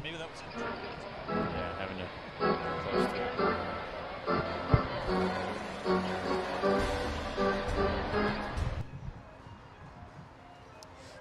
maybe that was it. Yeah, having to close to it.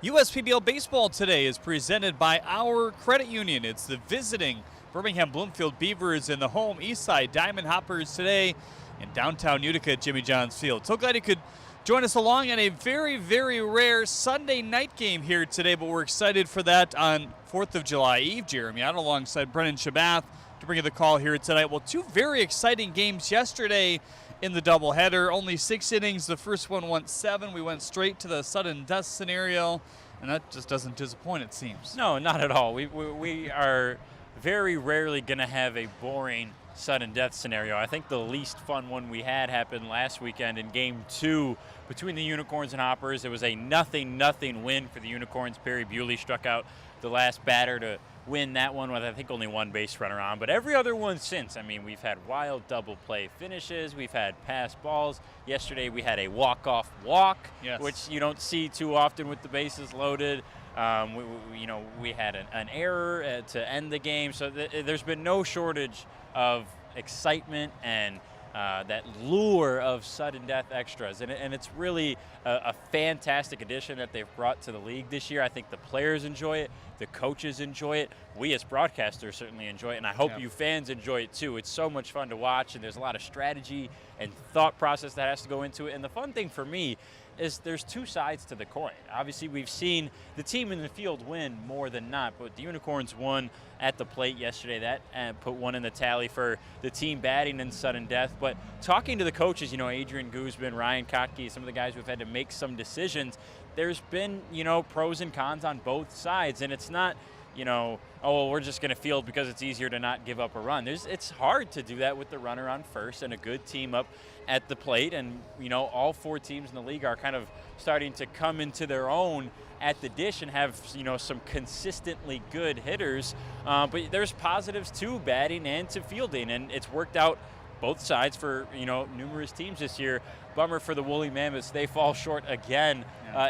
USPBL Baseball today is presented by our credit union. It's the visiting Birmingham Bloomfield Beavers and the home Eastside Diamond Hoppers today in downtown Utica at Jimmy John's Field. So glad you could join us along in a very, very rare Sunday night game here today, but we're excited for that on 4th of July Eve. Jeremy out alongside Brennan Shabath to bring you the call here tonight. Well, two very exciting games yesterday in the doubleheader. Only 6 innings. The first one went 7. We went straight to the sudden death scenario, and that just doesn't disappoint, it seems. No, not at all. We are very rarely going to have a boring sudden death scenario. I think the least fun one we had happened last weekend in Game 2 between the Unicorns and Hoppers. It was a 0-0 win for the Unicorns. Perry Bewley struck out the last batter to win that one with, I think, only 1 base runner on. But every other one since, I mean, we've had wild double play finishes. We've had pass balls. Yesterday we had a walk-off walk, yes, which you don't see too often with the bases loaded. We had an error to end the game. So there's been no shortage of excitement and that lure of sudden death extras. And it's really a fantastic addition that they've brought to the league this year. I think the players enjoy it. The coaches enjoy it. We as broadcasters certainly enjoy it. And I hope you fans enjoy it too. It's so much fun to watch, and there's a lot of strategy and thought process that has to go into it. And the fun thing for me is there's 2 sides to the coin. Obviously, we've seen the team in the field win more than not, but the Unicorns won at the plate yesterday. That put 1 in the tally for the team batting in sudden death. But talking to the coaches, Adrian Guzman, Ryan Kotke, some of the guys who've had to make some decisions, there's been, pros and cons on both sides. And it's not, we're just going to field because it's easier to not give up a run. It's hard to do that with the runner on first and a good team up at the plate. And, all 4 teams in the league are kind of starting to come into their own at the dish and have, some consistently good hitters. But there's positives to batting and to fielding, and it's worked out both sides for, numerous teams this year. Bummer for the Woolly Mammoths. They fall short again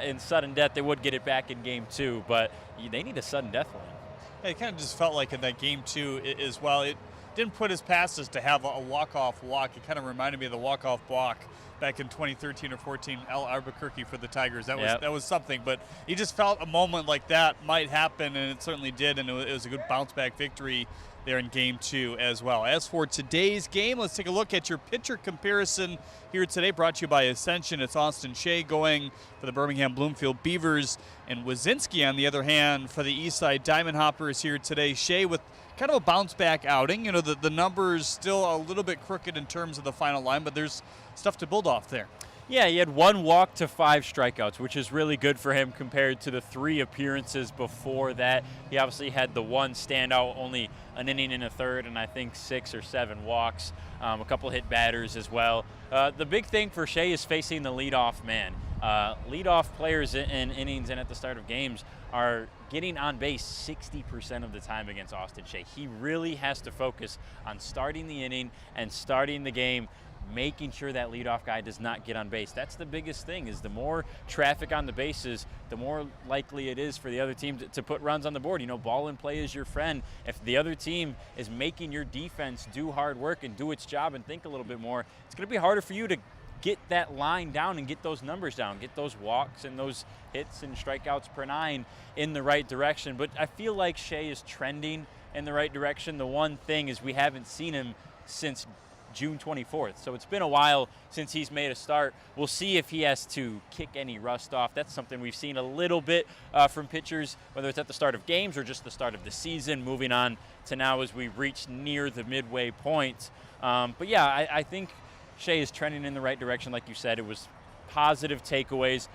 in sudden death. They would get it back in Game 2, but they need a sudden death win. It kind of just felt like in that Game 2 as well, it didn't put his passes to have a walk-off walk. It kind of reminded me of the walk-off block back in 2013 or 14, Al Albuquerque for the Tigers. That was something, but you just felt a moment like that might happen, and it certainly did, and it was a good bounce-back victory there in Game 2 as well. As for today's game, let's take a look at your pitcher comparison here today, brought to you by Ascension. It's Austin Shea going for the Birmingham Bloomfield Beavers, and Wazinski, on the other hand, for the Eastside Diamond Hoppers here today. Shea with kind of a bounce-back outing. The numbers still a little bit crooked in terms of the final line, but there's stuff to build off there. Yeah, he had 1 walk to 5 strikeouts, which is really good for him compared to the 3 appearances before that. He obviously had the 1 standout, only an inning and a third, and I think 6 or 7 walks, a couple hit batters as well. The big thing for Shea is facing the leadoff man. Leadoff players in innings and at the start of games are getting on base 60% of the time against Austin Shea. He really has to focus on starting the inning and starting the game, making sure that leadoff guy does not get on base. That's the biggest thing, is the more traffic on the bases, the more likely it is for the other team to put runs on the board. Ball in play is your friend. If the other team is making your defense do hard work and do its job and think a little bit more, it's going to be harder for you to get that line down and get those numbers down, get those walks and those hits and strikeouts per 9 in the right direction. But I feel like Shea is trending in the right direction. The one thing is we haven't seen him since June 24th. So it's been a while since he's made a start. We'll see if he has to kick any rust off. That's something we've seen a little bit from pitchers, whether it's at the start of games or just the start of the season, moving on to now as we reach near the midway point. But yeah, I think Shea is trending in the right direction. Like you said, it was positive takeaways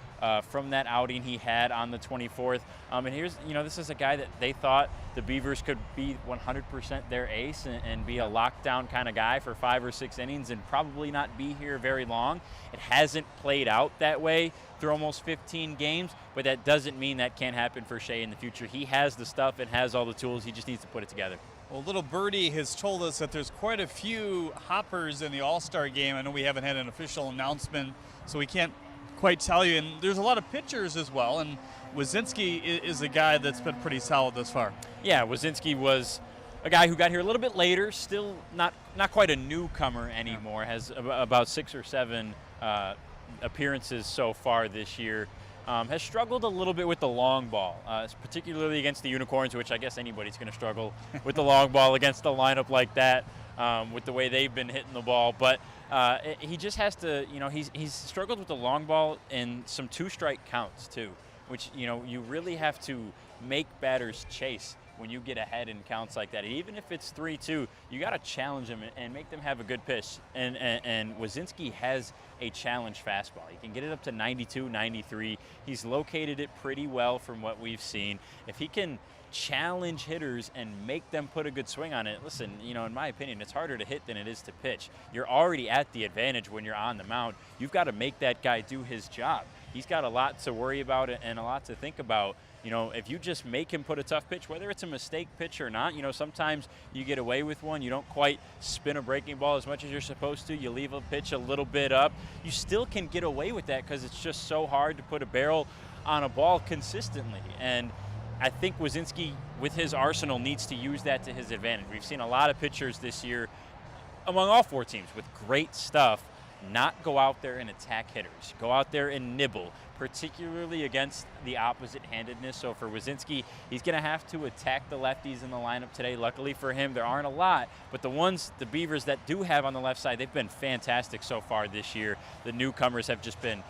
from that outing he had on the 24th. And here's, this is a guy that they thought the Beavers could be 100% their ace and be a lockdown kind of guy for 5 or 6 innings and probably not be here very long. It hasn't played out that way through almost 15 games, but that doesn't mean that can't happen for Shea in the future. He has the stuff and has all the tools. He just needs to put it together. Well, Little Birdie has told us that there's quite a few hoppers in the All-Star game. I know we haven't had an official announcement, so we can't quite tell you. And there's a lot of pitchers as well. And Wazinski is a guy that's been pretty solid thus far. Yeah, Wazinski was a guy who got here a little bit later, still not quite a newcomer anymore, has about 6 or 7 appearances so far this year. Has struggled a little bit with the long ball, particularly against the Unicorns, which I guess anybody's going to struggle with the long ball against a lineup like that, with the way they've been hitting the ball. But he just has to, he's struggled with the long ball in some 2-strike counts too, which, you really have to make batters chase when you get ahead in counts like that. And even if it's 3-2, you got to challenge them and make them have a good pitch. And Wazinski has a challenge fastball. He can get it up to 92, 93. He's located it pretty well from what we've seen. If he can challenge hitters and make them put a good swing on it, listen, in my opinion, it's harder to hit than it is to pitch. You're already at the advantage when you're on the mound. You've got to make that guy do his job. He's got a lot to worry about and a lot to think about. If you just make him put a tough pitch, whether it's a mistake pitch or not, sometimes you get away with one. You don't quite spin a breaking ball as much as you're supposed to. You leave a pitch a little bit up. You still can get away with that because it's just so hard to put a barrel on a ball consistently. And I think Wazinski, with his arsenal, needs to use that to his advantage. We've seen a lot of pitchers this year among all 4 teams with great stuff not go out there and attack hitters. Go out there and nibble, particularly against the opposite-handedness. So for Wazinski, he's going to have to attack the lefties in the lineup today. Luckily for him, there aren't a lot, but the Beavers that do have on the left side, they've been fantastic so far this year. The newcomers have just been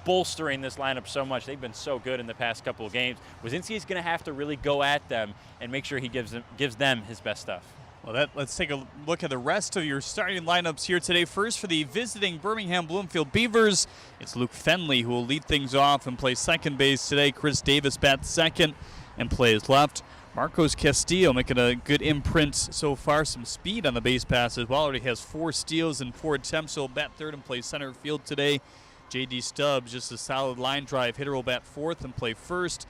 bolstering this lineup so much. They've been so good in the past couple of games. Wazinski is going to have to really go at them and make sure he gives them his best stuff. Well, let's take a look at the rest of your starting lineups here today. First, for the visiting Birmingham Bloomfield Beavers, it's Luke Fenley who will lead things off and play second base today. Chris Davis bats second and plays left. Marcos Castillo making a good imprint so far, some speed on the base pass as well. Already has 4 steals and 4 attempts. He'll bat third and play center field today. J.D. Stubbs, just a solid line drive hitter, will bat fourth and play first.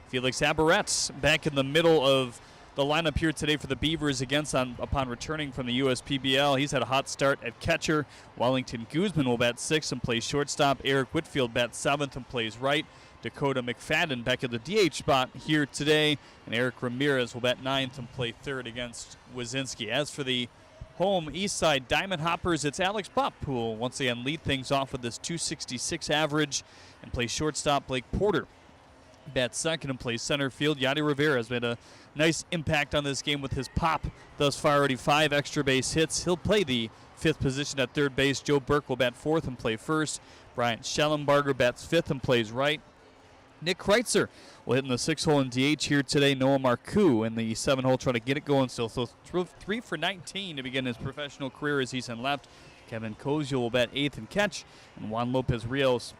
Felix Abaretz back in the middle of the lineup here today for the Beavers upon returning from the USPBL. He's had a hot start at catcher. Wellington Guzman will bat 6th and plays shortstop. Eric Whitfield bats 7th and plays right. Dakota McFadden back at the DH spot here today. And Eric Ramirez will bat 9th and play 3rd against Wazinski. As for the home Eastside Diamond Hoppers, it's Alex Pup who will once again lead things off with this .266 average and plays shortstop. Blake Porter bats second and plays center field. Yadi Rivera has made a nice impact on this game with his pop thus far, already 5 extra base hits. He'll play the 5th position at third base. Joe Burke will bat 4th and play first. Brian Schellenbarger bats 5th and plays right. Nick Kreitzer will hit in the 6th hole in DH here today. Noah Marcoux in the 7th hole trying to get it going still. So 3 for 19 to begin his professional career as he's in left. Kevin Koziel will bat 8th and catch. And Juan Lopez Rios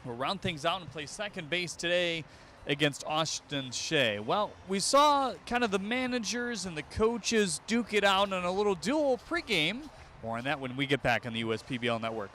will round things out and play second base today against Austin Shea. Well, we saw kind of the managers and the coaches duke it out in a little duel pregame. More on that when we get back on the USPBL Network.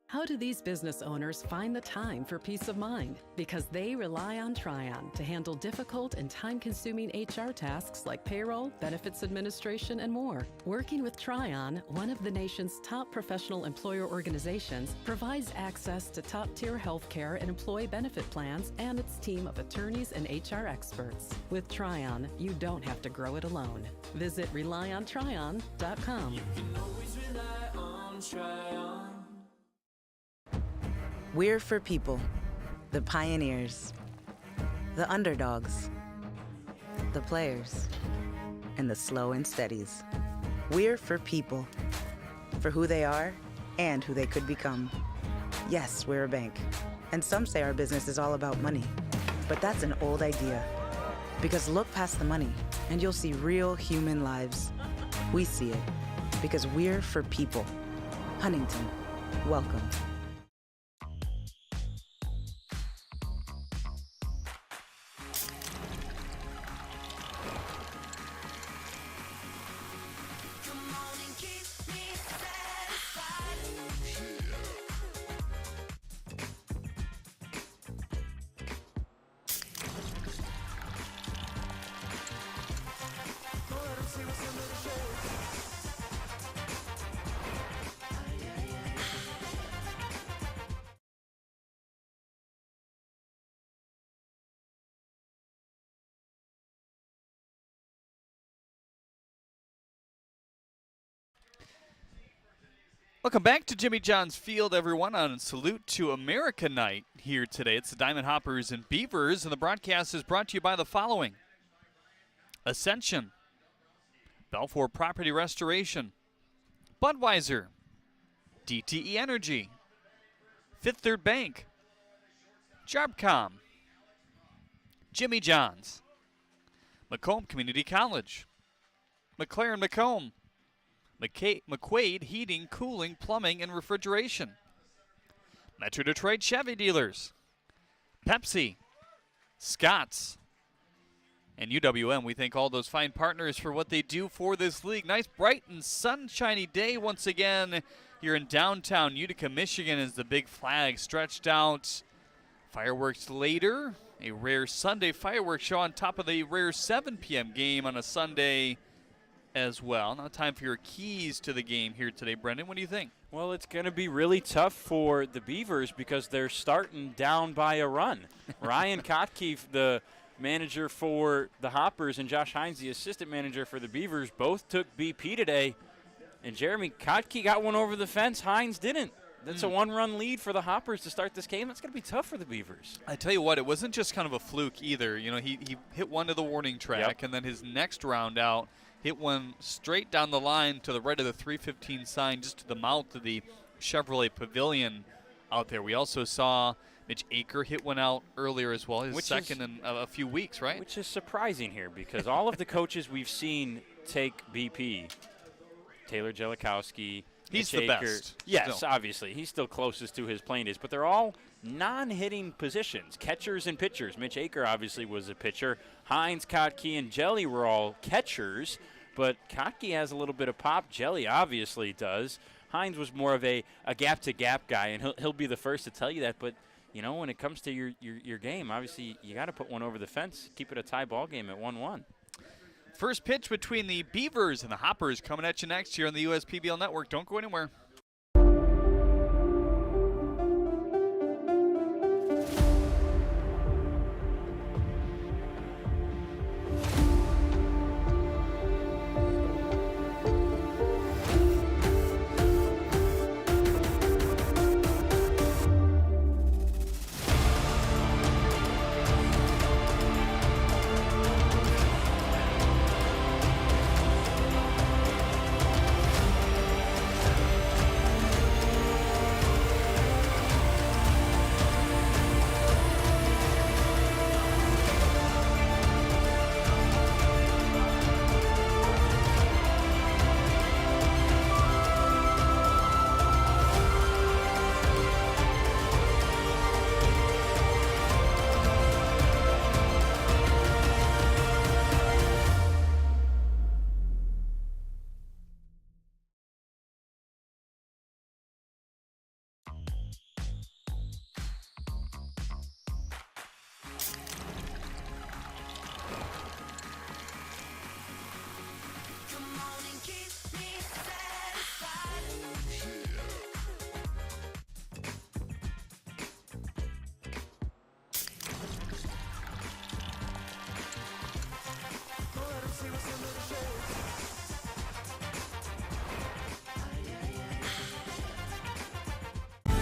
How do these business owners find the time for peace of mind? Because they rely on Tryon to handle difficult and time-consuming HR tasks like payroll, benefits administration, and more. Working with Tryon, one of the nation's top professional employer organizations, provides access to top-tier health care and employee benefit plans and its team of attorneys and HR experts. With Tryon, you don't have to grow it alone. Visit RelyOnTryon.com. You can always rely on Tryon. We're for people, the pioneers, the underdogs, the players, and the slow and steadies. We're for people, for who they are and who they could become. Yes, we're a bank, and some say our business is all about money, but that's an old idea. Because look past the money, and you'll see real human lives. We see it because we're for people. Huntington, welcome. Welcome back to Jimmy John's Field, everyone, on Salute to America Night here today. It's the Diamond Hoppers and Beavers, and the broadcast is brought to you by the following: Ascension, Balfour Property Restoration, Budweiser, DTE Energy, Fifth Third Bank, Jarbcom, Jimmy John's, Macomb Community College, McLaren Macomb, McQuaid Heating, Cooling, Plumbing, and Refrigeration, Metro Detroit Chevy Dealers, Pepsi, Scott's, and UWM. We thank all those fine partners for what they do for this league. Nice, bright, and sunshiny day once again here in downtown Utica, Michigan, as the big flag stretched out. Fireworks later, a rare Sunday fireworks show on top of the rare 7 p.m. game on a Sunday as well. Now time for your keys to the game here today. Brendan, what do you think? Well, it's going to be really tough for the Beavers because they're starting down by a run. Ryan Kotke, the manager for the Hoppers, and Josh Hines, the assistant manager for the Beavers, both took BP today. And Jeremy Kotke got one over the fence. Hines didn't. That's a one-run lead for the Hoppers to start this game. That's going to be tough for the Beavers. I tell you what, it wasn't just kind of a fluke either. You know, he hit one to the warning track, and then his next round out, hit one straight down the line to the right of the 315 sign, just to the mouth of the Chevrolet Pavilion out there. We also saw Mitch Aker hit one out earlier as well, his second in a few weeks, right? Which is surprising here because all of the coaches we've seen take BP, Taylor Jellikowski, he's Mitch the Aker, best. yes, still. obviously. He's still closest to his playing days, but they're all non-hitting positions, catchers and pitchers. Mitch Aker obviously was a pitcher. Hines, Kotke, and Jelly were all catchers, but Kotke has a little bit of pop. Jelly obviously does. Hines was more of a gap-to-gap guy, and he'll be the first to tell you that. But, you know, when it comes to your game, obviously you got to put one over the fence, keep it a tie ball game at 1-1. First pitch between the Beavers and the Hoppers coming at you next year on the USPBL Network. Don't go anywhere.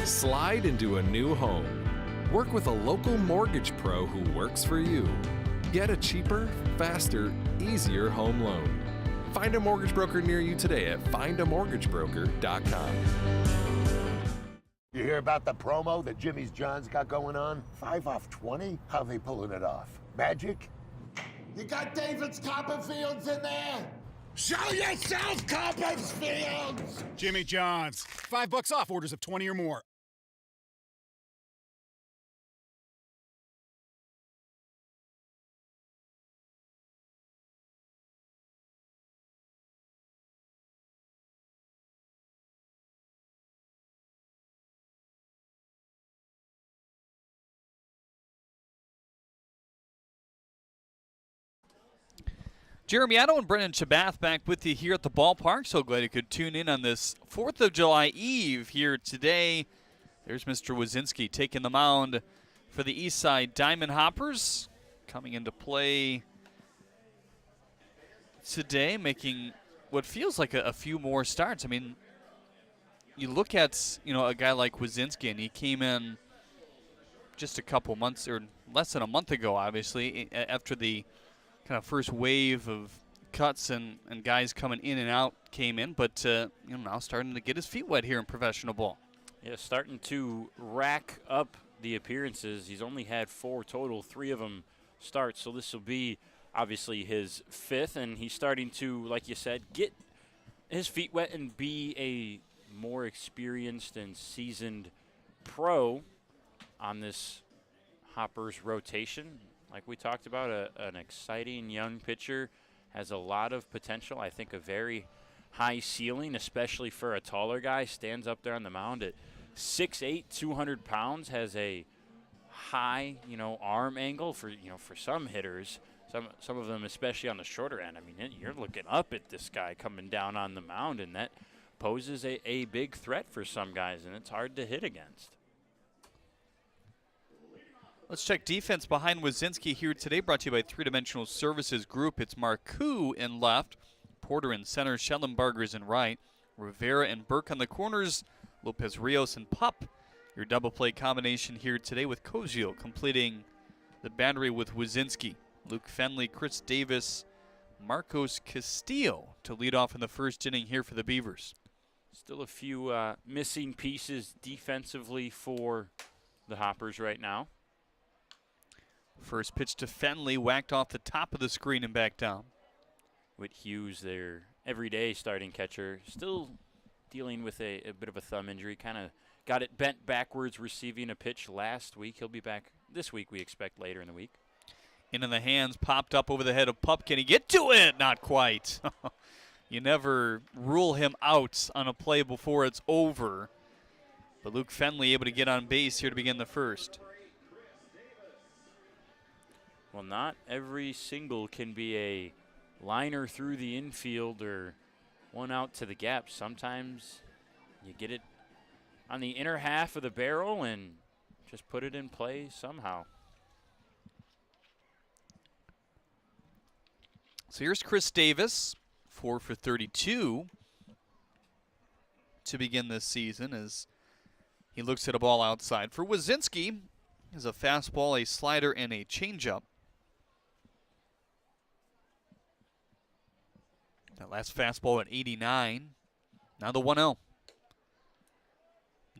Slide into a new home. Work with a local mortgage pro who works for you. Get a cheaper, faster, easier home loan. Find a mortgage broker near you today at findamortgagebroker.com. You hear about the promo that Jimmy's John's got going on? 5 off 20? How they pulling it off? Magic? You got David's Copperfields in there? Show yourself, Copperfields! Jimmy John's. $5 off orders of 20 or more. Jeremy Addo and Brendan Chabath back with you here at the ballpark. So glad you could tune in on this 4th of July Eve here today. There's Mr. Wazinski taking the mound for the Eastside Diamond Hoppers. Coming into play today, making what feels like a few more starts. I mean, you look at, a guy like Wazinski, and he came in just a couple months, or less than a month ago, obviously, after the kind of first wave of cuts and guys coming in and out came in, but now starting to get his feet wet here in professional ball. Yeah, starting to rack up the appearances. He's only had 4 total, 3 of them starts, so this will be obviously his 5th, and he's starting to, like you said, get his feet wet and be a more experienced and seasoned pro on this Hoppers rotation. Like we talked about, an exciting young pitcher, has a lot of potential. I think a very high ceiling, especially for a taller guy. Stands up there on the mound at 6'8", 200 pounds, has a high, arm angle for some hitters. Some of them, especially on the shorter end. I mean, you're looking up at this guy coming down on the mound, and that poses a big threat for some guys, and it's hard to hit against. Let's check defense behind Wazinski here today, brought to you by Three Dimensional Services Group. It's Marcoux in left, Porter in center, Schellenberger's in right, Rivera and Burke on the corners, Lopez Rios and Pup. Your double play combination here today with Kozio completing the battery with Wazinski. Luke Fenley, Chris Davis, Marcos Castillo to lead off in the first inning here for the Beavers. Still a few missing pieces defensively for the Hoppers right now. First pitch to Fenley, whacked off the top of the screen and back down. Whit Hughes, their everyday starting catcher, still dealing with a bit of a thumb injury. Kind of got it bent backwards receiving a pitch last week. He'll be back this week, we expect, later in the week. Into the hands, popped up over the head of Pup. Can he get to it? Not quite. You never rule him out on a play before it's over. But Luke Fenley able to get on base here to begin the first. Well, not every single can be a liner through the infield or one out to the gap. Sometimes you get it on the inner half of the barrel and just put it in play somehow. So here's Chris Davis, 4 for 32 to begin this season as he looks at a ball outside. For Wazinski, is a fastball, a slider, and a changeup. That last fastball at 89. Now the 1-0.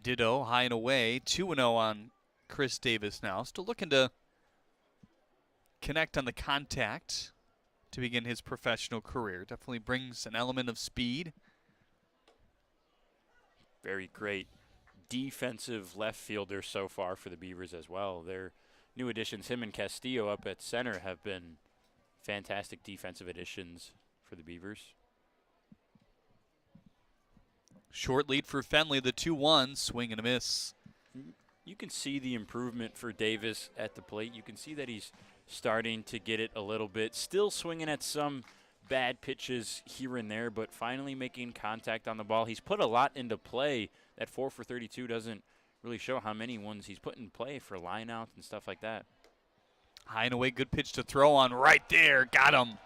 Ditto, high and away. 2-0 on Chris Davis now. Still looking to connect on the contact to begin his professional career. Definitely brings an element of speed. Very great defensive left fielder so far for the Beavers as well. Their new additions, him and Castillo up at center, have been fantastic defensive additions for the Beavers. Short lead for Fenley, the 2-1, swing and a miss. You can see the improvement for Davis at the plate. You can see that he's starting to get it a little bit. Still swinging at some bad pitches here and there, but finally making contact on the ball. He's put a lot into play. That 4 for 32 doesn't really show how many ones he's put in play for lineouts and stuff like that. High and away, good pitch to throw on right there. Got him.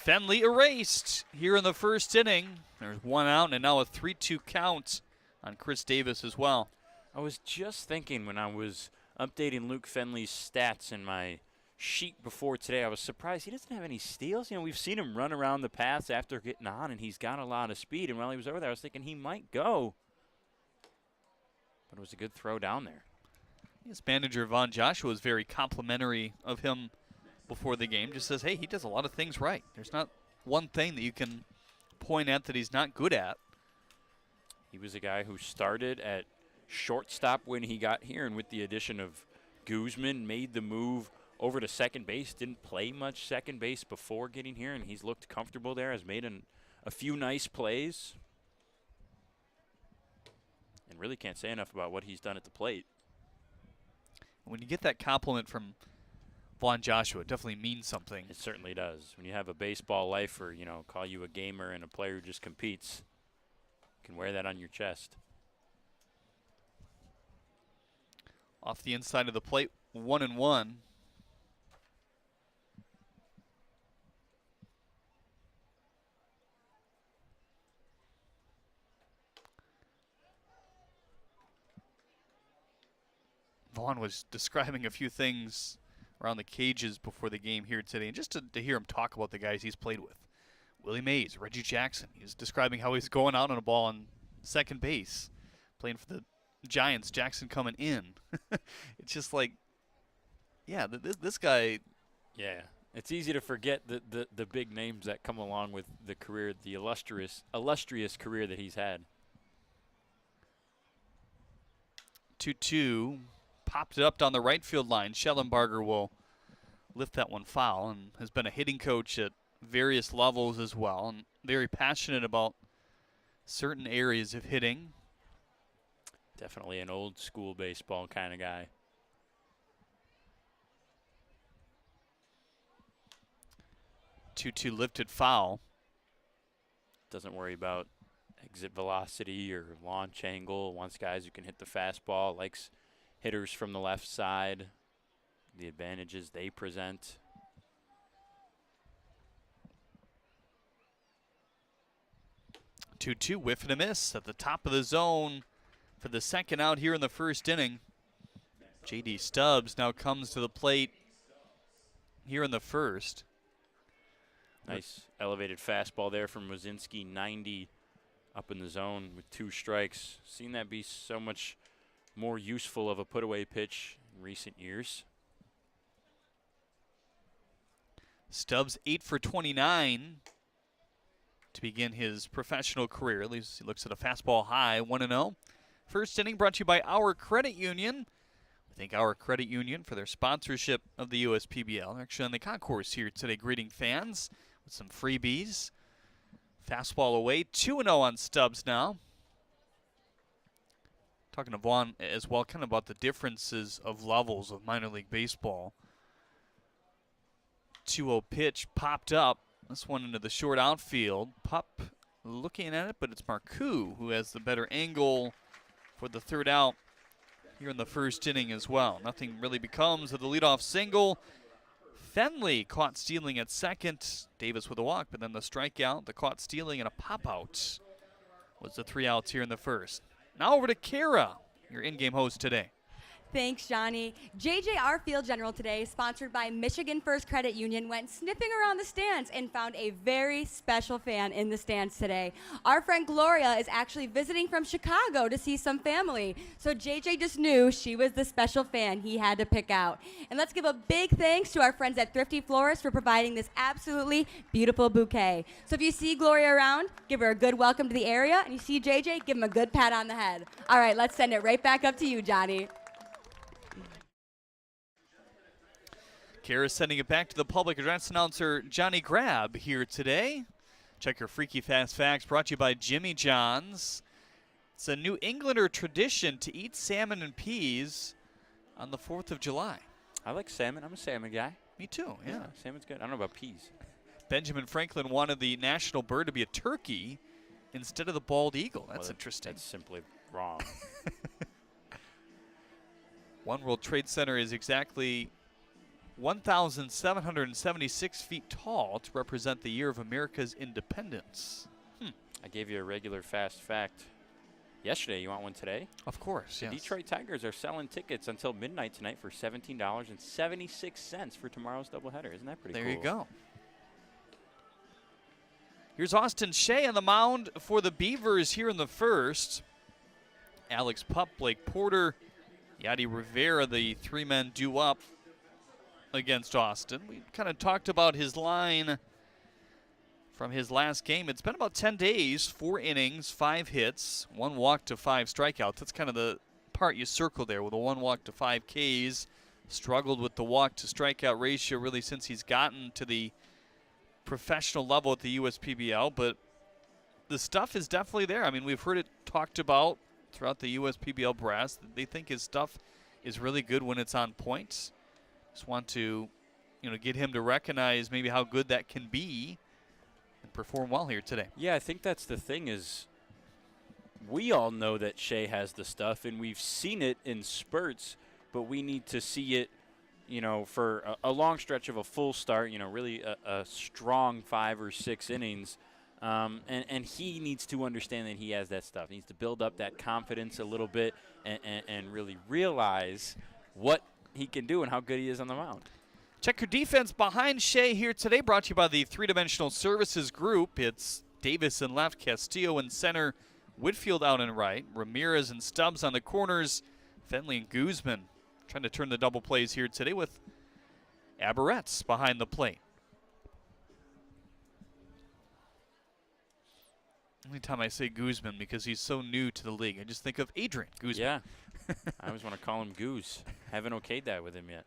Fenley erased here in the first inning. There's one out and now a 3-2 count on Chris Davis as well. I was just thinking when I was updating Luke Fenley's stats in my sheet before today, I was surprised he doesn't have any steals. You know, we've seen him run around the paths after getting on, and he's got a lot of speed. And while he was over there, I was thinking he might go. But it was a good throw down there. His manager, Von Joshua, was very complimentary of him before the game just says, hey, he does a lot of things right. There's not one thing that you can point at that he's not good at. He was a guy who started at shortstop when he got here, and with the addition of Guzman, made the move over to second base. Didn't play much second base before getting here, and he's looked comfortable there, has made a few nice plays. And really can't say enough about what he's done at the plate. When you get that compliment from Vaughn Joshua, it definitely means something. It certainly does. When you have a baseball lifer, you know, call you a gamer and a player who just competes, you can wear that on your chest. Off the inside of the plate, 1-1. Vaughn was describing a few things around the cages before the game here today, and just to hear him talk about the guys he's played with. Willie Mays, Reggie Jackson. He's describing how he's going out on a ball on second base, playing for the Giants, Jackson coming in. It's just like, yeah, this guy. Yeah, it's easy to forget the big names that come along with the career, the illustrious career that he's had. 2-2, popped it up down the right field line. Schellenbarger will lift that one foul, and has been a hitting coach at various levels as well, and very passionate about certain areas of hitting. Definitely an old school baseball kind of guy. 2-2 lifted foul. Doesn't worry about exit velocity or launch angle. Wants guys who can hit the fastball. Likes hitters from the left side. The advantages they present. Two whiff and a miss at the top of the zone for the second out here in the first inning. J.D. Stubbs now comes to the plate here in the first. Nice elevated fastball there from Wazinski, 90 up in the zone with 2 strikes. Seen that be so much more useful of a put-away pitch in recent years. Stubbs 8 for 29 to begin his professional career. At least he looks at a fastball high, 1-0. First inning brought to you by Our Credit Union. We thank Our Credit Union for their sponsorship of the USPBL. They're actually on the concourse here today, greeting fans with some freebies. Fastball away, 2-0 on Stubbs now. Talking to Vaughn as well, kind of about the differences of levels of minor league baseball. 2-0 pitch popped up. This one into the short outfield. Pup looking at it, but it's Marcoux who has the better angle for the third out here in the first inning as well. Nothing really becomes of the leadoff single. Fenley caught stealing at second. Davis with a walk, but then the strikeout, the caught stealing, and a pop-out was the 3 outs here in the first. Now over to Kara, your in-game host today. Thanks, Johnny. JJR Field General today, sponsored by Michigan First Credit Union, went sniffing around the stands and found a very special fan in the stands today. Our friend Gloria is actually visiting from Chicago to see some family. So JJ just knew she was the special fan he had to pick out. And let's give a big thanks to our friends at Thrifty Florists for providing this absolutely beautiful bouquet. So if you see Gloria around, give her a good welcome to the area. And you see JJ, give him a good pat on the head. All right, let's send it right back up to you, Johnny. Kara sending it back to the public address announcer Johnny Grab here today. Check your Freaky Fast Facts brought to you by Jimmy John's. It's a New Englander tradition to eat salmon and peas on the 4th of July. I like salmon. I'm a salmon guy. Me too, yeah. Salmon's good. I don't know about peas. Benjamin Franklin wanted the national bird to be a turkey instead of the bald eagle. That's interesting. That's simply wrong. One World Trade Center is exactly 1,776 feet tall to represent the year of America's independence. I gave you a regular fast fact yesterday. You want one today? Of course, yes. The Detroit Tigers are selling tickets until midnight tonight for $17.76 for tomorrow's doubleheader. Isn't that pretty cool? There you go. Here's Austin Shea on the mound for the Beavers here in the first. Alex Pup, Blake Porter, Yadi Rivera, the 3 men due up against Austin. We kind of talked about his line from his last game. It's been about 10 days, 4 innings, 5 hits, 1 walk to 5 strikeouts. That's kind of the part you circle there with a 1 walk to 5 Ks. Struggled with the walk to strikeout ratio really since he's gotten to the professional level at the USPBL, but the stuff is definitely there. I mean, we've heard it talked about throughout the USPBL brass. They think his stuff is really good when it's on point. Just want to, get him to recognize maybe how good that can be and perform well here today. Yeah, I think that's the thing is we all know that Shea has the stuff, and we've seen it in spurts, but we need to see it, for a long stretch of a full start, really a strong 5 or 6 innings. And he needs to understand that he has that stuff. He needs to build up that confidence a little bit and really realize what he can do and how good he is on the mound. Check your defense behind Shea here today, brought to you by the three-dimensional services group. It's Davis in left, Castillo in center, Whitfield out and right, Ramirez and Stubbs on the corners, Fenley and Guzman trying to turn the double plays here today with Abaretz behind the plate. Anytime I say Guzman, because he's so new to the league, I just think of Adrian Guzman. Yeah, I always want to call him Goose. Haven't okayed that with him yet.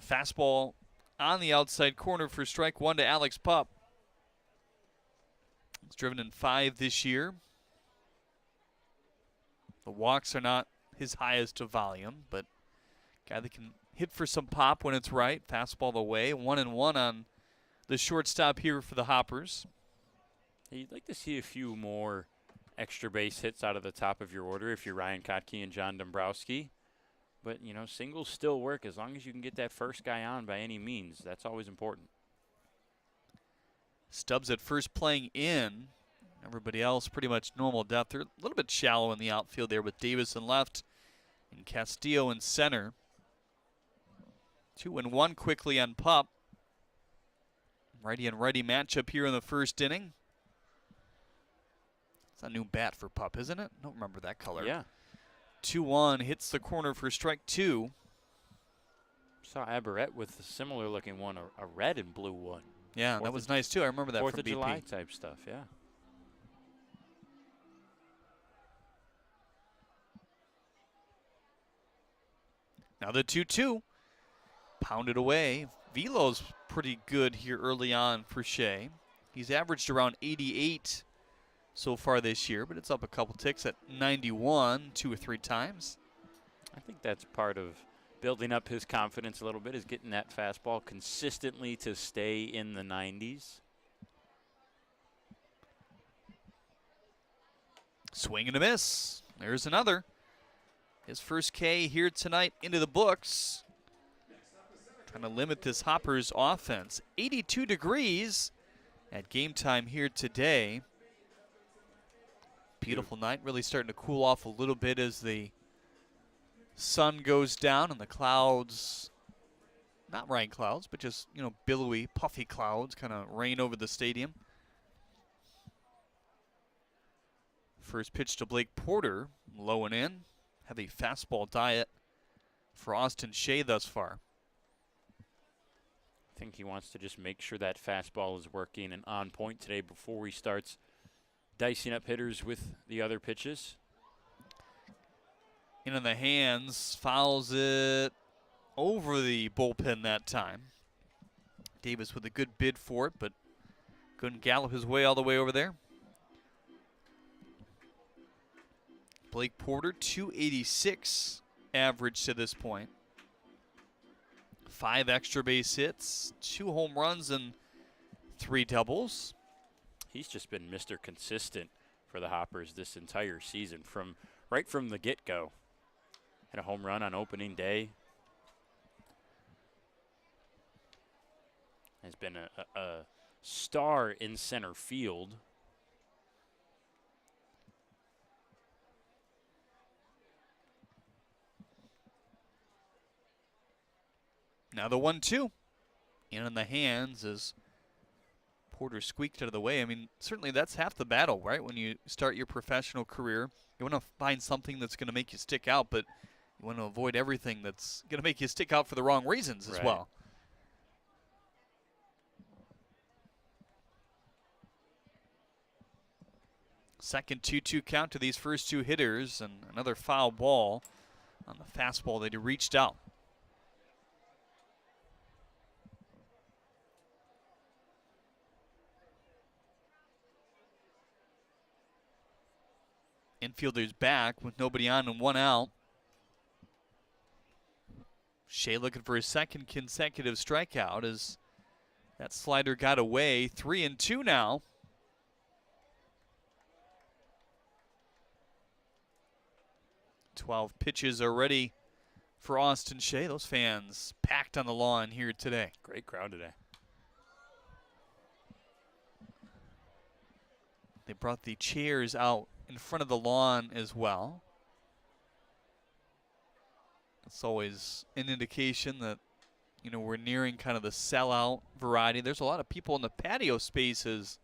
Fastball on the outside corner for strike 1 to Alex Pup. He's driven in 5 this year. The walks are not his highest of volume, but guy that can hit for some pop when it's right. Fastball away, 1-1 on the shortstop here for the Hoppers. You'd like to see a few more extra base hits out of the top of your order if you're Ryan Kotke and John Dombrowski. But, singles still work as long as you can get that first guy on by any means. That's always important. Stubbs at first playing in. Everybody else pretty much normal depth. They're a little bit shallow in the outfield there with Davis in left and Castillo in center. 2-1 quickly on Pup. Righty and righty matchup here in the first inning. It's a new bat for Pup, isn't it? I don't remember that color. Yeah. 2-1, hits the corner for strike 2. Saw Abaret with a similar looking one, a red and blue one. Yeah, that was nice too. I remember that from BP. 4th of July type stuff, yeah. Now the 2-2, pounded away. Velo's pretty good here early on for Shea. He's averaged around 88 so far this year, but it's up a couple ticks at 91 2 or 3 times. I think that's part of building up his confidence a little bit, is getting that fastball consistently to stay in the 90s. Swing and a miss. There's another. His first K here tonight into the books. Trying to limit this Hoppers offense. 82 degrees at game time here today. Beautiful night, really starting to cool off a little bit as the sun goes down and the clouds, not rain clouds, but just, billowy, puffy clouds kind of rain over the stadium. First pitch to Blake Porter, low and in. Heavy fastball diet for Austin Shea thus far. I think he wants to just make sure that fastball is working and on point today before he starts dicing up hitters with the other pitches. In the hands, fouls it over the bullpen that time. Davis with a good bid for it, but couldn't gallop his way all the way over there. Blake Porter, 286 average to this point. 5 extra base hits, 2 home runs, and 3 doubles. He's just been Mr. Consistent for the Hoppers this entire season, right from the get-go. Had a home run on opening day. Has been a star in center field. Now the 1-2. In the hands as Porter squeaked out of the way. I mean, certainly that's half the battle, right? When you start your professional career, you want to find something that's going to make you stick out. But You want to avoid everything that's going to make you stick out for the wrong reasons as well. Second 2-2 count to these first two hitters, and another foul ball on the fastball that he reached out. Infielder's back with nobody on and one out. Shea looking for his second consecutive strikeout as that slider got away. 3-2 now. Twelve pitches are ready for Austin Shea. Those fans packed on the lawn here today. Great crowd today. They brought the chairs out in front of the lawn as well. It's always an indication that, you know, we're nearing kind of the sellout variety. There's a lot of people in the patio spaces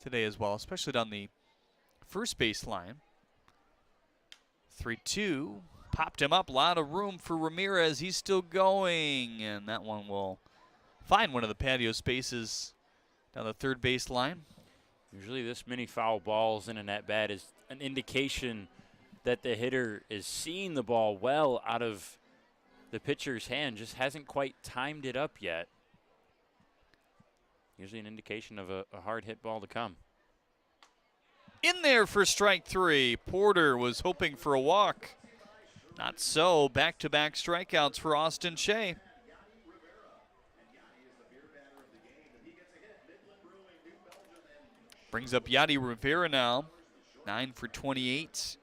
today as well, especially down the first base line. 3-2, popped him up, a lot of room for Ramirez. He's still going, and that one will find one of the patio spaces down the third base line. Usually this many foul balls in an at-bat is an indication that the hitter is seeing the ball well out of the pitcher's hand, just hasn't quite timed it up yet. Usually an indication of a hard hit ball to come. In there for strike three. Porter was hoping for a walk. Not so. Back-to-back strikeouts for Austin Shea. Brings up Yadi Rivera now. 9 for 28.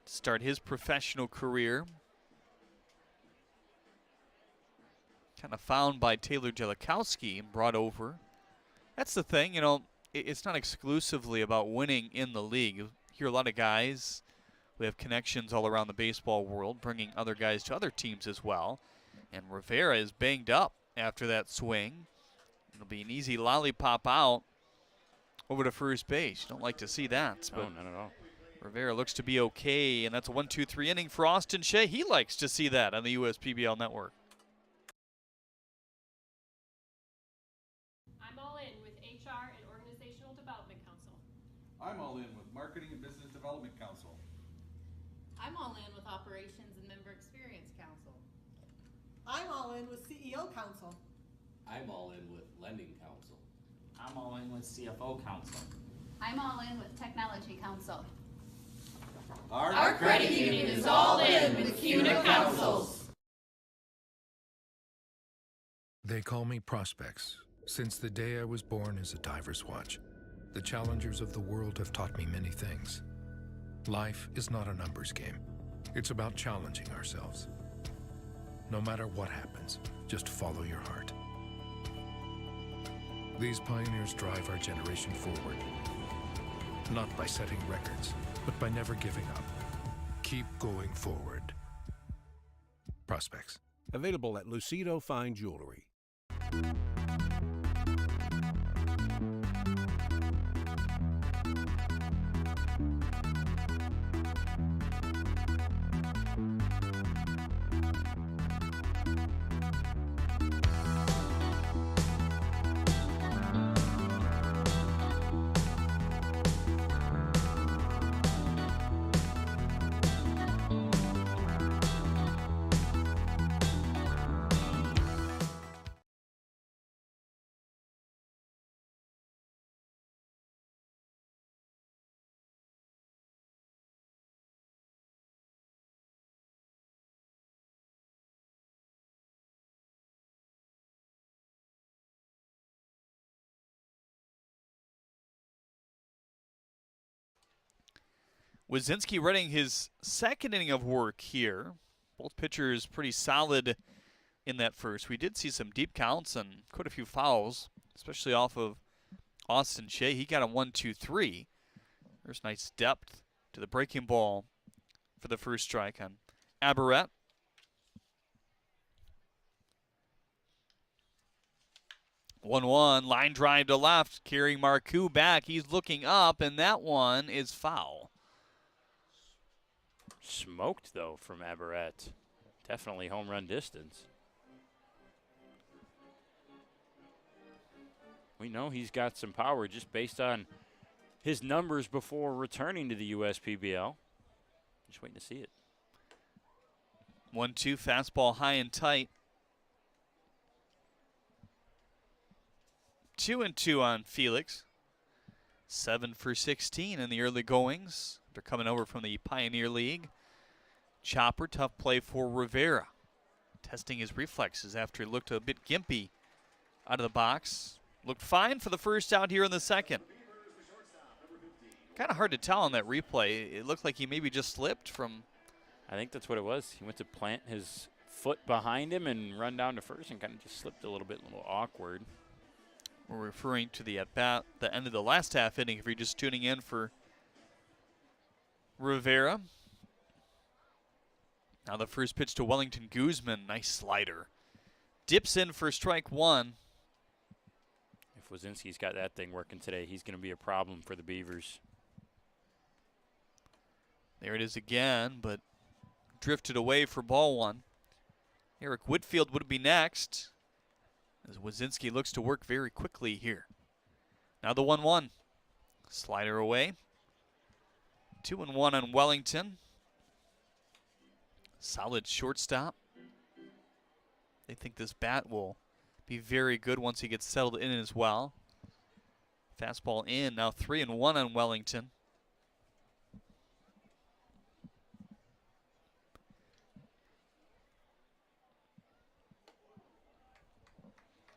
To start his professional career. Kind of found by Taylor Jellikowski and brought over. That's the thing, you know, it's not exclusively about winning in the league. You hear a lot of guys who have connections all around the baseball world, bringing other guys to other teams as well. And Rivera is banged up after that swing. It'll be an easy lollipop out over to first base. You don't like to see that. No, not at all. Rivera looks to be okay, and that's a 1-2-3 inning for Austin Shea. He likes to see that on the USPBL network. I'm all in with HR and Organizational Development Council. I'm all in with Marketing and Business Development Council. I'm all in with Operations and Member Experience Council. I'm all in with CEO Council. I'm all in with Lending Council. I'm all in with CFO Council. I'm all in with Technology Council. Our credit union is all in with CUNA Councils. They call me Prospects. Since the day I was born as a diver's watch, the challengers of the world have taught me many things. Life is not a numbers game. It's about challenging ourselves. No matter what happens, just follow your heart. These pioneers drive our generation forward. Not by setting records, but by never giving up. Keep going forward. Prospects. Available at Lucido Fine Jewelry. Wazinski running his second inning of work here. Both pitchers pretty solid in that first. We did see some deep counts and quite a few fouls, especially off of Austin Shea. He got a 1-2-3. There's nice depth to the breaking ball for the first strike on Aberrett. One line drive to left, carrying Marcoux back. He's looking up, and that one is foul. smoked, though, from Aberrett. Definitely home run distance. We know he's got some power just based on his numbers before returning to the USPBL. Just waiting to see it. 1-2 fastball high and tight. 2-2 on Felix. 7 for 16 in the early goings. They're coming over from the Pioneer League. Chopper, tough play for Rivera. Testing his reflexes after he looked a bit gimpy out of the box. Looked fine for the first out here in the second. Kind of hard to tell on that replay. It looked like he maybe just slipped from. I think that's what it was. He went to plant his foot behind him and run down to first and kind of just slipped a little bit, a little awkward. We're referring to the at-bat, the end of the last half inning if you're just tuning in for Rivera. Now the first pitch to Wellington Guzman. Nice slider. Dips in for strike one. If Wazinski's got that thing working today, he's going to be a problem for the Beavers. There it is again, but drifted away for ball one. Eric Whitfield would be next, as Wazinski looks to work very quickly here. Now the 1-1. Slider away. 2-1 on Wellington. Solid shortstop. They think this bat will be very good once he gets settled in as well. Fastball in, now 3-1 on Wellington.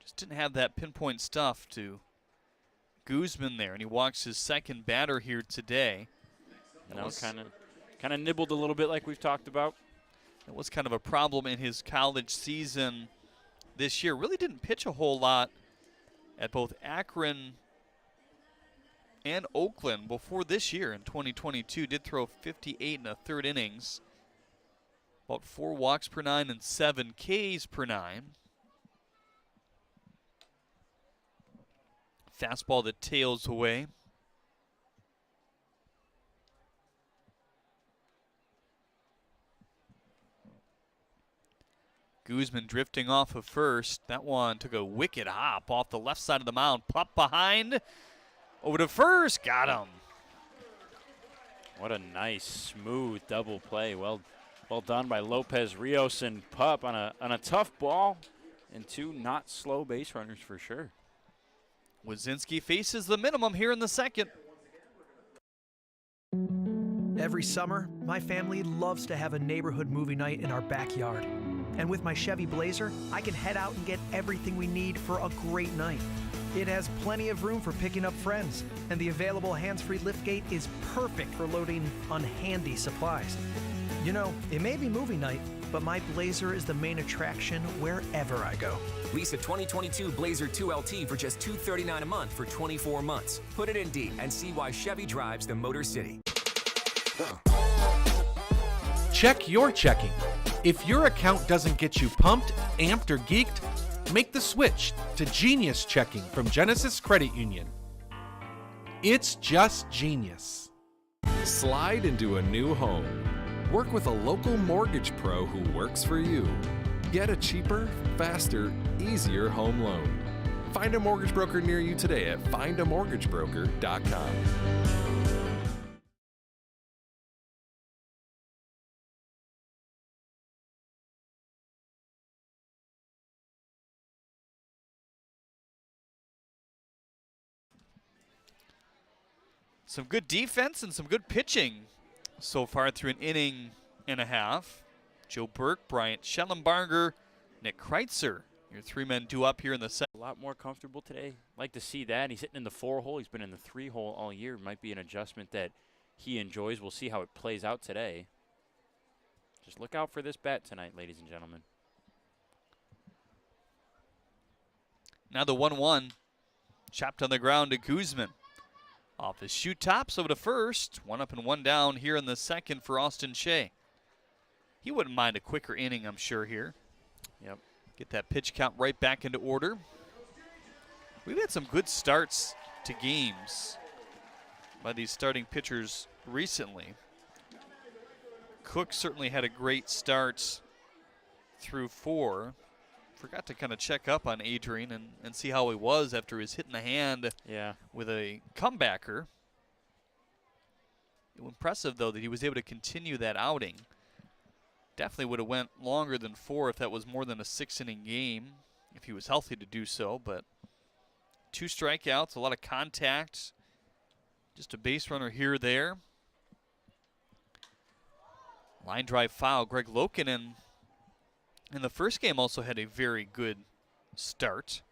Just didn't have that pinpoint stuff to Guzman there, and he walks his second batter here today. Kind of nibbled a little bit like we've talked about. It was kind of a problem in his college season this year. Really didn't pitch a whole lot at both Akron and Oakland before this year in 2022. Did throw 58 1/3 innings. About 4 walks per 9 and 7 Ks per 9. Fastball that tails away. Guzman drifting off of first. That one took a wicked hop off the left side of the mound. Pop behind. Over to first. Got him. What a nice, smooth double play. Well done by Lopez, Rios, and Pup on a tough ball. And 2 not slow base runners for sure. Wazinski faces the minimum here in the second. Every summer, my family loves to have a neighborhood movie night in our backyard. And with my Chevy Blazer, I can head out and get everything we need for a great night. It has plenty of room for picking up friends, and the available hands-free liftgate is perfect for loading unhandy supplies. You know, it may be movie night, but my Blazer is the main attraction wherever I go. Lease a 2022 Blazer 2LT for just $239 a month for 24 months. Put it in D and see why Chevy drives the Motor City. Check your checking. If your account doesn't get you pumped, amped, or geeked, make the switch to Genius Checking from Genesis Credit Union. It's just genius. Slide into a new home. Work with a local mortgage pro who works for you. Get a cheaper, faster, easier home loan. Find a mortgage broker near you today at findamortgagebroker.com. Some good defense and some good pitching so far through an inning and a half. Joe Burke, Bryant Schellenbarger, Nick Kreitzer. Your 3 men due up here in the second. A lot more comfortable today. Like to see that. He's hitting in the 4-hole. He's been in the 3-hole all year. Might be an adjustment that he enjoys. We'll see how it plays out today. Just look out for this bat tonight, ladies and gentlemen. Now the 1-1. Chopped on the ground to Guzman. Off his shoot tops over to first. 1 up and 1 down here in the second for Austin Shea. He wouldn't mind a quicker inning, I'm sure, here. Yep. Get that pitch count right back into order. We've had some good starts to games by these starting pitchers recently. Cook certainly had a great start through 4. Forgot to kind of check up on Adrian and see how he was after his hit in the hand with a comebacker. Impressive, though, that he was able to continue that outing. Definitely would have went longer than 4 if that was more than a 6-inning game, if he was healthy to do so. But 2 strikeouts, a lot of contact, just a base runner here or there. Line drive foul. Greg Lokinen in the first game also had a very good start.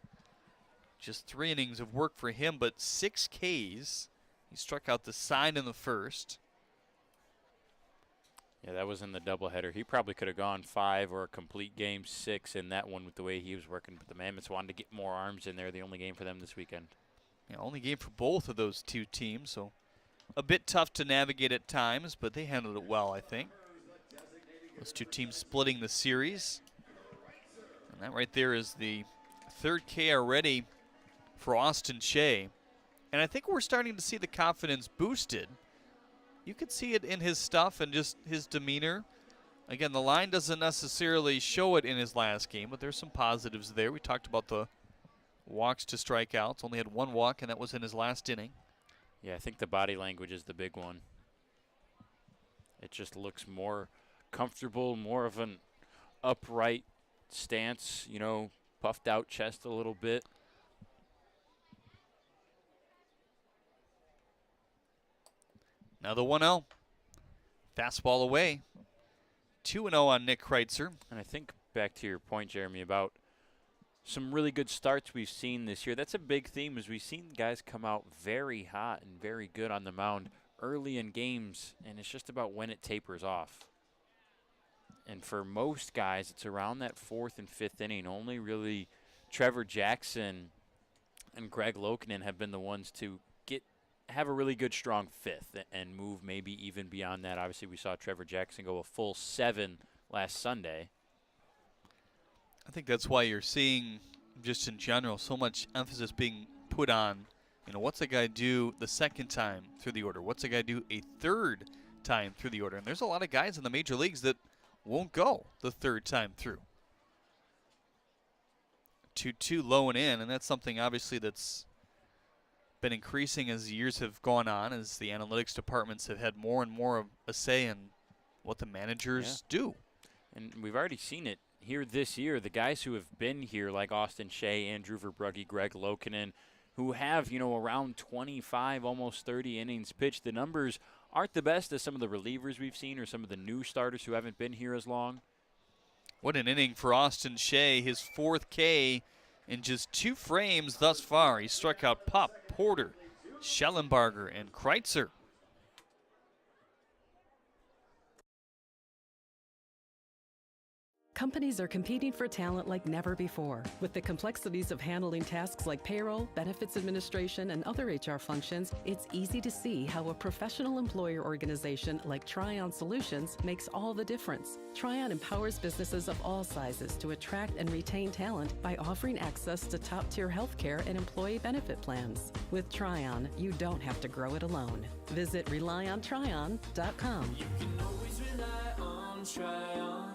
Just 3 innings of work for him, but 6 Ks. He struck out the side in the first. Yeah, that was in the doubleheader. He probably could have gone 5 or a complete game 6 in that one with the way he was working. But the Mammoths wanted to get more arms in there. The only game for them this weekend. Yeah, only game for both of those 2 teams, so a bit tough to navigate at times, but they handled it well, I think. Those 2 teams splitting the series. And that right there is the 3rd K already for Austin Shea. And I think we're starting to see the confidence boosted. You could see it in his stuff and just his demeanor. Again, the line doesn't necessarily show it in his last game, but there's some positives there. We talked about the walks to strikeouts. Only had 1 walk, and that was in his last inning. Yeah, I think the body language is the big one. It just looks more comfortable, more of an upright stance, you know, puffed out chest a little bit. Now the 1-0. Fastball away. 2-0 on Nick Kreitzer. And I think back to your point, Jeremy, about some really good starts we've seen this year. That's a big theme, is we've seen guys come out very hot and very good on the mound early in games, and it's just about when it tapers off. And for most guys, it's around that 4th and 5th inning. Only really Trevor Jackson and Greg Lokinen have been the ones to have a really good, strong 5th and move maybe even beyond that. Obviously, we saw Trevor Jackson go a full 7 last Sunday. I think that's why you're seeing, just in general, so much emphasis being put on, you know, what's a guy do the 2nd time through the order? What's a guy do a 3rd time through the order? And there's a lot of guys in the major leagues that won't go the 3rd time through. 2-2 low and in, and that's something obviously that's been increasing as the years have gone on, as the analytics departments have had more and more of a say in what the managers do. And we've already seen it here this year. The guys who have been here, like Austin Shea, Andrew Verbrugge, Greg Lokinen, who have, you know, around 25, almost 30 innings pitched, the numbers aren't the best as some of the relievers we've seen or some of the new starters who haven't been here as long. What an inning for Austin Shea, his 4th K in just 2 frames thus far. He struck out Pup, Porter, Schellenbarger, and Kreitzer. Companies are competing for talent like never before. With the complexities of handling tasks like payroll, benefits administration, and other HR functions, it's easy to see how a professional employer organization like Tryon Solutions makes all the difference. Tryon empowers businesses of all sizes to attract and retain talent by offering access to top-tier healthcare and employee benefit plans. With Tryon, you don't have to grow it alone. Visit RelyOnTryon.com. You can always rely on Tryon.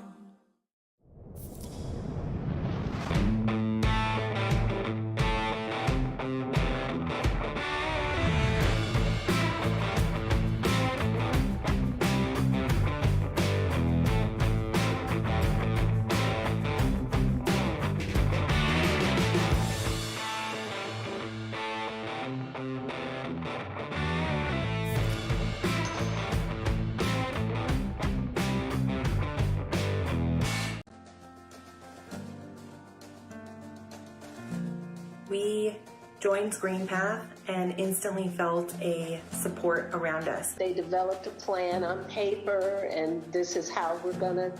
We joined Green Path and instantly felt a support around us. They developed a plan on paper, and this is how we're going to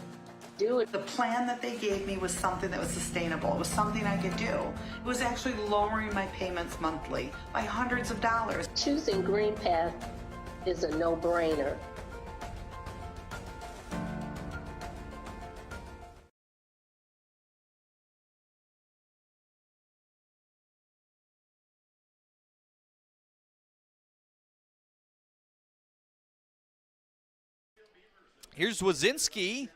do it. The plan that they gave me was something that was sustainable. It was something I could do. It was actually lowering my payments monthly by hundreds of dollars. Choosing Green Path is a no-brainer. Here's Wazinski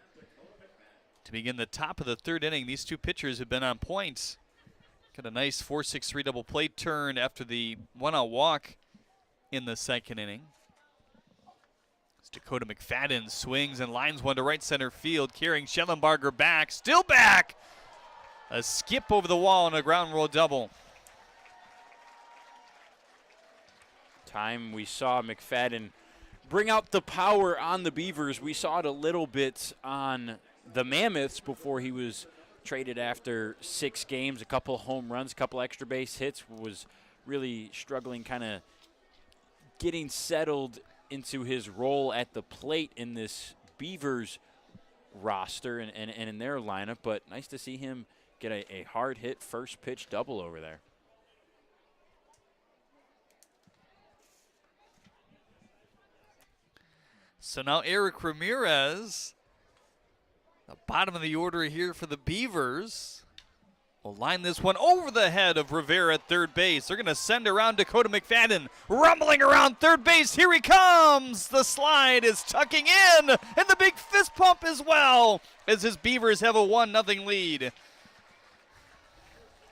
to begin the top of the third inning. These two pitchers have been on point. Got a nice 4-6-3 double play turn after the one-out walk in the second inning. As Dakota McFadden swings and lines one to right center field, carrying Schellenbarger back, still back. A skip over the wall and a ground roll double. Time we saw McFadden bring out the power on the Beavers. We saw it a little bit on the Mammoths before he was traded after 6 games, a couple home runs, a couple extra base hits, was really struggling, kind of getting settled into his role at the plate in this Beavers roster and in their lineup. But nice to see him get a hard hit first pitch double over there. So now Eric Ramirez, the bottom of the order here for the Beavers, will line this one over the head of Rivera at third base. They're going to send around Dakota McFadden, rumbling around third base. Here he comes. The slide is tucking in, and the big fist pump as well, as his Beavers have a 1-0 lead.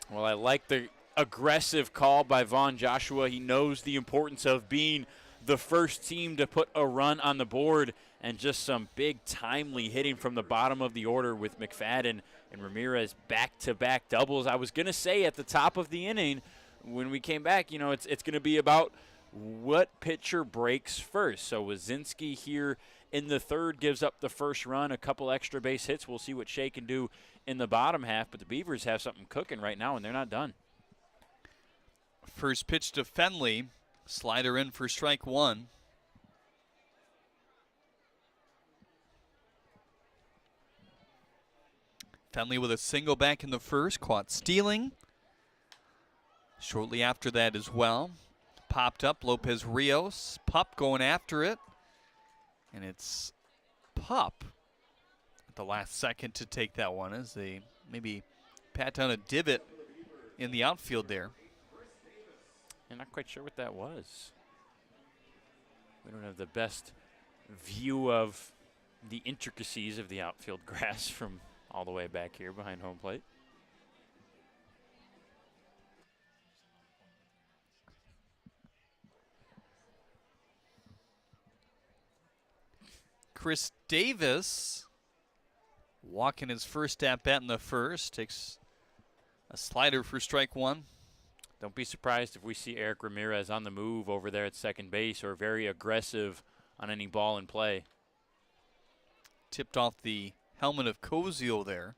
Well, I like the aggressive call by Vaughn Joshua. He knows the importance of being the first team to put a run on the board, and just some big timely hitting from the bottom of the order with McFadden and Ramirez back-to-back doubles. I was going to say at the top of the inning when we came back, you know, it's going to be about what pitcher breaks first. So Wazinski here in the third gives up the first run, a couple extra base hits. We'll see what Shea can do in the bottom half, but the Beavers have something cooking right now, and they're not done. First pitch to Fenley. Slider in for strike one. Fenley with a single back in the first, caught stealing. Shortly after that as well, popped up Lopez Rios. Pup going after it. And it's Pup at the last second to take that one as they maybe pat down a divot in the outfield there. I'm not quite sure what that was. We don't have the best view of the intricacies of the outfield grass from all the way back here behind home plate. Chris Davis walking his first at-bat in the first. Takes a slider for strike one. Don't be surprised if we see Eric Ramirez on the move over there at second base, or very aggressive on any ball in play. Tipped off the helmet of Cozio there.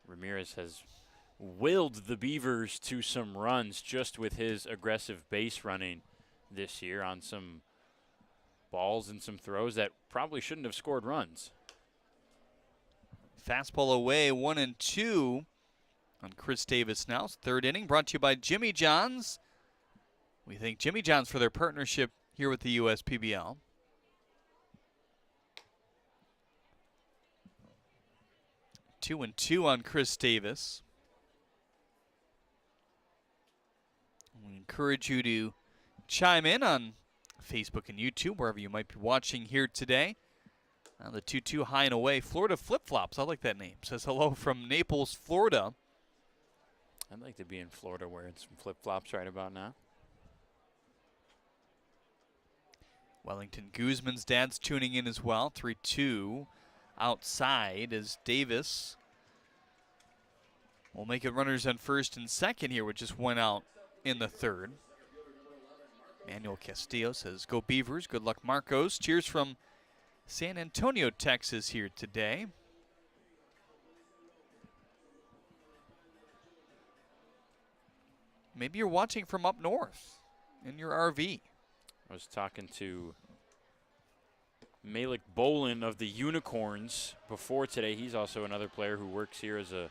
Ramirez has willed the Beavers to some runs just with his aggressive base running this year on some balls and some throws that probably shouldn't have scored runs. Fastball away, 1-2. On Chris Davis now. Third inning brought to you by Jimmy John's. We thank Jimmy John's for their partnership here with the USPBL. 2-2 on Chris Davis. We encourage you to chime in on Facebook and YouTube, wherever you might be watching here today. The 2-2 high and away. Florida Flip-Flops, I like that name. Says hello from Naples, Florida. I'd like to be in Florida wearing some flip-flops right about now. Wellington Guzman's dad's tuning in as well. 3-2 outside as Davis will make it runners on first and second here with just one out in the third. Manuel Castillo says, go Beavers, good luck Marcos. Cheers from San Antonio, Texas here today. Maybe you're watching from up north in your RV. I was talking to Malik Bolin of the Unicorns before today. He's also another player who works here as a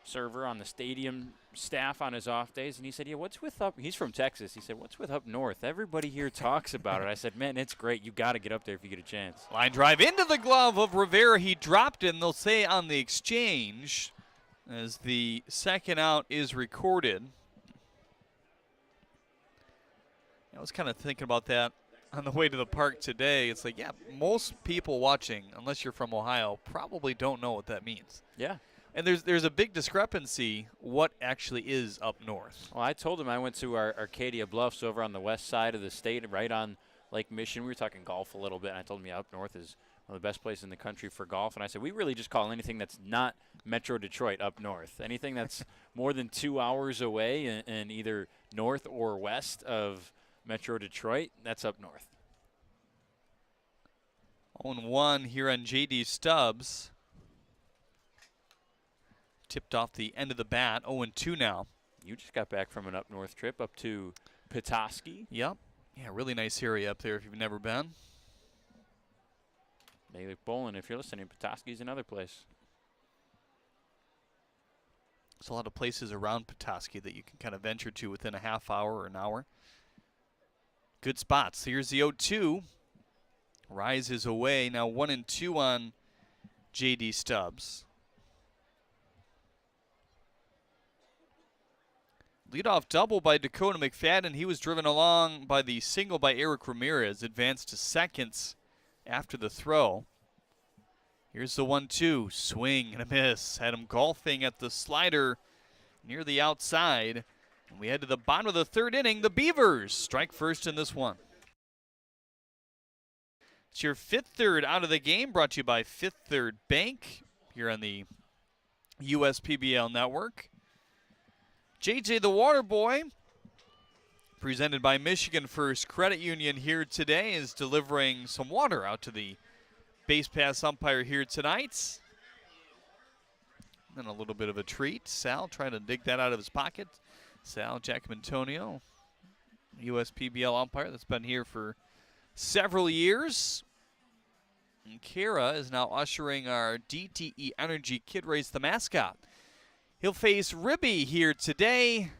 server on the stadium staff on his off days. And he said, yeah, what's with up? He's from Texas. He said, what's with up north? Everybody here talks about it. I said, man, it's great. You got to get up there if you get a chance. Line drive into the glove of Rivera. He dropped it, and they'll say on the exchange as the second out is recorded. I was kind of thinking about that on the way to the park today. It's like, yeah, most people watching, unless you're from Ohio, probably don't know what that means. Yeah. And there's a big discrepancy what actually is up north. Well, I told him I went to our Arcadia Bluffs over on the west side of the state, right on Lake Michigan. We were talking golf a little bit, and I told him, yeah, up north is one of the best places in the country for golf. And I said, we really just call anything that's not Metro Detroit up north. Anything that's more than 2 hours away in either north or west of Metro Detroit, that's up north. 0-1 here on J.D. Stubbs. Tipped off the end of the bat. 0-2 now. You just got back from an up north trip up to Petoskey. Yep. Yeah, really nice area up there if you've never been. Maybe Bowling, if you're listening, Petoskey's another place. There's a lot of places around Petoskey that you can kind of venture to within a half hour or an hour. Good spots. Here's the 0-2. Rises away. Now 1-2 on J.D. Stubbs. Leadoff double by Dakota McFadden. He was driven along by the single by Eric Ramirez. Advanced to seconds after the throw. Here's the 1-2. Swing and a miss. Had him golfing at the slider near the outside. And we head to the bottom of the third inning. The Beavers strike first in this one. It's your fifth third out of the game, brought to you by Fifth Third Bank here on the USPBL network. JJ the Water Boy, presented by Michigan First Credit Union here today, is delivering some water out to the base pass umpire here tonight. And a little bit of a treat. Sal trying to dig that out of his pocket. Sal Giacomintonio, USPBL umpire that's been here for several years. And Kara is now ushering our DTE Energy Kid Race, the mascot. He'll face Ribby here today.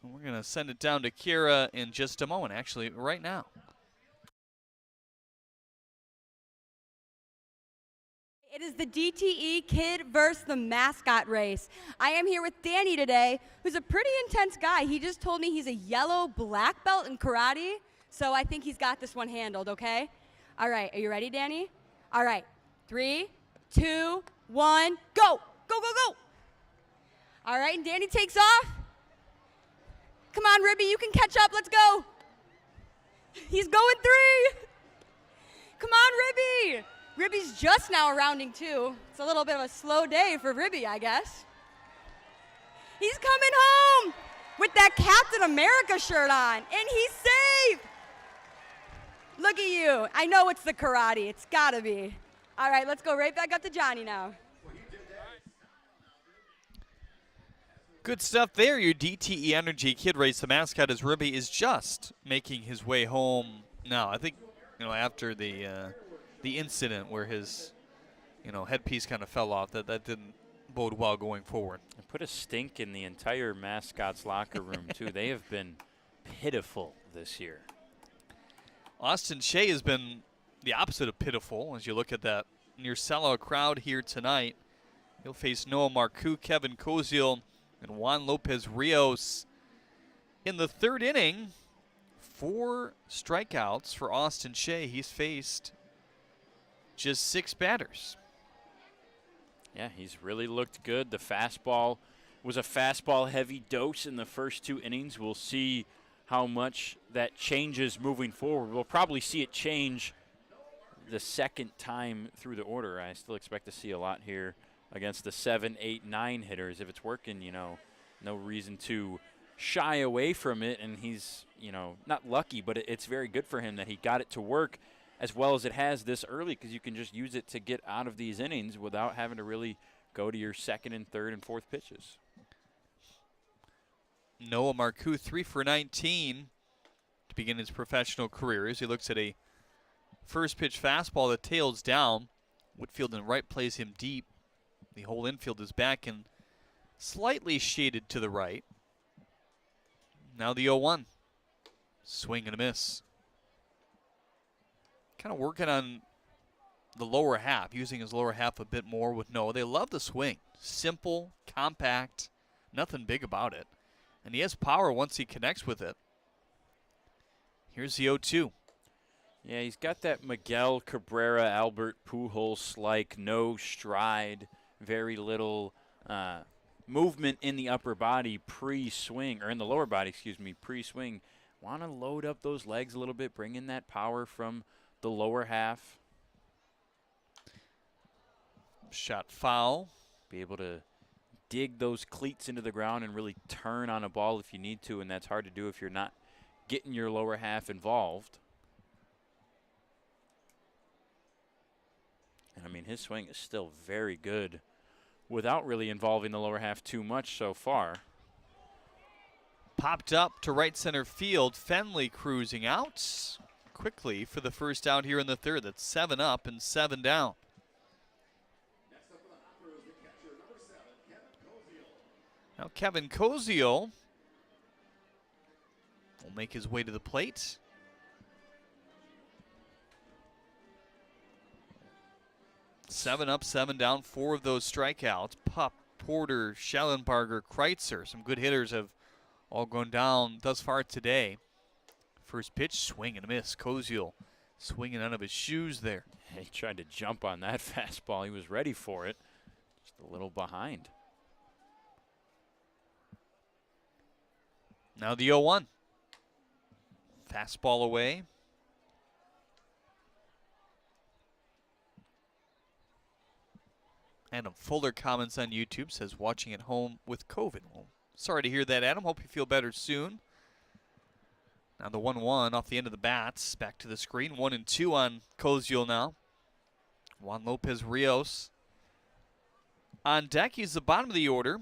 And we're going to send it down to Kira in just a moment, actually, right now. It is the DTE Kid versus the mascot race. I am here with Danny today, who's a pretty intense guy. He just told me he's a yellow black belt in karate, so I think he's got this one handled, okay? All right, are you ready, Danny? All right, 3, 2, 1, go! Go, go, go! All right, and Danny takes off. Come on, Ribby, you can catch up. Let's go. He's going 3. Come on, Ribby. Ribby's just now rounding 2. It's a little bit of a slow day for Ribby, I guess. He's coming home with that Captain America shirt on, and he's safe. Look at you. I know it's the karate. It's got to be. All right, let's go right back up to Johnny now. Good stuff there. Your DTE Energy Kid Race. The mascot is Ribby is just making his way home now. I think, after the incident where his, headpiece kind of fell off, that didn't bode well going forward. And put a stink in the entire mascot's locker room too. They have been pitiful this year. Austin Shea has been the opposite of pitiful as you look at that near sellout crowd here tonight. He'll face Noah Marcoux, Kevin Koziel, and Juan Lopez Rios in the third inning. 4 strikeouts for Austin Shea. He's faced just 6 batters. Yeah, he's really looked good. The fastball was a fastball-heavy dose in the first 2 innings. We'll see how much that changes moving forward. We'll probably see it change the second time through the order. I still expect to see a lot here against the 7, 8, 9 hitters. If it's working, no reason to shy away from it. And he's, not lucky, but it's very good for him that he got it to work as well as it has this early, because you can just use it to get out of these innings without having to really go to your second and third and fourth pitches. Noah Marcoux, 3 for 19 to begin his professional career as he looks at a first pitch fastball that tails down. Whitfield in right plays him deep. The whole infield is back and slightly shaded to the right. Now the 0-1. Swing and a miss. Kind of working on the lower half, using his lower half a bit more with Noah. They love the swing. Simple, compact, nothing big about it. And he has power once he connects with it. Here's the 0-2. Yeah, he's got that Miguel Cabrera, Albert Pujols-like no stride, very little movement in the upper body pre-swing, or in the lower body, excuse me, pre-swing. Want to load up those legs a little bit, bring in that power from the lower half. Shot foul. Be able to dig those cleats into the ground and really turn on a ball if you need to, and that's hard to do if you're not getting your lower half involved. And I mean, his swing is still very good without really involving the lower half too much so far. Popped up to right center field. Fenley cruising out quickly for the first out here in the third. That's 7 up and 7 down. Now Kevin Koziel will make his way to the plate. Seven up, 7 down, 4 of those strikeouts. Pup, Porter, Schellenbarger, Kreitzer. Some good hitters have all gone down thus far today. First pitch, swing and a miss. Koziel swinging out of his shoes there. He tried to jump on that fastball. He was ready for it. Just a little behind. Now the 0-1. Fastball away. Adam Fuller comments on YouTube, says watching at home with COVID. Well, sorry to hear that, Adam. Hope you feel better soon. Now the 1-1 off the end of the bats. Back to the screen. 1-2 on Koziel now. Juan Lopez Rios on deck. He's the bottom of the order.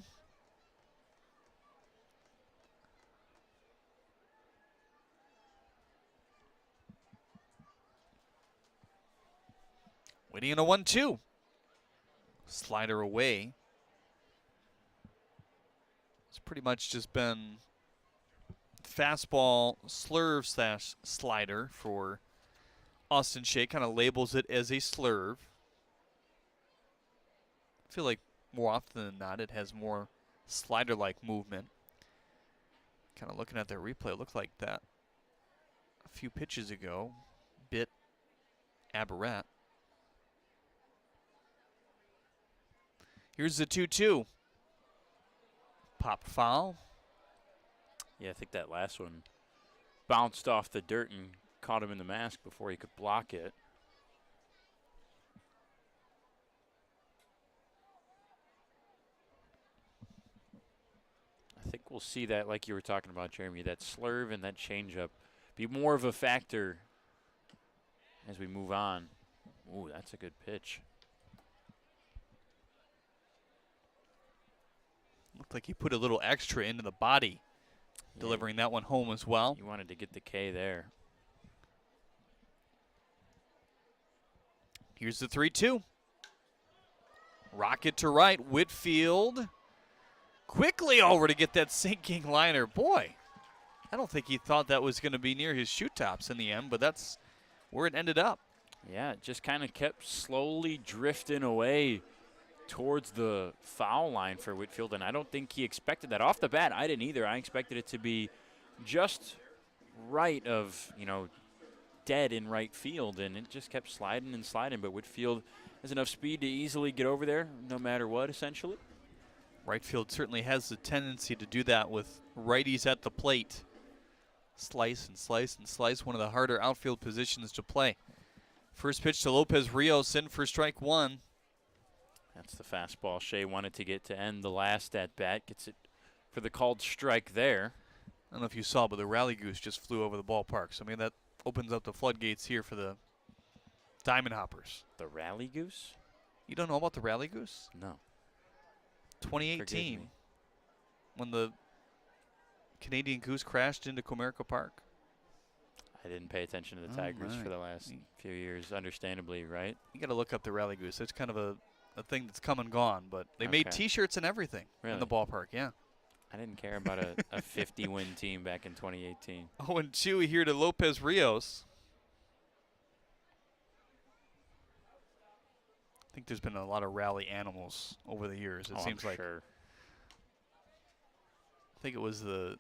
Waiting in a 1-2. Slider away. It's pretty much just been fastball slurve slash slider for Austin Shea. Kind of labels it as a slurve. I feel like more often than not it has more slider-like movement. Kind of looking at their replay, it looked like that a few pitches ago bit Aberrat. Here's the 2-2. Popped foul. Yeah, I think that last one bounced off the dirt and caught him in the mask before he could block it. I think we'll see that, like you were talking about, Jeremy, that slurve and that changeup be more of a factor as we move on. Ooh, that's a good pitch. Looked like he put a little extra into the body, delivering that one home as well. You wanted to get the K there. Here's the 3-2. Rocket to right. Whitfield quickly over to get that sinking liner. Boy, I don't think he thought that was going to be near his shoot tops in the end, but that's where it ended up. Yeah, it just kind of kept slowly drifting away towards the foul line for Whitfield, and I don't think he expected that. Off the bat, I didn't either. I expected it to be just right of, dead in right field, and it just kept sliding and sliding, but Whitfield has enough speed to easily get over there no matter what, essentially. Right field certainly has the tendency to do that with righties at the plate. Slice and slice and slice, one of the harder outfield positions to play. First pitch to Lopez Rios, in for strike 1. That's the fastball Shea wanted to get to end the last at-bat. Gets it for the called strike there. I don't know if you saw, but the rally goose just flew over the ballpark. So, I mean, that opens up the floodgates here for the Diamond Hoppers. The rally goose? You don't know about the rally goose? No. 2018, when the Canadian Goose crashed into Comerica Park. I didn't pay attention to the Tigers for the last few years, understandably, right? You got to look up the rally goose. It's kind of a thing that's come and gone, but they made T-shirts and everything in the ballpark, yeah. I didn't care about a 50-win team back in 2018. 0-2 here to Lopez Rios. I think there's been a lot of rally animals over the years. It seems like. Sure. I think it was the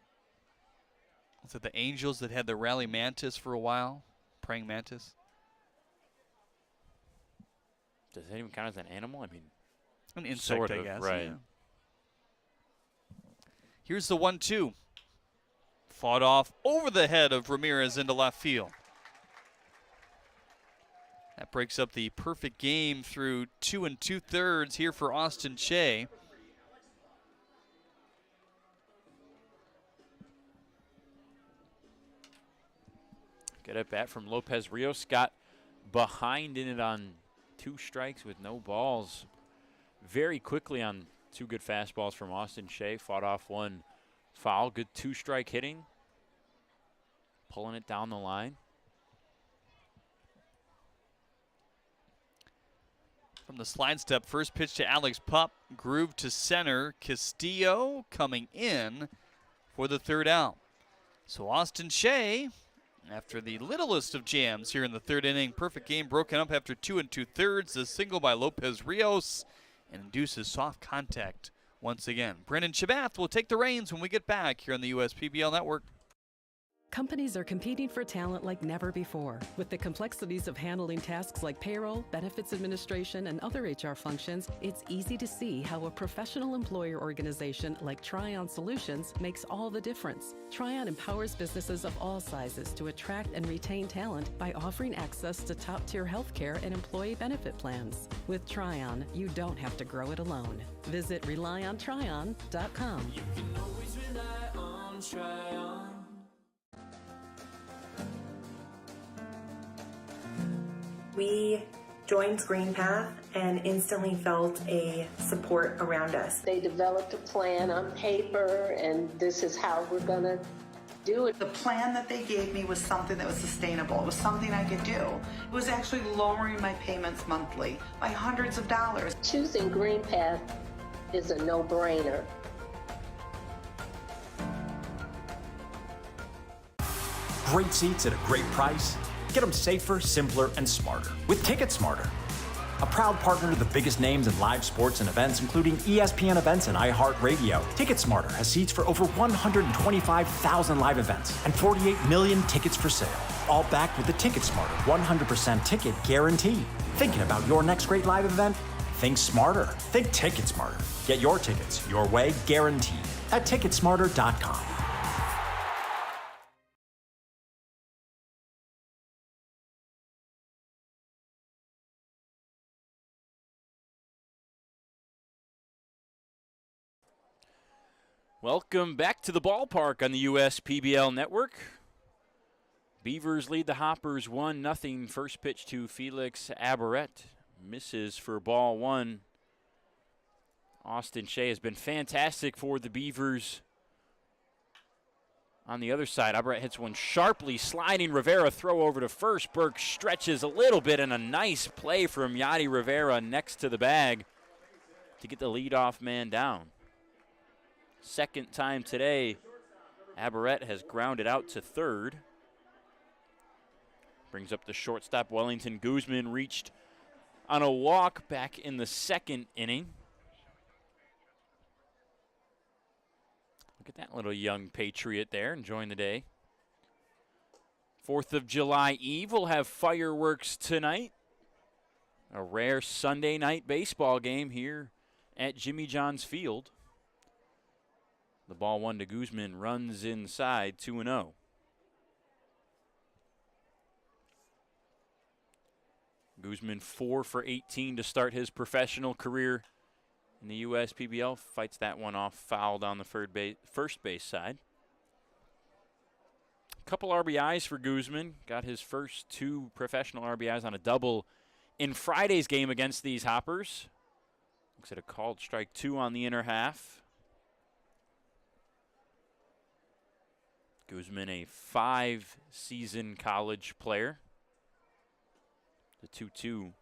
Was it the Angels that had the rally mantis for a while? Praying mantis? Does that even count as an animal? I mean, an insect, sort I of, guess. right. Yeah. Here's the 1-2. Fought off over the head of Ramirez into left field. That breaks up the perfect game through 2 2/3 here for Austin Shea. Good at bat from Lopez Rios. Got behind in it on 2 strikes with no balls. Very quickly on 2 good fastballs from Austin Shea. Fought off 1 foul. Good 2-strike hitting. Pulling it down the line. From the slide step, first pitch to Alex Pup. Groove to center. Castillo coming in for the 3rd out. So Austin Shea, after the littlest of jams here in the 3rd inning, perfect game broken up after 2 2/3. A single by Lopez Rios and induces soft contact once again. Brendan Shabath will take the reins when we get back here on the USPBL Network. Companies are competing for talent like never before. With the complexities of handling tasks like payroll, benefits administration, and other HR functions, it's easy to see how a professional employer organization like Tryon Solutions makes all the difference. Tryon empowers businesses of all sizes to attract and retain talent by offering access to top-tier healthcare and employee benefit plans. With Tryon, you don't have to grow it alone. Visit RelyOnTryon.com. You can always rely on Tryon. We joined Green Path and instantly felt a support around us. They developed a plan on paper, and this is how we're going to do it. The plan that they gave me was something that was sustainable. It was something I could do. It was actually lowering my payments monthly by hundreds of dollars. Choosing Green Path is a no-brainer. Great seats at a great price. Get them safer, simpler, and smarter with Ticket Smarter. A proud partner to the biggest names in live sports and events, including ESPN events and iHeartRadio. Ticket Smarter has seats for over 125,000 live events and 48 million tickets for sale. All backed with the Ticket Smarter 100% ticket guarantee. Thinking about your next great live event? Think smarter. Think Ticket Smarter. Get your tickets your way, guaranteed at Ticketsmarter.com. Welcome back to the ballpark on the USPBL Network. Beavers lead the Hoppers 1-0. First pitch to Felix Abaret. Misses for ball 1. Austin Shea has been fantastic for the Beavers. On the other side, Abaret hits one sharply, sliding Rivera, throw over to first. Burke stretches a little bit, and a nice play from Yadi Rivera next to the bag to get the leadoff man down. Second time today, Abaret has grounded out to third. Brings up the shortstop. Wellington Guzman reached on a walk back in the 2nd inning. Look at that little young Patriot there enjoying the day. 4th of July Eve, we'll have fireworks tonight. A rare Sunday night baseball game here at Jimmy John's Field. The ball 1 to Guzman, runs inside, 2-0. Guzman 4 for 18 to start his professional career in the USPBL. Fights that one off, fouled on the first base side. Couple RBIs for Guzman. Got his first 2 professional RBIs on a double in Friday's game against these Hoppers. Looks at a called strike 2 on the inner half. Guzman, a 5-season college player. The 2-2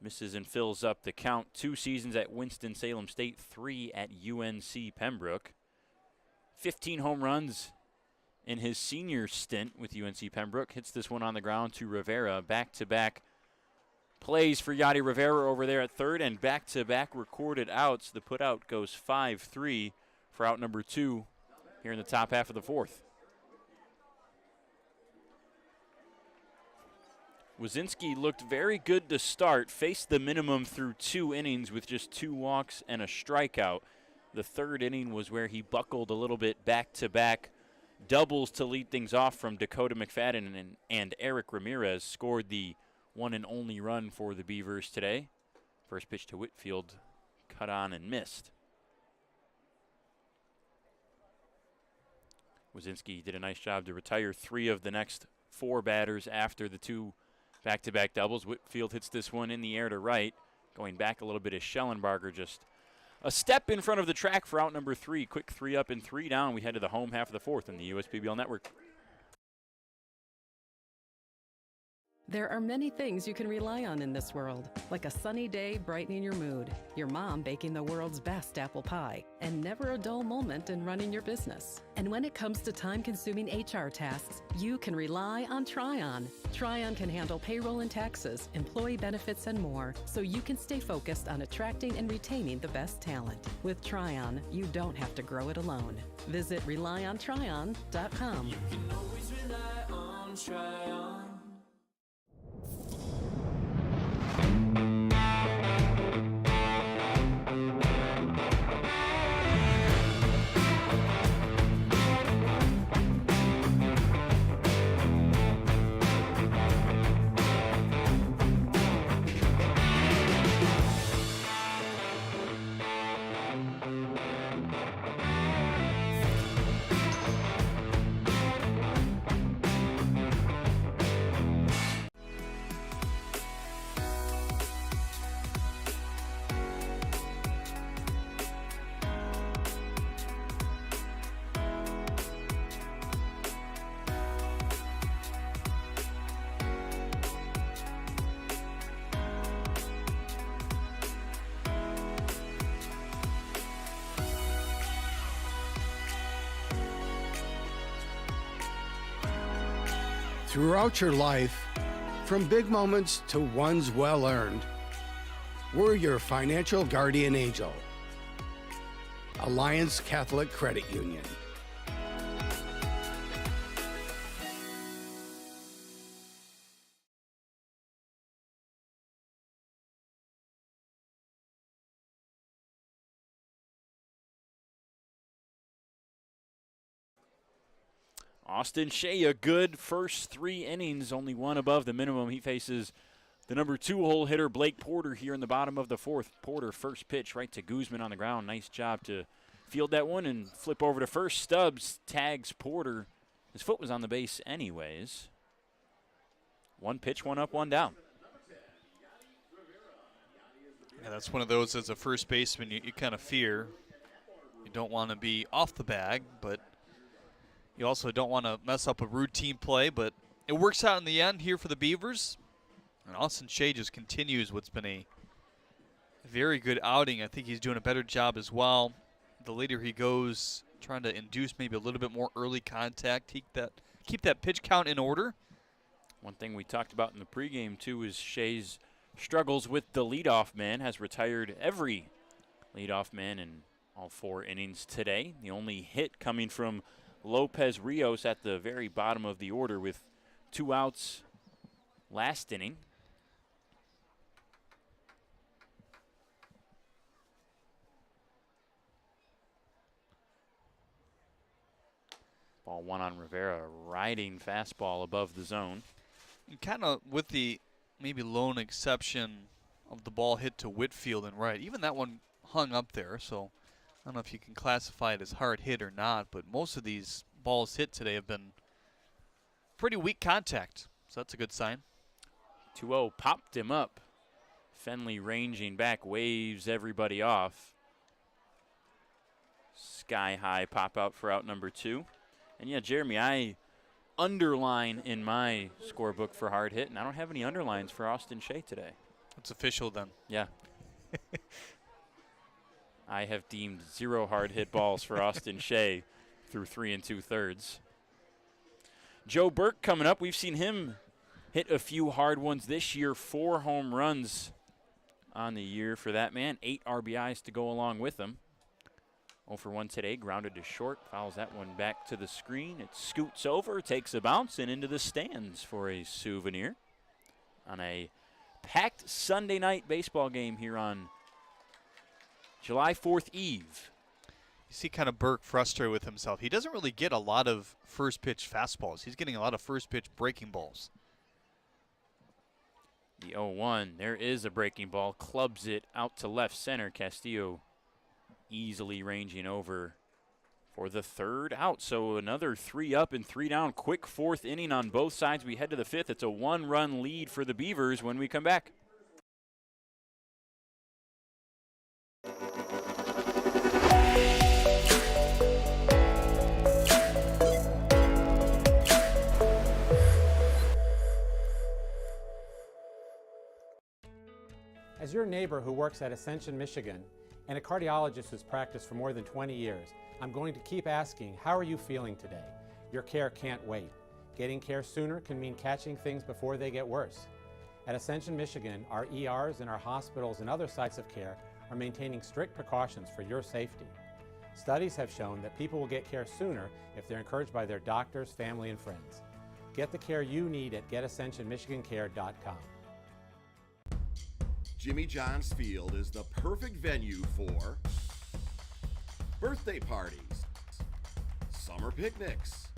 misses and fills up the count. 2 seasons at Winston-Salem State, 3 at UNC Pembroke. 15 home runs in his senior stint with UNC Pembroke. Hits this one on the ground to Rivera. Back-to-back plays for Yadi Rivera over there at third, and back-to-back recorded outs. The putout goes 5-3 for out number 2 here in the top half of the 4th. Wazinski looked very good to start, faced the minimum through 2 innings with just 2 walks and a strikeout. The 3rd inning was where he buckled a little bit back-to-back doubles to lead things off from Dakota McFadden and Eric Ramirez. Scored the one and only run for the Beavers today. First pitch to Whitfield, cut on and missed. Wazinski did a nice job to retire 3 of the next 4 batters after the 2 back-to-back doubles. Whitfield hits this one in the air to right. Going back a little bit is Schellenbarger, just a step in front of the track for out number 3. Quick 3 up and 3 down. We head to the home half of the 4th in the USPBL Network. There are many things you can rely on in this world, like a sunny day brightening your mood, your mom baking the world's best apple pie, and never a dull moment in running your business. And when it comes to time-consuming HR tasks, you can rely on Tryon. Tryon can handle payroll and taxes, employee benefits, and more, so you can stay focused on attracting and retaining the best talent. With Tryon, you don't have to grow it alone. Visit RelyOnTryon.com. You can always rely on Tryon. Throughout your life, from big moments to ones well-earned, we're your financial guardian angel. Alliance Catholic Credit Union. Austin Shea, a good first 3 innings, only 1 above the minimum. He faces the number 2-hole hitter, Blake Porter, here in the bottom of the 4th. Porter, first pitch right to Guzman on the ground. Nice job to field that one and flip over to first. Stubbs tags Porter. His foot was on the base anyways. 1 pitch, 1 up, 1 down. Yeah, that's one of those as a first baseman you kind of fear. You don't want to be off the bag, but you also don't want to mess up a routine play, but it works out in the end here for the Beavers. And Austin Shea just continues what's been a very good outing. I think he's doing a better job as well. The later he goes, trying to induce maybe a little bit more early contact, keep that pitch count in order. One thing we talked about in the pregame, too, is Shea's struggles with the leadoff man. Has retired every leadoff man in all 4 innings today. The only hit coming from Lopez Rios at the very bottom of the order with 2 outs last inning. Ball 1 on Rivera, riding fastball above the zone. Kind of with the maybe lone exception of the ball hit to Whitfield and right. Even that one hung up there, so I don't know if you can classify it as hard hit or not, but most of these balls hit today have been pretty weak contact, so that's a good sign. 2-0 popped him up. Fenley ranging back, waves everybody off. Sky high pop out for out number 2. And yeah, Jeremy, I underline in my scorebook for hard hit, and I don't have any underlines for Austin Shea today. It's official then. Yeah. I have deemed 0 hard hit balls for Austin Shea through 3 2/3. Joe Burke coming up. We've seen him hit a few hard ones this year. 4 home runs on the year for that man. 8 RBIs to go along with him. 0 for 1 today, grounded to short. Fouls that one back to the screen. It scoots over, takes a bounce, and into the stands for a souvenir. on a packed Sunday night baseball game here on July 4th Eve. You see kind of Burke frustrated with himself. He doesn't really get a lot of first pitch fastballs. He's getting a lot of first pitch breaking balls. The 0-1, there is a breaking ball, clubs it out to left center. Castillo easily ranging over for the 3rd out. So another 3 up and 3 down. Quick 4th inning on both sides. We head to the 5th. It's a 1-run lead for the Beavers when we come back. As your neighbor who works at Ascension, Michigan, and a cardiologist who's practiced for more than 20 years, I'm going to keep asking, how are you feeling today? Your care can't wait. Getting care sooner can mean catching things before they get worse. At Ascension, Michigan, our ERs and our hospitals and other sites of care are maintaining strict precautions for your safety. Studies have shown that people will get care sooner if they're encouraged by their doctors, family, and friends. Get the care you need at getascensionmichigancare.com. Jimmy John's Field is the perfect venue for birthday parties, summer picnics,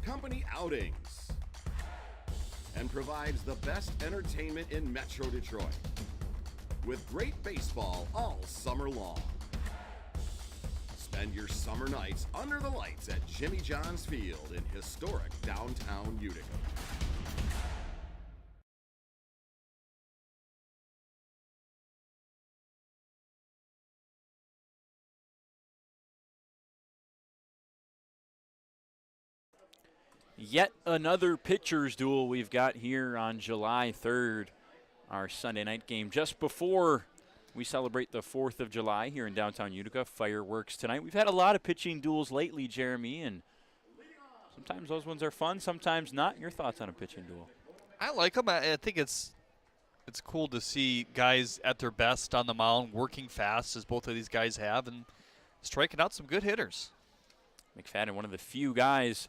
company outings, and provides the best entertainment in Metro Detroit with great baseball all summer long. Spend your summer nights under the lights at Jimmy John's Field in historic downtown Utica. Yet another pitchers duel we've got here on July 3rd, our Sunday night game. Just before we celebrate the 4th of July here in downtown Utica, fireworks tonight. We've had a lot of pitching duels lately, Jeremy, and sometimes those ones are fun, sometimes not. Your thoughts on a pitching duel? I like them. I think it's cool to see guys at their best on the mound, working fast as both of these guys have, and striking out some good hitters. McFadden, one of the few guys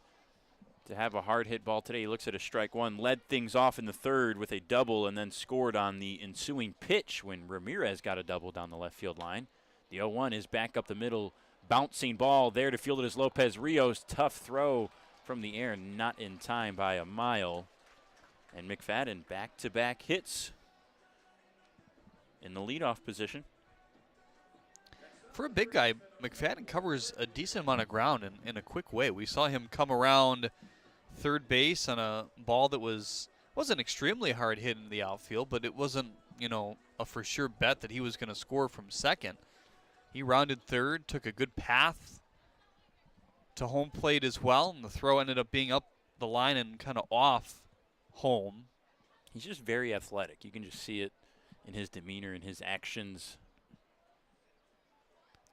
to have a hard hit ball today. He looks at a strike one, led things off in the 3rd with a double, and then scored on the ensuing pitch when Ramirez got a double down the left field line. The 0-1 is back up the middle, bouncing ball there to field it is Lopez Rios. Tough throw from the air, not in time by a mile. And McFadden back-to-back hits in the leadoff position. For a big guy, McFadden covers a decent amount of ground in a quick way. We saw him come around third base on a ball that wasn't extremely hard hit in the outfield, but it wasn't, a for sure bet that he was going to score from second. He rounded third, took a good path to home plate as well, and the throw ended up being up the line and kind of off home. He's just very athletic. You can just see it in his demeanor and his actions.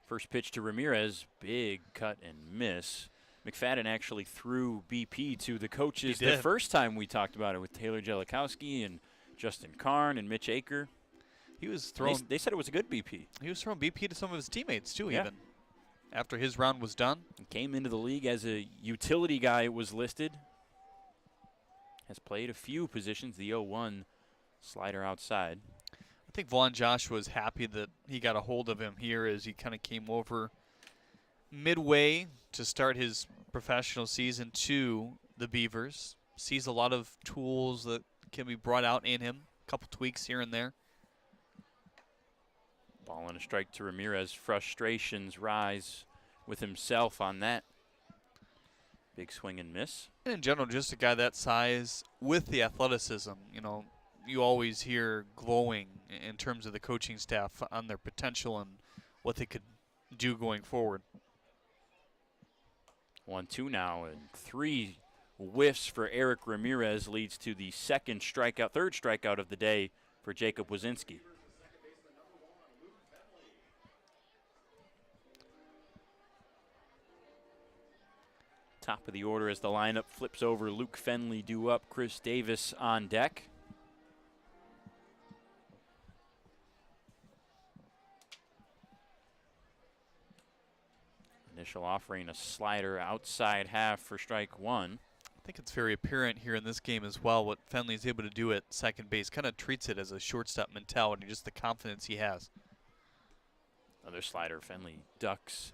First pitch to Ramirez, big cut and miss. McFadden actually threw BP to the coaches the first time we talked about it with Taylor Jellikowski and Justin Karn and Mitch Aker. He was throwing. They said it was a good BP. He was throwing BP to some of his teammates too, even after his round was done. He came into the league as a utility guy. It was listed. Has played a few positions. The 0-1 slider outside. I think Vaughn Joshua was happy that he got a hold of him here as he kind of came over midway to start his professional season to the Beavers. Sees a lot of tools that can be brought out in him. A couple tweaks here and there. Ball and a strike to Ramirez. Frustrations rise with himself on that. Big swing and miss. And in general, just a guy that size with the athleticism, you always hear glowing in terms of the coaching staff on their potential and what they could do going forward. 1-2 now, and 3 whiffs for Eric Ramirez leads to the third strikeout of the day for Jacob Wazinski. Top of the order as the lineup flips over. Luke Fenley due up, Chris Davis on deck. Initial offering, a slider outside half for strike one. I think it's very apparent here in this game as well what Fenley is able to do at second base. Kind of treats it as a shortstop mentality, just the confidence he has. Another slider. Fenley ducks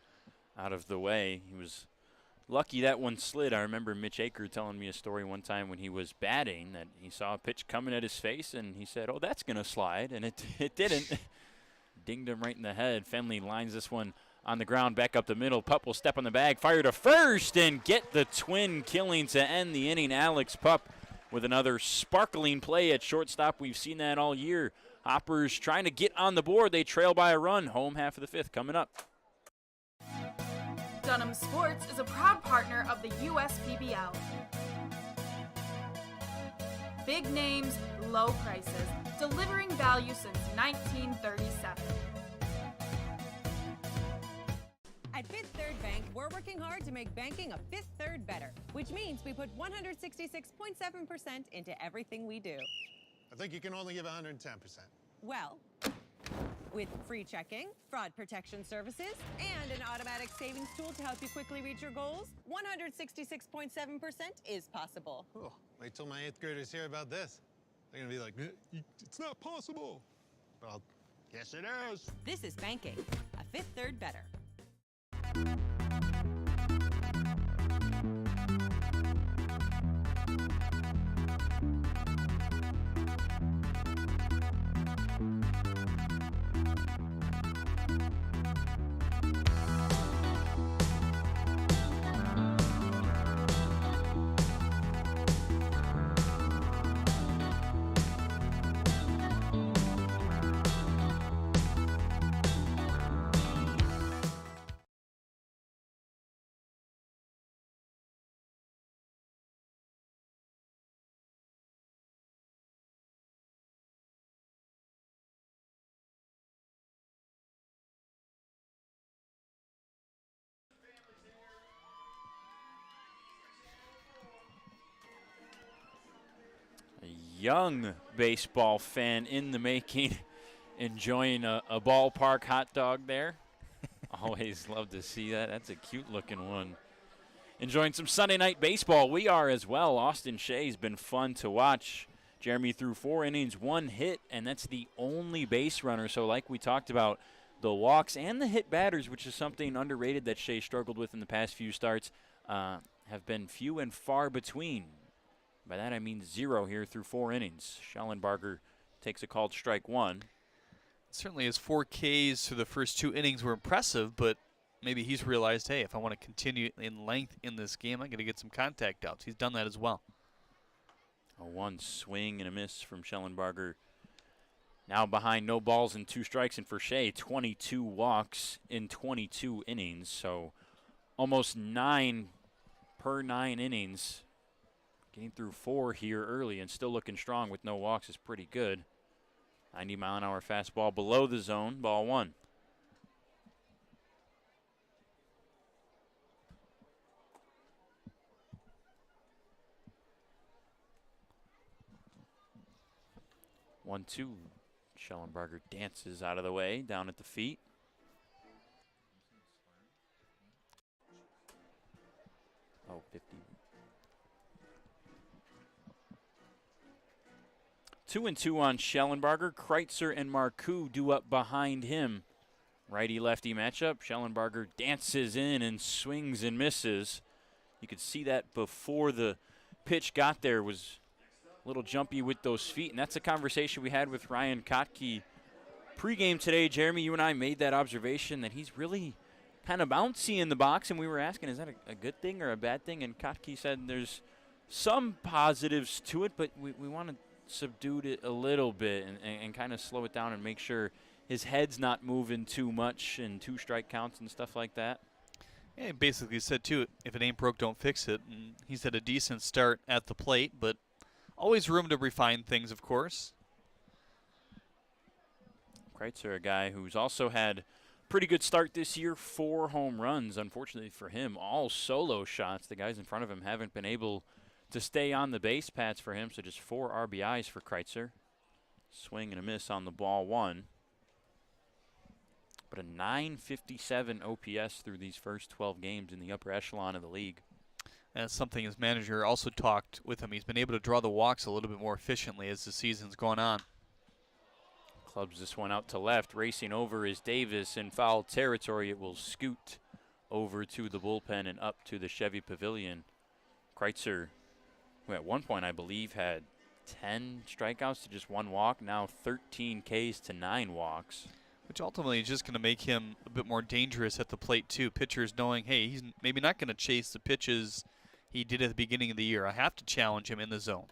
out of the way. He was lucky that one slid. I remember Mitch Aker telling me a story one time when he was batting that he saw a pitch coming at his face and he said, "Oh, that's going to slide," and it didn't. Dinged him right in the head. Fenley lines this one on the ground, back up the middle. Pup will step on the bag, fire to first, and get the twin killing to end the inning. Alex Pup with another sparkling play at shortstop. We've seen that all year. Hoppers trying to get on the board. They trail by a run. Home half of the fifth coming up. Dunham Sports is a proud partner of the USPBL. Big names, low prices, delivering value since 1937. At Fifth Third Bank, we're working hard to make banking a Fifth Third better, which means we put 166.7% into everything we do. I think you can only give 110%. Well, with free checking, fraud protection services, and an automatic savings tool to help you quickly reach your goals, 166.7% is possible. Oh, wait till my 8th graders hear about this. They're gonna be like, it's not possible. Well, yes it is. This is banking, a Fifth Third better. Young baseball fan in the making, enjoying a ballpark hot dog there. Always love to see that. That's a cute looking one. Enjoying some Sunday night baseball. We are as well. Austin Shea's been fun to watch. Jeremy threw 4 innings, 1 hit, and that's the only base runner. So like we talked about, the walks and the hit batters, which is something underrated that Shea struggled with in the past few starts, have been few and far between. By that I mean 0 here through 4 innings. Schellenbarger takes a called strike 1. Certainly his 4 Ks through the first 2 innings were impressive, but maybe he's realized, hey, if I want to continue in length in this game, I'm going to get some contact outs. He's done that as well. A 1 swing and a miss from Schellenbarger. Now behind no balls and 2 strikes, and for Shea, 22 walks in 22 innings. So almost 9 per 9 innings. Getting through 4 here early and still looking strong with no walks is pretty good. 90-mile-an-hour fastball below the zone, ball 1. One, 2. Schellenbarger dances out of the way, down at the feet. Oh, 50. 2-2 on Schellenbarger. Kreitzer and Marcoux due up behind him. Righty-lefty matchup. Schellenbarger dances in and swings and misses. You could see that before the pitch got there, was a little jumpy with those feet, and that's a conversation we had with Ryan Kotke pregame today. Jeremy, you and I made that observation that he's really kind of bouncy in the box, and we were asking, is that a good thing or a bad thing? And Kotke said there's some positives to it, but we want to subdue it a little bit and kind of slow it down and make sure his head's not moving too much and 2 strike counts and stuff like that. Yeah, he basically said, too, if it ain't broke, don't fix it. And he's had a decent start at the plate, but always room to refine things, of course. Kreitzer, a guy who's also had pretty good start this year, 4 home runs. Unfortunately for him, all solo shots. The guys in front of him haven't been able to stay on the base paths for him, so just 4 RBIs for Kreitzer. Swing and a miss on the ball 1. But a .957 OPS through these first 12 games in the upper echelon of the league. That's something his manager also talked with him. He's been able to draw the walks a little bit more efficiently as the season's gone on. Clubs this one out to left. Racing over is Davis in foul territory. It will scoot over to the bullpen and up to the Chevy Pavilion. Kreitzer, who at one point I believe had 10 strikeouts to just 1 walk, now 13 Ks to 9 walks. Which ultimately is just going to make him a bit more dangerous at the plate too. Pitchers knowing, hey, he's maybe not going to chase the pitches he did at the beginning of the year. I have to challenge him in the zone.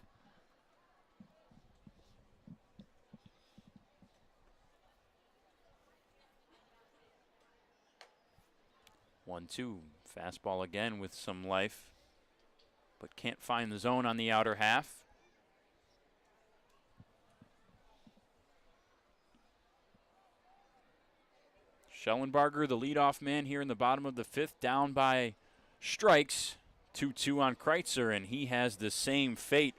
One-two, fastball again with some life, but can't find the zone on the outer half. Schellenbarger, the leadoff man here in the bottom of the 5th, down by strikes. 2-2 on Kreitzer, and he has the same fate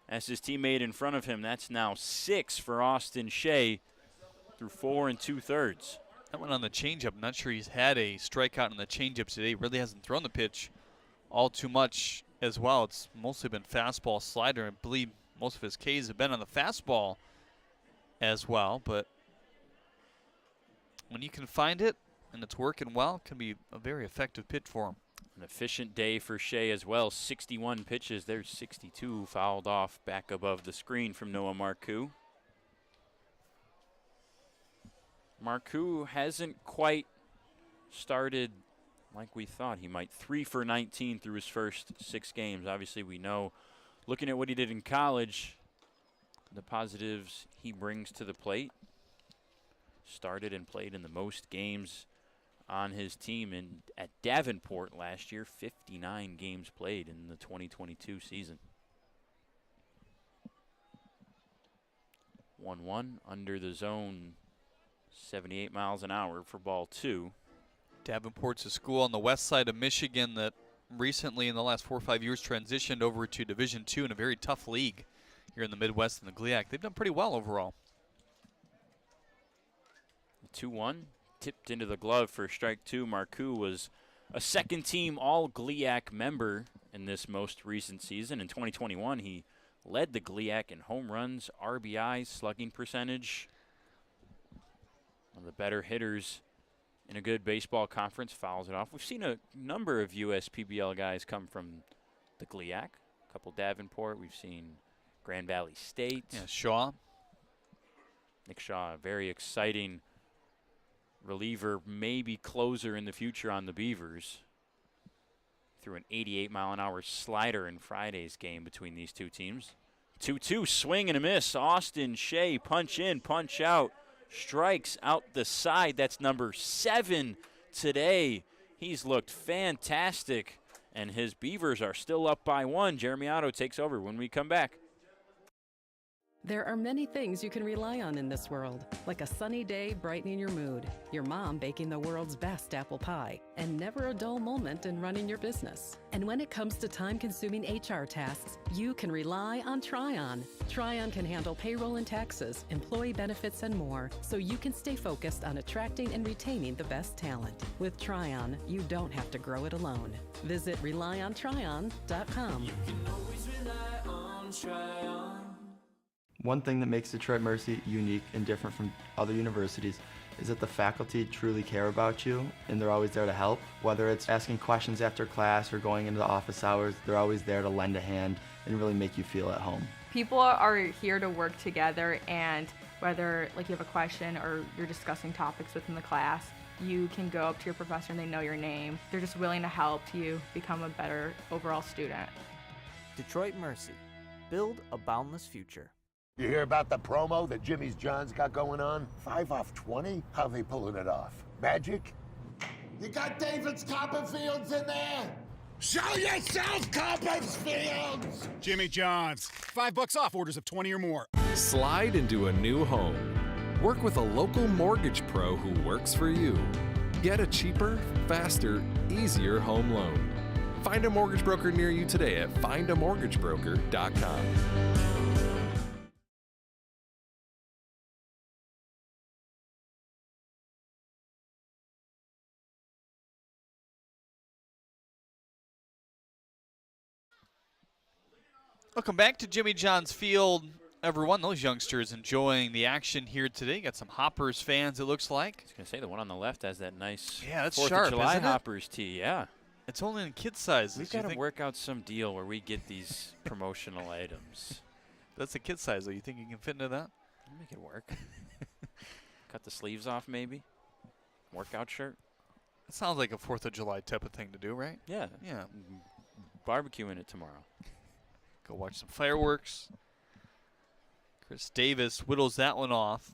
as his teammate in front of him. That's now 6 for Austin Shea through 4 2/3. That one on the changeup. I'm not sure he's had a strikeout on the changeup today. Really hasn't thrown the pitch all too much as well. It's mostly been fastball, slider. I believe most of his Ks have been on the fastball as well. But when you can find it and it's working well, it can be a very effective pitch for him. An efficient day for Shea as well. 61 pitches. There's 62 fouled off back above the screen from Noah Marcoux. Marcoux hasn't quite started like we thought he might. 3 for 19 through his first 6 games. Obviously, we know, looking at what he did in college, the positives he brings to the plate. Started and played in the most games on his team at Davenport last year. 59 games played in the 2022 season. 1-1 under the zone. 78 miles an hour for ball 2. Davenport's a school on the west side of Michigan that recently in the last 4 or 5 years transitioned over to Division II in a very tough league here in the Midwest in the GLIAC. They've done pretty well overall. 2-1 tipped into the glove for strike 2. Marcoux was a second-team All-GLIAC member in this most recent season. In 2021, he led the GLIAC in home runs, RBIs, slugging percentage. One of the better hitters in a good baseball conference, fouls it off. We've seen a number of USPBL guys come from the GLIAC. A couple Davenport. We've seen Grand Valley State. Yeah, Shaw. Nick Shaw, a very exciting reliever, maybe closer in the future on the Beavers. Threw an 88-mile-an-hour slider in Friday's game between these two teams. 2-2, swing and a miss. Austin Shea, punch in, punch out. Strikes out the side. That's number 7 today. He's looked fantastic, and his Beavers are still up by 1. Jeremy Otto takes over when we come back. There are many things you can rely on in this world, like a sunny day brightening your mood, your mom baking the world's best apple pie, and never a dull moment in running your business. And when it comes to time-consuming HR tasks, you can rely on Tryon. Tryon can handle payroll and taxes, employee benefits, and more, so you can stay focused on attracting and retaining the best talent. With Tryon, you don't have to grow it alone. Visit RelyOnTryon.com. You can always rely on Tryon. One thing that makes Detroit Mercy unique and different from other universities is that the faculty truly care about you and they're always there to help. Whether it's asking questions after class or going into the office hours, they're always there to lend a hand and really make you feel at home. People are here to work together, and whether you have a question or you're discussing topics within the class, you can go up to your professor and they know your name. They're just willing to help you become a better overall student. Detroit Mercy. Build a boundless future. You hear about the promo that Jimmy's John's got going on? 5 off 20? How they pulling it off? Magic? You got David's Copperfields in there? Show yourself, Copperfields! Jimmy John's. $5 off orders of 20 or more. Slide into a new home. Work with a local mortgage pro who works for you. Get a cheaper, faster, easier home loan. Find a mortgage broker near you today at findamortgagebroker.com. Welcome back to Jimmy John's Field, everyone. Those youngsters enjoying the action here today. Got some Hoppers fans, it looks like. I was going to say, the one on the left has that nice that's 4th sharp, of July isn't it? Hoppers tee, yeah. It's only in kid sizes. We've got to work out some deal where we get these promotional items. That's a kid size, though. You think you can fit into that? We'll make it work. Cut the sleeves off, maybe. Workout shirt. It sounds like a 4th of July type of thing to do, right? Yeah. Yeah. Barbecuing it tomorrow. Go watch some fireworks. Chris Davis whittles that one off.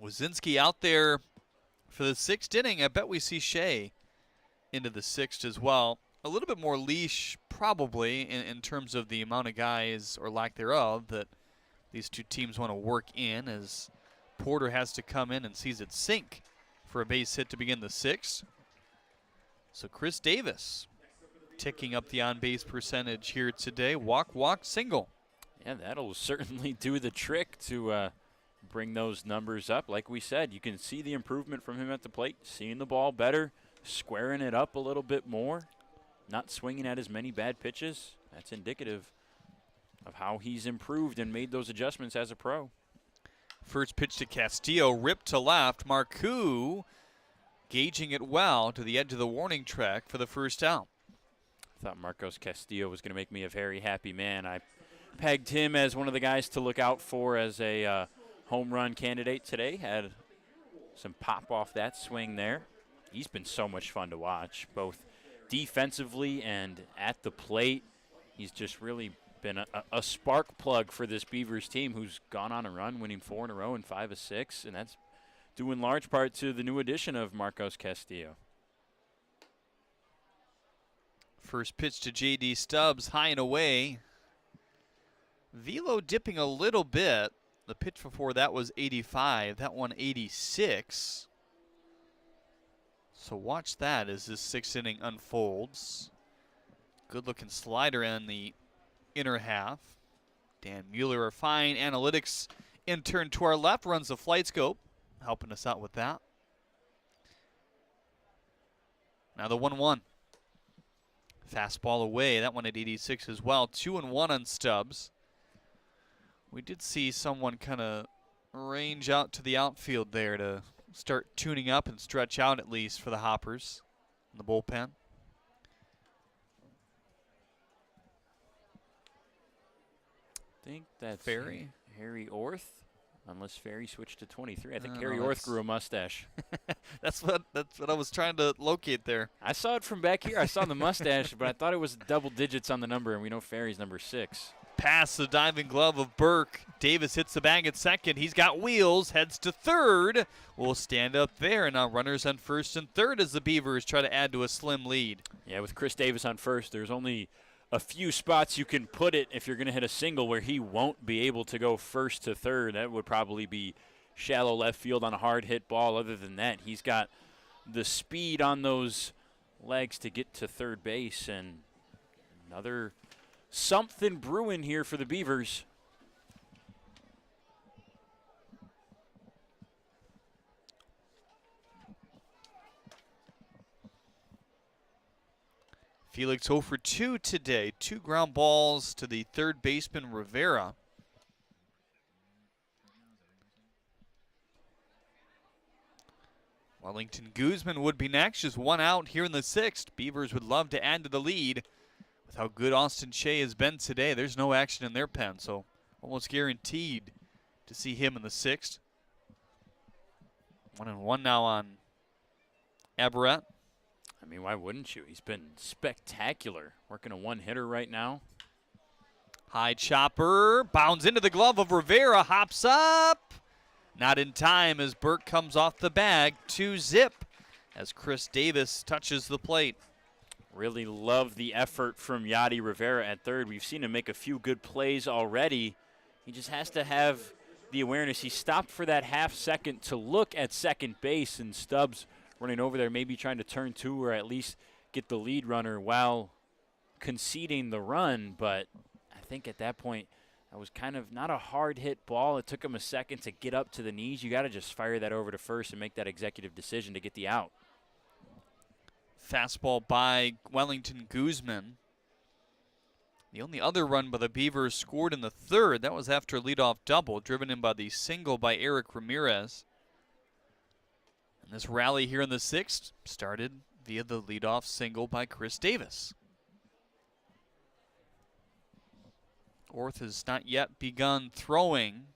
Wazinski out there for the 6th inning. I bet we see Shea into the 6th as well. A little bit more leash probably in terms of the amount of guys or lack thereof that these two teams want to work in, as Porter has to come in and sees it sink for a base hit to begin the 6th. So Chris Davis ticking up the on-base percentage here today. Walk, single. Yeah, that'll certainly do the trick to bring those numbers up. Like we said, you can see the improvement from him at the plate, seeing the ball better, squaring it up a little bit more, not swinging at as many bad pitches. That's indicative of how he's improved and made those adjustments as a pro. First pitch to Castillo, ripped to left. Marcoux gauging it well to the edge of the warning track for the first out. Thought Marcos Castillo was going to make me a very happy man. I pegged him as one of the guys to look out for as a home run candidate today. Had some pop off that swing there. He's been so much fun to watch, both defensively and at the plate. He's just really been a spark plug for this Beavers team, who's gone on a run, winning 4 in a row and 5 of 6, and that's due in large part to the new addition of Marcos Castillo. First pitch to J.D. Stubbs, high and away. Velo dipping a little bit. The pitch before that was 85. That one 86. So watch that as this 6th inning unfolds. Good-looking slider in the inner half. Dan Mueller, our fine analytics intern to our left, runs the flight scope, helping us out with that. Now the 1-1. Fastball away, that one at 86 as well. 2-1 on Stubbs. We did see someone kind of range out to the outfield there to start tuning up and stretch out at least for the Hoppers in the bullpen. I think that's Ferry. Harry Orth, unless Ferry switched to 23. I think No, Harry Orth grew a mustache. That's what I was trying to locate there. I saw it from back here. I saw the mustache, but I thought it was double digits on the number, and we know Ferry's number 6. Pass the diving glove of Burke. Davis hits the bag at second. He's got wheels, heads to third. Will stand up there, and now runners on first and third as the Beavers try to add to a slim lead. Yeah, with Chris Davis on first, there's only a few spots you can put it if you're going to hit a single where he won't be able to go first to third. That would probably be shallow left field on a hard hit ball. Other than that, he's got the speed on those legs to get to third base, and another something brewing here for the Beavers. Felix 0 for 2 today. 2 ground balls to the third baseman, Rivera. Wellington Guzman would be next. Just 1 out here in the 6th. Beavers would love to add to the lead. With how good Austin Shea has been today, there's no action in their pen, so almost guaranteed to see him in the 6th. 1-1 now on Aberrett. I mean, why wouldn't you? He's been spectacular. Working a one-hitter right now. High chopper, bounds into the glove of Rivera, hops up. Not in time as Burke comes off the bag. 2-zip as Chris Davis touches the plate. Really love the effort from Yadi Rivera at third. We've seen him make a few good plays already. He just has to have the awareness. He stopped for that half second to look at second base, and Stubbs running over there, maybe trying to turn 2 or at least get the lead runner while conceding the run. But I think at that point, that was kind of not a hard hit ball. It took him a second to get up to the knees. You got to just fire that over to first and make that executive decision to get the out. Fastball by Wellington Guzman. The only other run by the Beavers scored in the third. That was after a leadoff double, driven in by the single by Eric Ramirez. And this rally here in the sixth started via the leadoff single by Chris Davis. Orth has not yet begun throwing.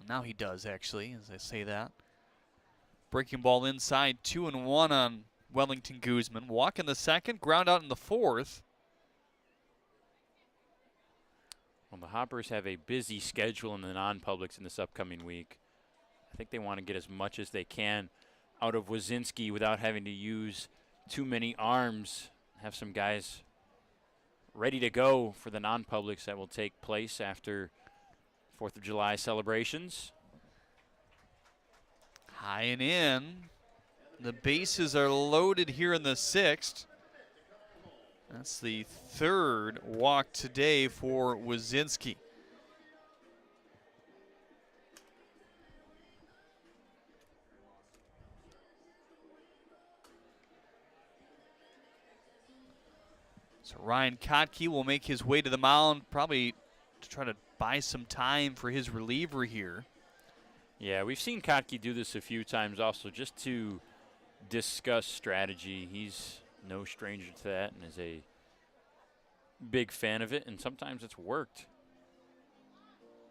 Now he does, actually, as I say that. Breaking ball inside, 2-1 on Wellington Guzman. Walk in the second, ground out in the fourth. Well, the Hoppers have a busy schedule in the non-publics in this upcoming week. I think they want to get as much as they can out of Wazinski without having to use too many arms. Have some guys ready to go for the non-publics that will take place after 4th of July celebrations. High and in. The bases are loaded here in the sixth. That's the third walk today for Wazinski. So Ryan Kotke will make his way to the mound, probably to try to buy some time for his reliever here. Yeah, we've seen Kotke do this a few times also, just to discuss strategy. He's no stranger to that and is a big fan of it, and sometimes it's worked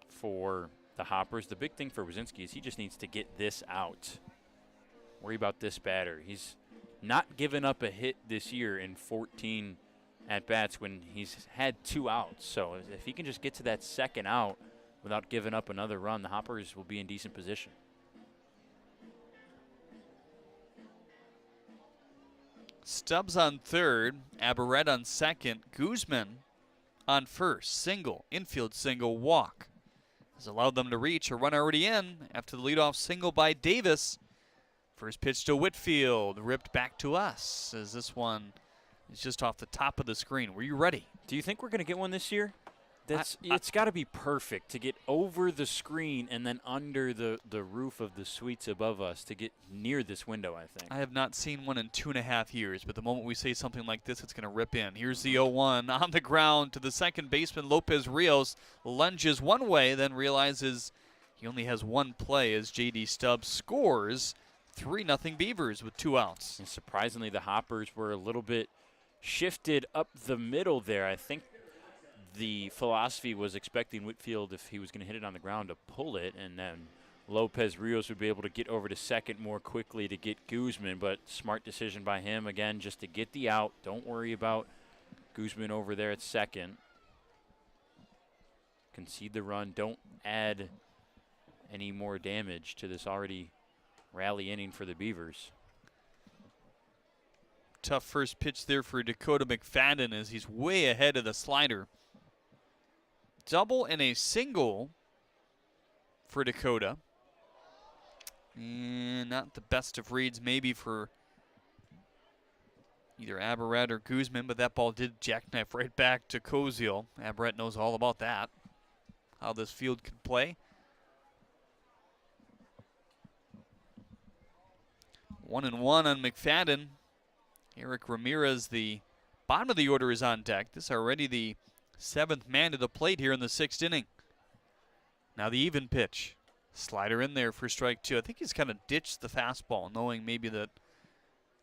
for the Hoppers. The big thing for Wazinski is he just needs to get this out. Worry about this batter. He's not given up a hit this year in 14 at-bats when he's had 2 outs. So if he can just get to that second out without giving up another run, the Hoppers will be in decent position. Stubbs on third, Aberrett on second, Guzman on first. Single, infield single, walk. Has allowed them to reach a run already in after the leadoff single by Davis. First pitch to Whitfield, ripped back to us as this one is just off the top of the screen. Were you ready? Do you think we're going to get one this year? It's got to be perfect to get over the screen and then under the roof of the suites above us to get near this window, I think. I have not seen one in 2.5 years, but the moment we say something like this, it's going to rip in. Here's the 0-1 on the ground to the second baseman, Lopez Rios. Lunges one way, then realizes he only has one play as J.D. Stubbs scores. 3-0 Beavers with 2 outs. And surprisingly, the Hoppers were a little bit shifted up the middle there. I think the philosophy was expecting Whitfield, if he was going to hit it on the ground, to pull it, and then Lopez Rios would be able to get over to second more quickly to get Guzman, but smart decision by him, again, just to get the out. Don't worry about Guzman over there at second. Concede the run. Don't add any more damage to this already rally inning for the Beavers. Tough first pitch there for Dakota McFadden as he's way ahead of the slider. Double and a single for Dakota. And not the best of reads maybe for either Aberrett or Guzman, but that ball did jackknife right back to Koziel. Aberrett knows all about that, how this field can play. 1-1 on McFadden. Eric Ramirez, the bottom of the order, is on deck. This is already the 7th man to the plate here in the 6th inning. Now the even pitch. Slider in there for strike 2. I think he's kind of ditched the fastball, knowing maybe that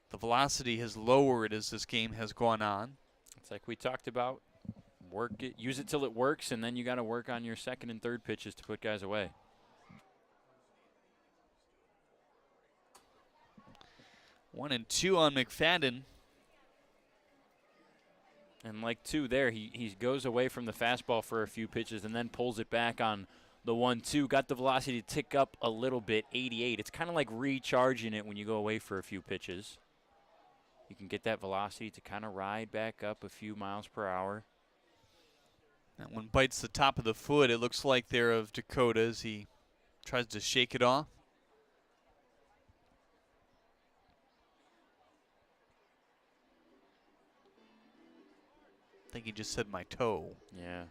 the velocity has lowered as this game has gone on. It's like we talked about. Work it, use it till it works, and then you got to work on your second and third pitches to put guys away. 1-2 on McFadden. And like 2 there, he goes away from the fastball for a few pitches and then pulls it back on the 1-2. Got the velocity to tick up a little bit, 88. It's kind of like recharging it when you go away for a few pitches. You can get that velocity to kind of ride back up a few miles per hour. That one bites the top of the foot. It looks like there of Dakota as he tries to shake it off. I think he just said my toe. Yeah.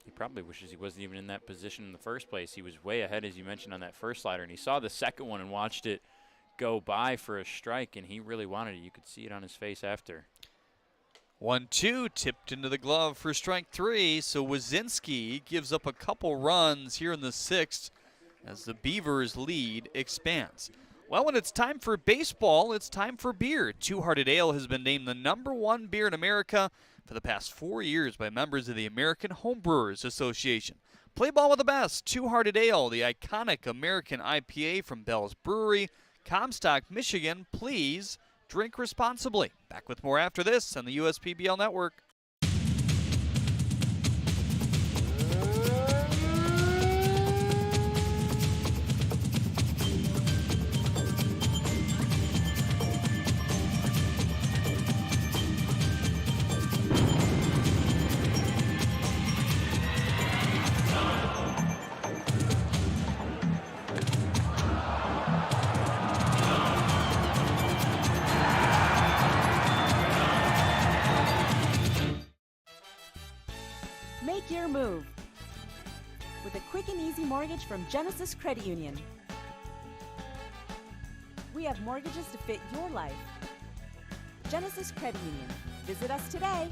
He probably wishes he wasn't even in that position in the first place. He was way ahead, as you mentioned, on that first slider, and he saw the second one and watched it go by for a strike, and he really wanted it. You could see it on his face after. 1-2, tipped into the glove for strike 3. So Wazinski gives up a couple runs here in the 6th as the Beavers' lead expands. Well, when it's time for baseball, it's time for beer. Two Hearted Ale has been named the #1 beer in America for the past 4 years by members of the American Homebrewers Association. Play ball with the best. Two Hearted Ale, the iconic American IPA from Bell's Brewery, Comstock, Michigan. Please drink responsibly. Back with more after this on the USPBL Network. Make your move with a quick and easy mortgage from Genesis Credit Union. We have mortgages to fit your life. Genesis Credit Union. Visit us today.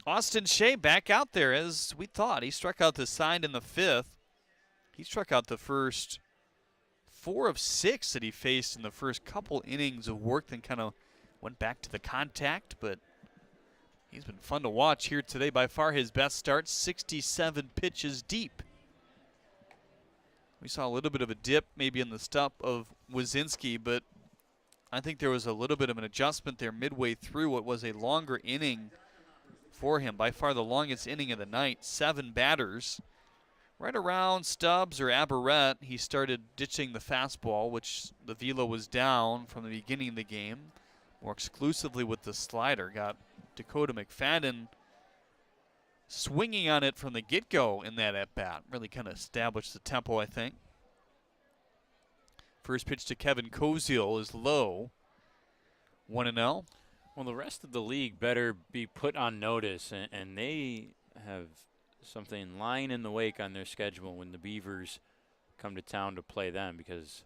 Austin Shea back out there as we thought. He struck out the side in the 5th. He struck out the first 4 of 6 that he faced in the first couple innings of work, then kind of went back to the contact, but he's been fun to watch here today. By far his best start, 67 pitches deep. We saw a little bit of a dip maybe in the stop of Wazinski, but I think there was a little bit of an adjustment there midway through what was a longer inning for him. By far the longest inning of the night, 7 batters. Right around Stubbs or Aberrett, he started ditching the fastball, which the velo was down from the beginning of the game. More exclusively with the slider. Got Dakota McFadden swinging on it from the get-go in that at-bat. Really kind of established the tempo, I think. First pitch to Kevin Koziel is low. 1-0. Well, the rest of the league better be put on notice, and they have something lying in the wake on their schedule when the Beavers come to town to play them, because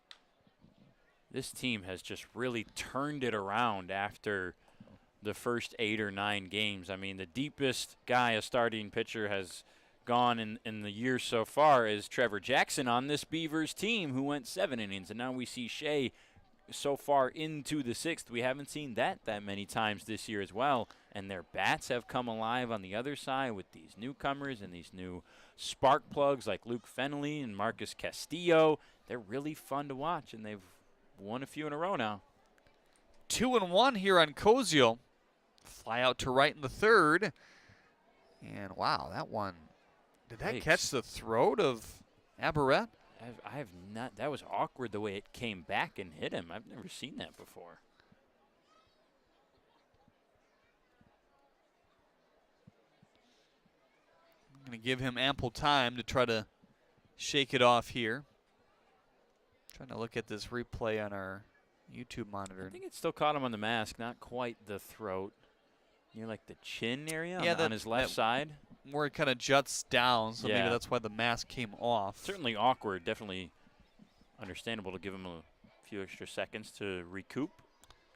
this team has just really turned it around after the first 8 or 9 games. I mean, the deepest guy a starting pitcher has gone in the year so far is Trevor Jackson on this Beavers team, who went 7 innings, and now we see Shea so far into the 6th. We haven't seen that many times this year as well, and their bats have come alive on the other side with these newcomers and these new spark plugs like Luke Fenley and Marcus Castillo. They're really fun to watch, and they've won a few in a row now. 2-1 here on Koziel. Fly out to right in the 3rd, and wow, that one, did that catch the throat of Aberrett? I have not. That was awkward the way it came back and hit him. I've never seen that before. I'm going to give him ample time to try to shake it off here. Trying to look at this replay on our YouTube monitor. I think it still caught him on the mask, not quite the throat. Near like the chin area on his left side. Where it kind of juts down, so maybe that's why the mask came off. Certainly awkward, definitely understandable to give him a few extra seconds to recoup.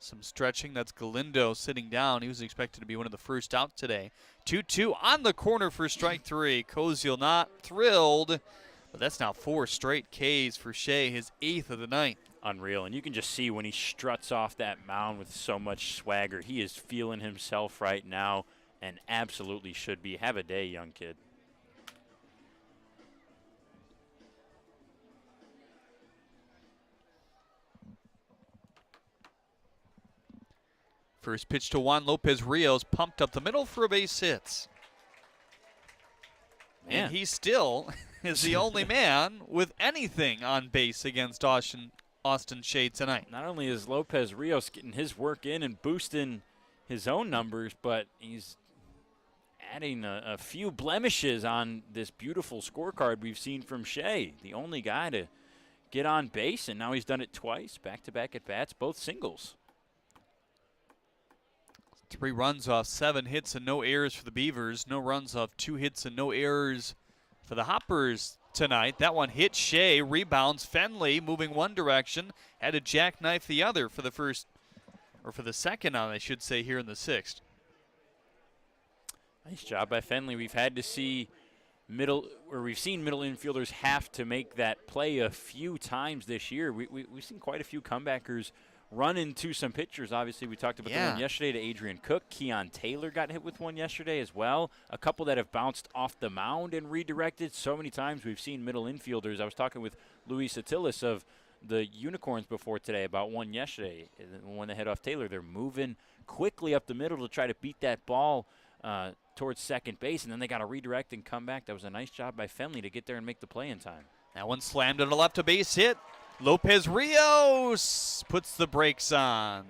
Some stretching. That's Galindo sitting down. He was expected to be one of the first out today. 2-2 on the corner for strike 3. Koziel not thrilled, but that's now 4 straight Ks for Shea, his 8th of the night. Unreal, and you can just see when he struts off that mound with so much swagger. He is feeling himself right now, and absolutely should be. Have a day, young kid. First pitch to Juan Lopez Rios, pumped up the middle for a base hit. Man. And he still is the only man with anything on base against Austin Shea tonight. Not only is Lopez Rios getting his work in and boosting his own numbers, but he's adding a few blemishes on this beautiful scorecard we've seen from Shea. The only guy to get on base, and now he's done it twice, back-to-back at-bats, both singles. 3 runs off 7 hits and no errors for the Beavers. No runs off 2 hits and no errors for the Hoppers tonight. That one hit Shea, rebounds Fenley, moving one direction, had to jackknife the other for the first, or for the second out, I should say, here in the 6th. Nice job by Fenley. We've seen middle infielders have to make that play a few times this year. We've seen quite a few comebackers run into some pitchers. Obviously, we talked about the one yesterday to Adrian Cook. Keon Taylor got hit with one yesterday as well. A couple that have bounced off the mound and redirected. So many times we've seen middle infielders. I was talking with Luis Attilis of the Unicorns before today about one yesterday. When they head off Taylor, they're moving quickly up the middle to try to beat that ball towards second base, and then they got to redirect and come back. That was a nice job by Fenley to get there and make the play in time. That one slammed on a left to base hit. Lopez Rios puts the brakes on.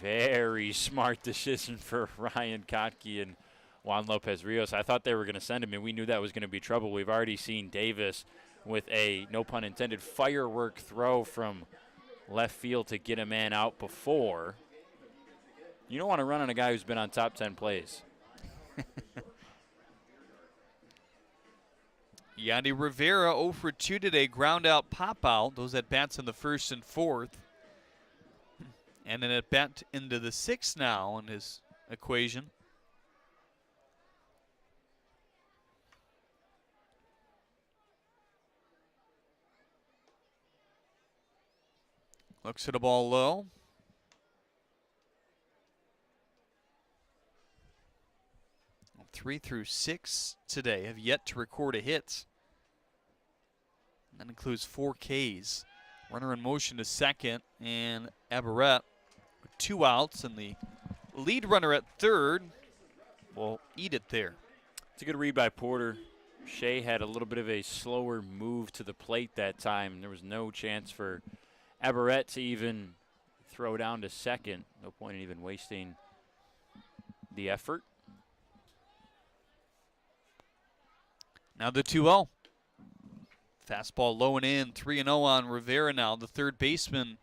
Very smart decision for Ryan Kotke and Juan Lopez Rios. I thought they were going to send him, and we knew that was going to be trouble. We've already seen Davis with a, no pun intended, firework throw from left field to get a man out before. You don't want to run on a guy who's been on top 10 plays. Yandy Rivera 0 for 2 today, ground out, pop out. Those at bats in the 1st and 4th. And an at bat into the 6th now in his equation. Looks at a ball low. Three through 6 today have yet to record a hit. That includes 4 Ks. Runner in motion to second, and Aberrett with 2 outs, and the lead runner at third will eat it there. It's a good read by Porter. Shea had a little bit of a slower move to the plate that time. There was no chance for Aberrett to even throw down to second. No point in even wasting the effort. Now the 2-0. Fastball low and in, 3-0 on Rivera now, the third baseman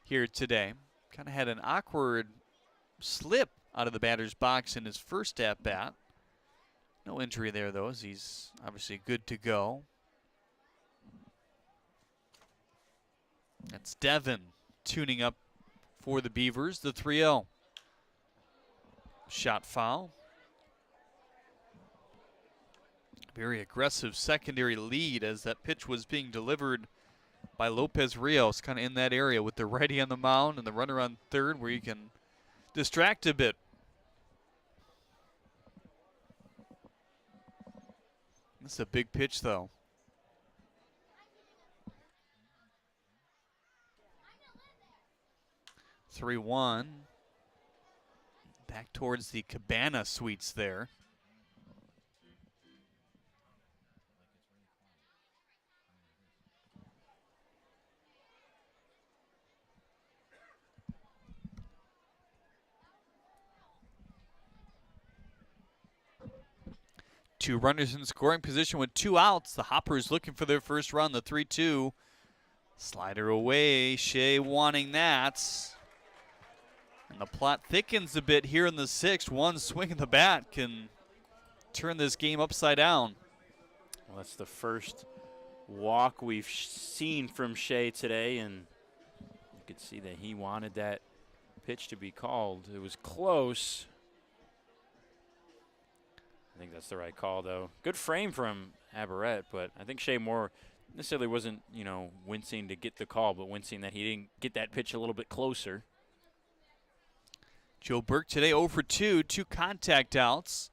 here today. Kind of had an awkward slip out of the batter's box in his first at-bat. No injury there, though, as he's obviously good to go. That's Devin tuning up for the Beavers, the 3-0. Shot foul. Very aggressive secondary lead as that pitch was being delivered by Lopez Rios, kind of in that area with the righty on the mound and the runner on third where you can distract a bit. This is a big pitch, though. (3-1). Back towards the Cabana Suites there. Two runners in scoring position with 2 outs. The Hoppers looking for their first run, the 3-2. Slider away, Shea wanting that. And the plot thickens a bit here in the 6th. One swing of the bat can turn this game upside down. Well, that's the first walk we've seen from Shea today, and you could see that he wanted that pitch to be called. It was close. I think that's the right call, though. Good frame from Aberrett, but I think Shea more necessarily wasn't, wincing to get the call, but wincing that he didn't get that pitch a little bit closer. Joe Burke today 0 for 2, 2 contact outs.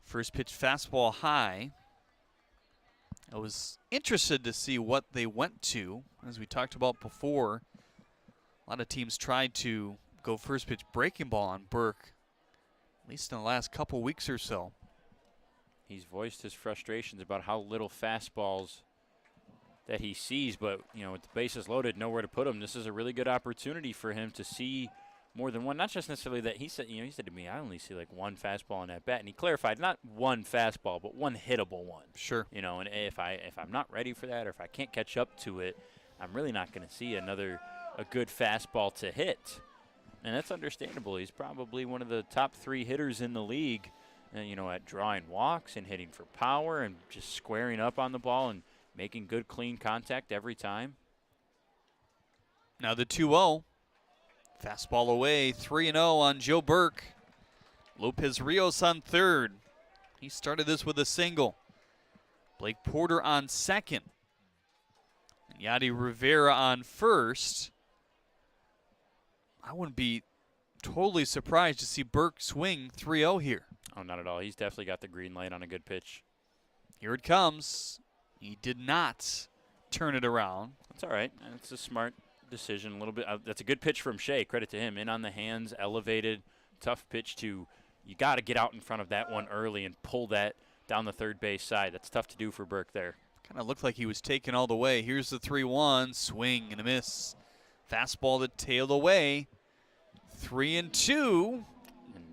First pitch fastball high. I was interested to see what they went to, as we talked about before. A lot of teams tried to go first pitch breaking ball on Burke, at least in the last couple weeks or so. He's voiced his frustrations about how little fastballs that he sees, but with the bases loaded, nowhere to put him. This is a really good opportunity for him to see more than one. Not just necessarily that he said to me, I only see like one fastball in that bat, and he clarified not one fastball, but one hittable one. Sure. And if I'm not ready for that, or if I can't catch up to it, I'm really not going to see a good fastball to hit, and that's understandable. He's probably one of the top 3 hitters in the league, at drawing walks and hitting for power and just squaring up on the ball and making good, clean contact every time. Now the 2-0. Fastball away, 3-0 on Joe Burke. Lopez Rios on third. He started this with a single. Blake Porter on second. And Yadi Rivera on first. I wouldn't be totally surprised to see Burke swing 3-0 here. Oh, not at all. He's definitely got the green light on a good pitch. Here it comes. He did not turn it around. That's all right. It's a smart decision a little bit. That's a good pitch from Shea. Credit to him. In on the hands, elevated, tough pitch to. You got to get out in front of that one early and pull that down the third base side. That's tough to do for Burke there. Kind of looked like he was taken all the way. Here's the 3-1. Swing and a miss. Fastball that tailed away. 3-2. And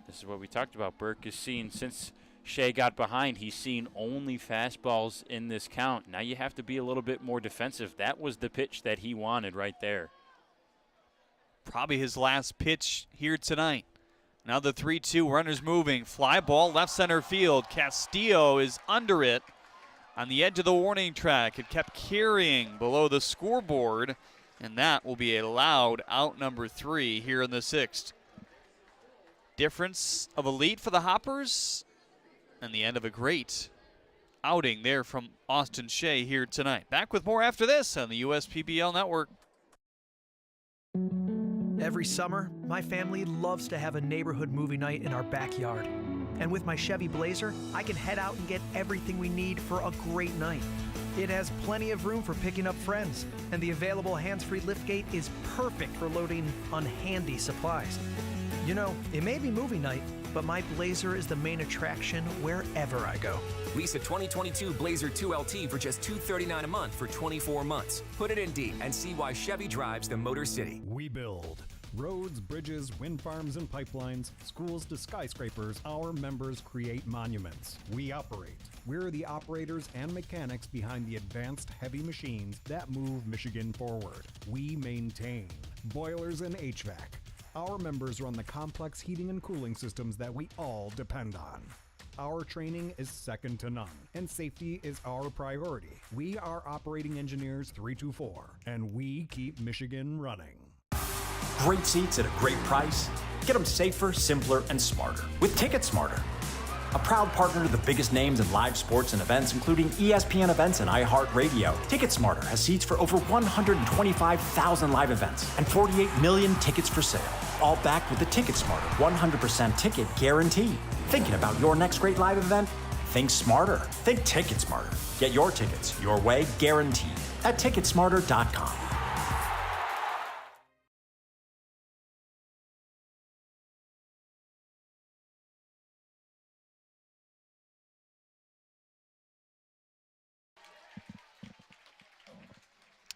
this is what we talked about. Burke is seen since Shea got behind. He's seen only fastballs in this count. Now you have to be a little bit more defensive. That was the pitch that he wanted right there. Probably his last pitch here tonight. Now the 3-2, runners moving. Fly ball, left center field. Castillo is under it on the edge of the warning track. It kept carrying below the scoreboard, and that will be a loud out number 3 here in the 6th. Difference of a lead for the Hoppers, and the end of a great outing there from Austin Shea here tonight. Back with more after this on the USPBL Network. Every summer, my family loves to have a neighborhood movie night in our backyard. And with my Chevy Blazer, I can head out and get everything we need for a great night. It has plenty of room for picking up friends, and the available hands-free liftgate is perfect for loading unhandy supplies. It may be movie night, but my Blazer is the main attraction wherever I go. Lease a 2022 Blazer 2LT for just $239 a month for 24 months. Put it in D and see why Chevy drives the Motor City. We build roads, bridges, wind farms, and pipelines, schools to skyscrapers. Our members create monuments. We operate. We're the operators and mechanics behind the advanced heavy machines that move Michigan forward. We maintain boilers and HVAC. Our members run the complex heating and cooling systems that we all depend on. Our training is second to none, and safety is our priority. We are Operating Engineers 324, and we keep Michigan running. Great seats at a great price. Get them safer, simpler, and smarter with Ticket Smarter. A proud partner to the biggest names in live sports and events, including ESPN events and iHeartRadio. Ticket Smarter has seats for over 125,000 live events and 48 million tickets for sale. All backed with the Ticket Smarter 100% ticket guarantee. Thinking about your next great live event? Think smarter. Think Ticket Smarter. Get your tickets your way, guaranteed, at Ticketsmarter.com.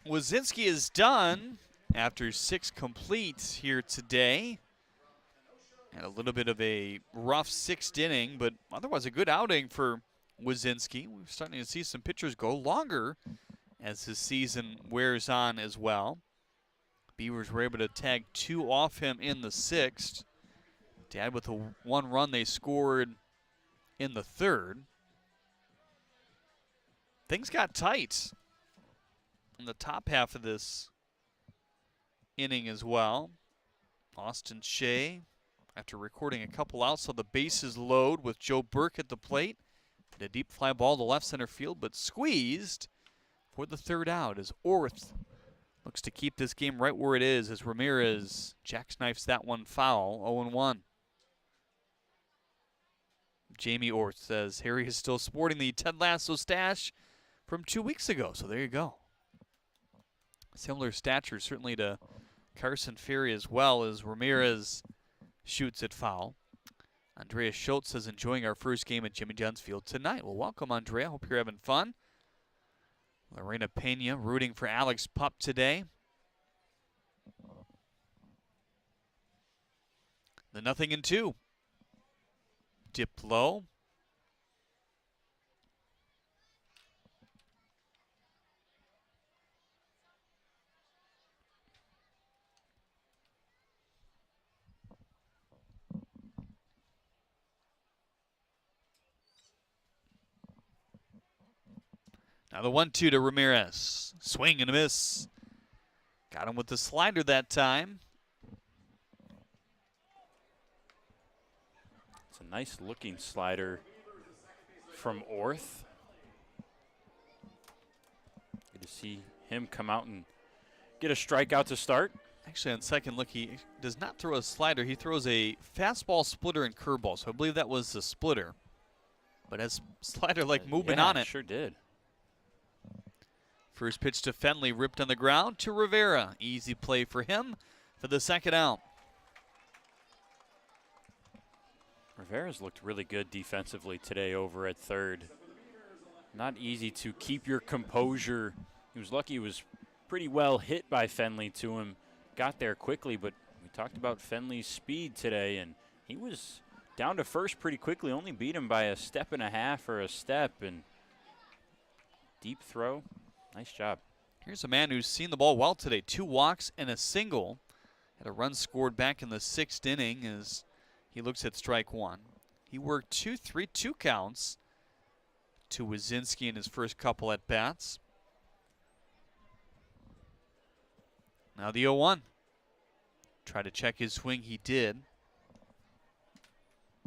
Wazinski is done after 6 complete here today. Had a little bit of a rough 6th inning, but otherwise a good outing for Wazinski. We're starting to see some pitchers go longer as his season wears on as well. Beavers were able to tag 2 off him in the 6th. To add with the 1 run they scored in the 3rd. Things got tight in the top half of this inning as well. Austin Shea, after recording a couple outs, saw the bases load with Joe Burke at the plate. Hit a deep fly ball to left center field, but squeezed for the 3rd out as Orth looks to keep this game right where it is as Ramirez jackknifes that one foul, 0-1. Jamie Orth says Harry is still sporting the Ted Lasso stash from 2 weeks ago, so there you go. Similar stature certainly to Carson Ferry as well as Ramirez shoots it foul. Andrea Schultz says, enjoying our first game at Jimmy John's Field tonight. Well, welcome, Andrea. Hope you're having fun. Lorena Pena rooting for Alex Pup today. The 0-2. Dipped low. Now the 1-2 to Ramirez. Swing and a miss. Got him with the slider that time. It's a nice looking slider from Orth. Good to see him come out and get a strikeout to start. Actually, on second look, he does not throw a slider. He throws a fastball, splitter, and curveball. So I believe that was the splitter. But has slider like movement on it. Sure did. First pitch to Fenley, ripped on the ground to Rivera. Easy play for him for the second out. Rivera's looked really good defensively today over at third. Not easy to keep your composure. He was lucky he was pretty well hit by Fenley to him. Got there quickly, but we talked about Fenley's speed today, and he was down to first pretty quickly. Only beat him by a step and a half or a step, and deep throw. Nice job. Here's a man who's seen the ball well today. 2 walks and a single. Had a run scored back in the 6th inning as he looks at strike one. He worked 2-3-2 counts to Wazinski in his first couple at bats. Now the 0-1. Try to check his swing. He did.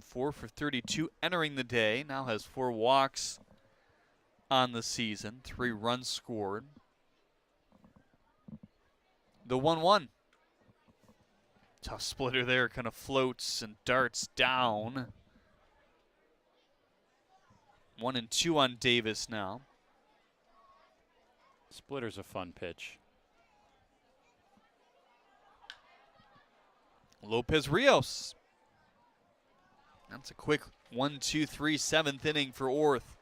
4 for 32 entering the day. Now has 4 walks on the season. 3 runs scored. The 1-1. Tough splitter there. Kind of floats and darts down. 1-2 on Davis now. Splitter's a fun pitch. Lopez Rios. That's a quick 1-2-3 7th inning for Orth.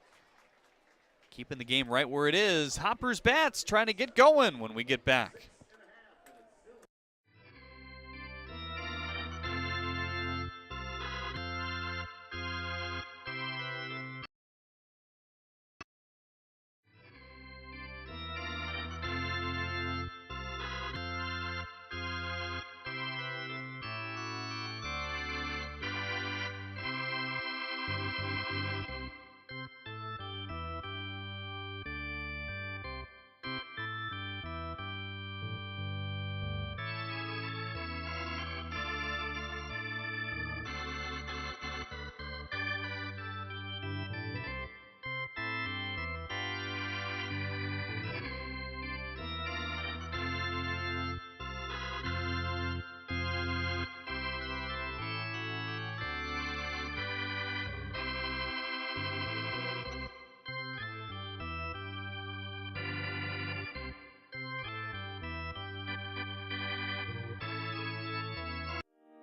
Keeping the game right where it is. Hopper's bats trying to get going when we get back.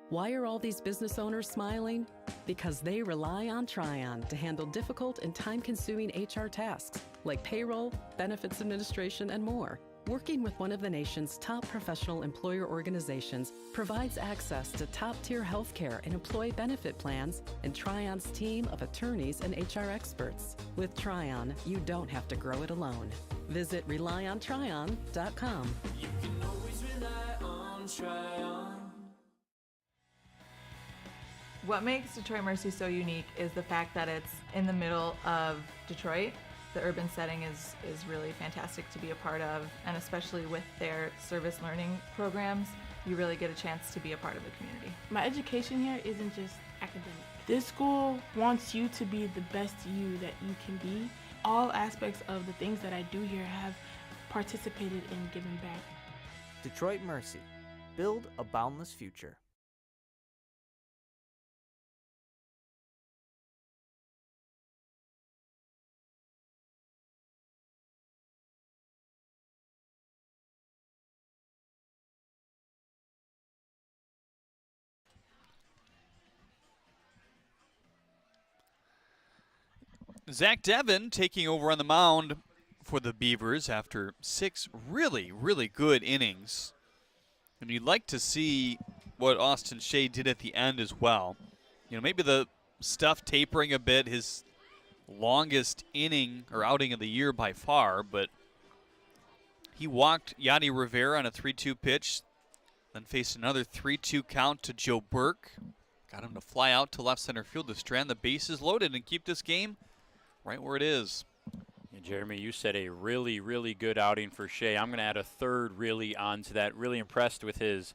Why are all these business owners smiling? Because they rely on Tryon to handle difficult and time-consuming HR tasks like payroll, benefits administration, and more. Working with one of the nation's top professional employer organizations provides access to top-tier healthcare and employee benefit plans and Tryon's team of attorneys and HR experts. With Tryon, you don't have to grow it alone. Visit RelyOnTryon.com. You can always rely on Tryon. What makes Detroit Mercy so unique is the fact that it's in the middle of Detroit. The urban setting is really fantastic to be a part of, and especially with their service learning programs, you really get a chance to be a part of the community. My education here isn't just academic. This school wants you to be the best you that you can be. All aspects of the things that I do here have participated in giving back. Detroit Mercy. Build a boundless future. Zach Devin taking over on the mound for the Beavers after 6 really, really good innings. And you'd like to see what Austin Shea did at the end as well. You know, maybe the stuff tapering a bit, his longest inning or outing of the year by far, but he walked Yadi Rivera on a 3-2 pitch, then faced another 3-2 count to Joe Burke. Got him to fly out to left center field to strand the bases loaded and keep this game right where it is. Yeah, Jeremy, you said a really, really good outing for Shea. I'm going to add a third really onto that. Really impressed with his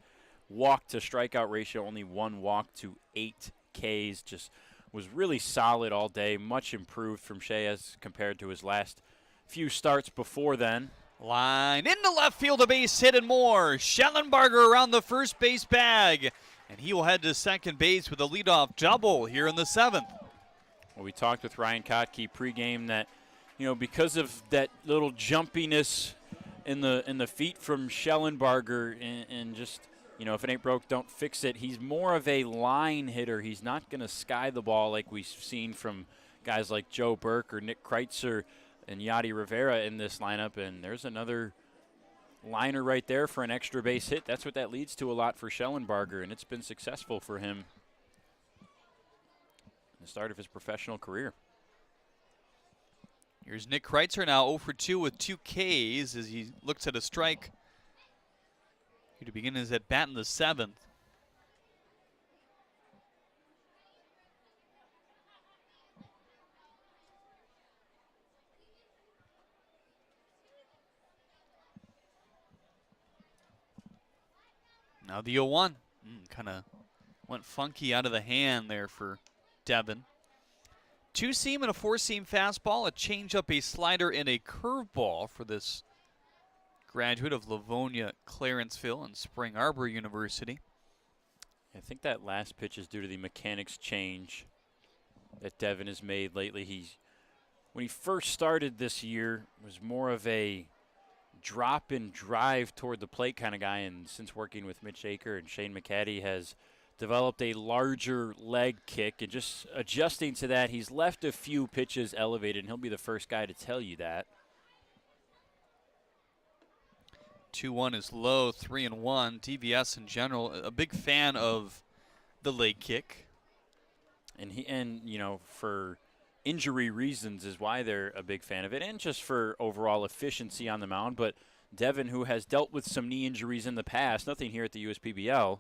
walk to strikeout ratio, only 1 walk to 8 Ks. Just was really solid all day, much improved from Shea as compared to his last few starts before then. Line into left field, a base hit and more. Schellenbarger around the first base bag, and he will head to second base with a leadoff double here in the 7th. Well, we talked with Ryan Kotke pregame that, you know, because of that little jumpiness in the feet from Schellenbarger and just, you know, if it ain't broke, don't fix it. He's more of a line hitter. He's not going to sky the ball like we've seen from guys like Joe Burke or Nick Kreitzer and Yadi Rivera in this lineup. And there's another liner right there for an extra base hit. That's what that leads to a lot for Schellenbarger, and it's been successful for him in the start of his professional career. Here's Nick Kreitzer now 0 for 2 with 2 Ks as he looks at a strike here to begin his at bat in the 7th. Now the 0-1. Kind of went funky out of the hand there for Devin. 2-seam and a 4-seam fastball, a changeup, a slider, and a curveball for this graduate of Livonia Clarenceville and Spring Arbor University. I think that last pitch is due to the mechanics change that Devin has made lately. When he first started this year, was more of a drop and drive toward the plate kind of guy, and since working with Mitch Aker and Shane McCaddy has developed a larger leg kick, and just adjusting to that, he's left a few pitches elevated, and he'll be the first guy to tell you that. 2-1 is low, 3-1. DVS in general, a big fan of the leg kick. And you know, for injury reasons is why they're a big fan of it, and just for overall efficiency on the mound. But Devin, who has dealt with some knee injuries in the past, nothing here at the USPBL,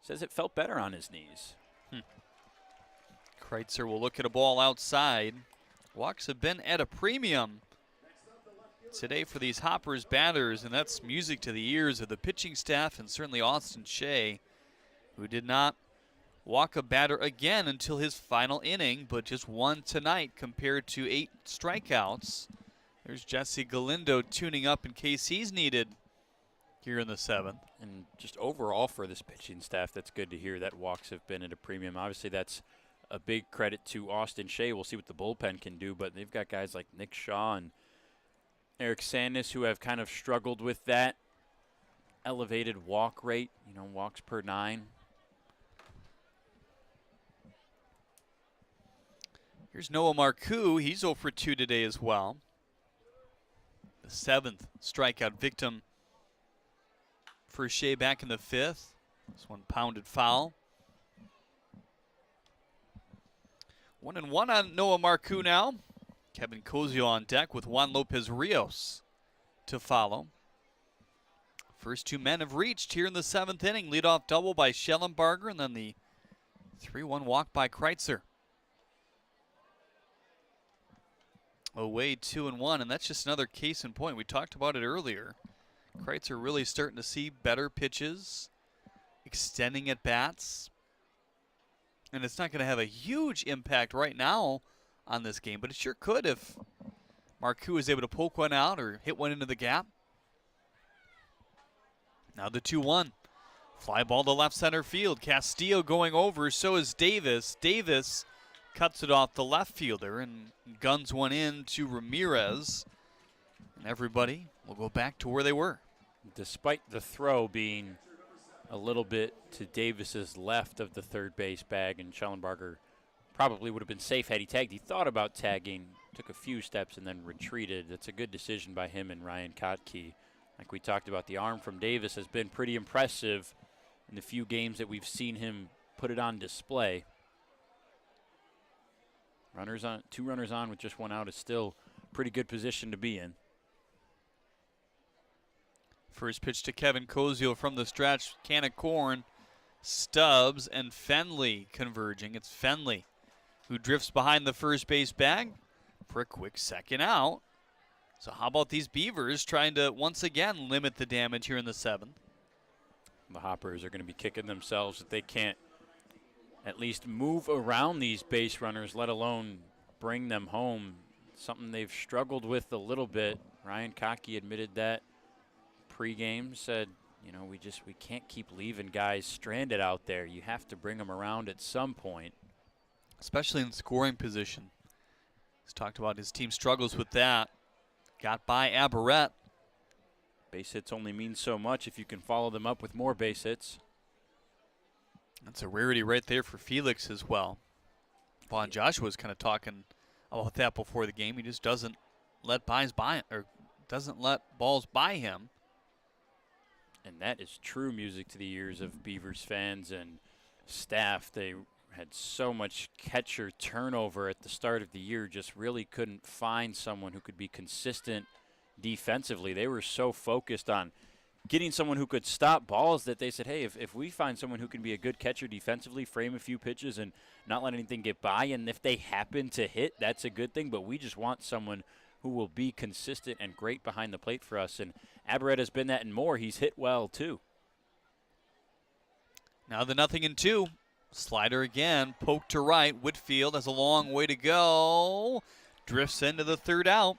says it felt better on his knees. Kreitzer will look at a ball outside. Walks have been at a premium today for these Hoppers batters, and that's music to the ears of the pitching staff and certainly Austin Shea, who did not walk a batter again until his final inning, but just 1 tonight compared to 8 strikeouts. There's Jesse Galindo tuning up in case he's needed here in the 7th. And just overall for this pitching staff, that's good to hear that walks have been at a premium. Obviously, that's a big credit to Austin Shea. We'll see what the bullpen can do, but they've got guys like Nick Shaw and Eric Sandus who have kind of struggled with that elevated walk rate, you know, walks per 9. Here's Noah Marcoux. He's 0 for 2 today as well. The 7th strikeout victim for Shea back in the 5th. This one pounded foul. 1-1 on Noah Marcoux now. Kevin Cozio on deck with Juan Lopez Rios to follow. First 2 men have reached here in the 7th inning. Leadoff double by Schellenbarger, and then the 3-1 walk by Kreitzer. Away 2-1, and that's just another case in point. We talked about it earlier. Kreitzer really starting to see better pitches, extending at bats. And it's not going to have a huge impact right now on this game, but it sure could if Marcoux is able to poke one out or hit one into the gap. Now the 2-1. Fly ball to left center field. Castillo going over, so is Davis. Davis cuts it off the left fielder and guns one in to Ramirez. And everybody will go back to where they were. Despite the throw being a little bit to Davis's left of the third base bag, and Schellenbarger probably would have been safe had he tagged. He thought about tagging took a few steps and then retreated. That's a good decision by him and Ryan Kotke. Like we talked about, the arm from Davis has been pretty impressive in the few games that we've seen him put it on display. Runners on, 2 runners on with just 1 out is still a pretty good position to be in. First pitch to Kevin Koziel from the stretch. Can of corn. Stubbs and Fenley converging. It's Fenley who drifts behind the first base bag for a quick second out. So how about these Beavers trying to once again limit the damage here in the 7th? The Hoppers are going to be kicking themselves if they can't at least move around these base runners, let alone bring them home. Something they've struggled with a little bit. Ryan Kotke admitted that pregame, said, you know, we can't keep leaving guys stranded out there. You have to bring them around at some point. Especially in scoring position. He's talked about his team struggles with that. Got by Aberrett. Base hits only mean so much if you can follow them up with more base hits. That's a rarity right there for Felix as well. Vaughn Joshua was kind of talking about that before the game. He just doesn't let balls by him. And that is true music to the ears of Beavers fans and staff. They had so much catcher turnover at the start of the year, just really couldn't find someone who could be consistent defensively. They were so focused on getting someone who could stop balls that they said, hey, if we find someone who can be a good catcher defensively, frame a few pitches and not let anything get by, and if they happen to hit, that's a good thing, but we just want someone who will be consistent and great behind the plate for us. And Aberrett has been that and more. He's hit well, too. Now the 0-2. Slider again, poke to right. Whitfield has a long way to go. Drifts into the 3rd out.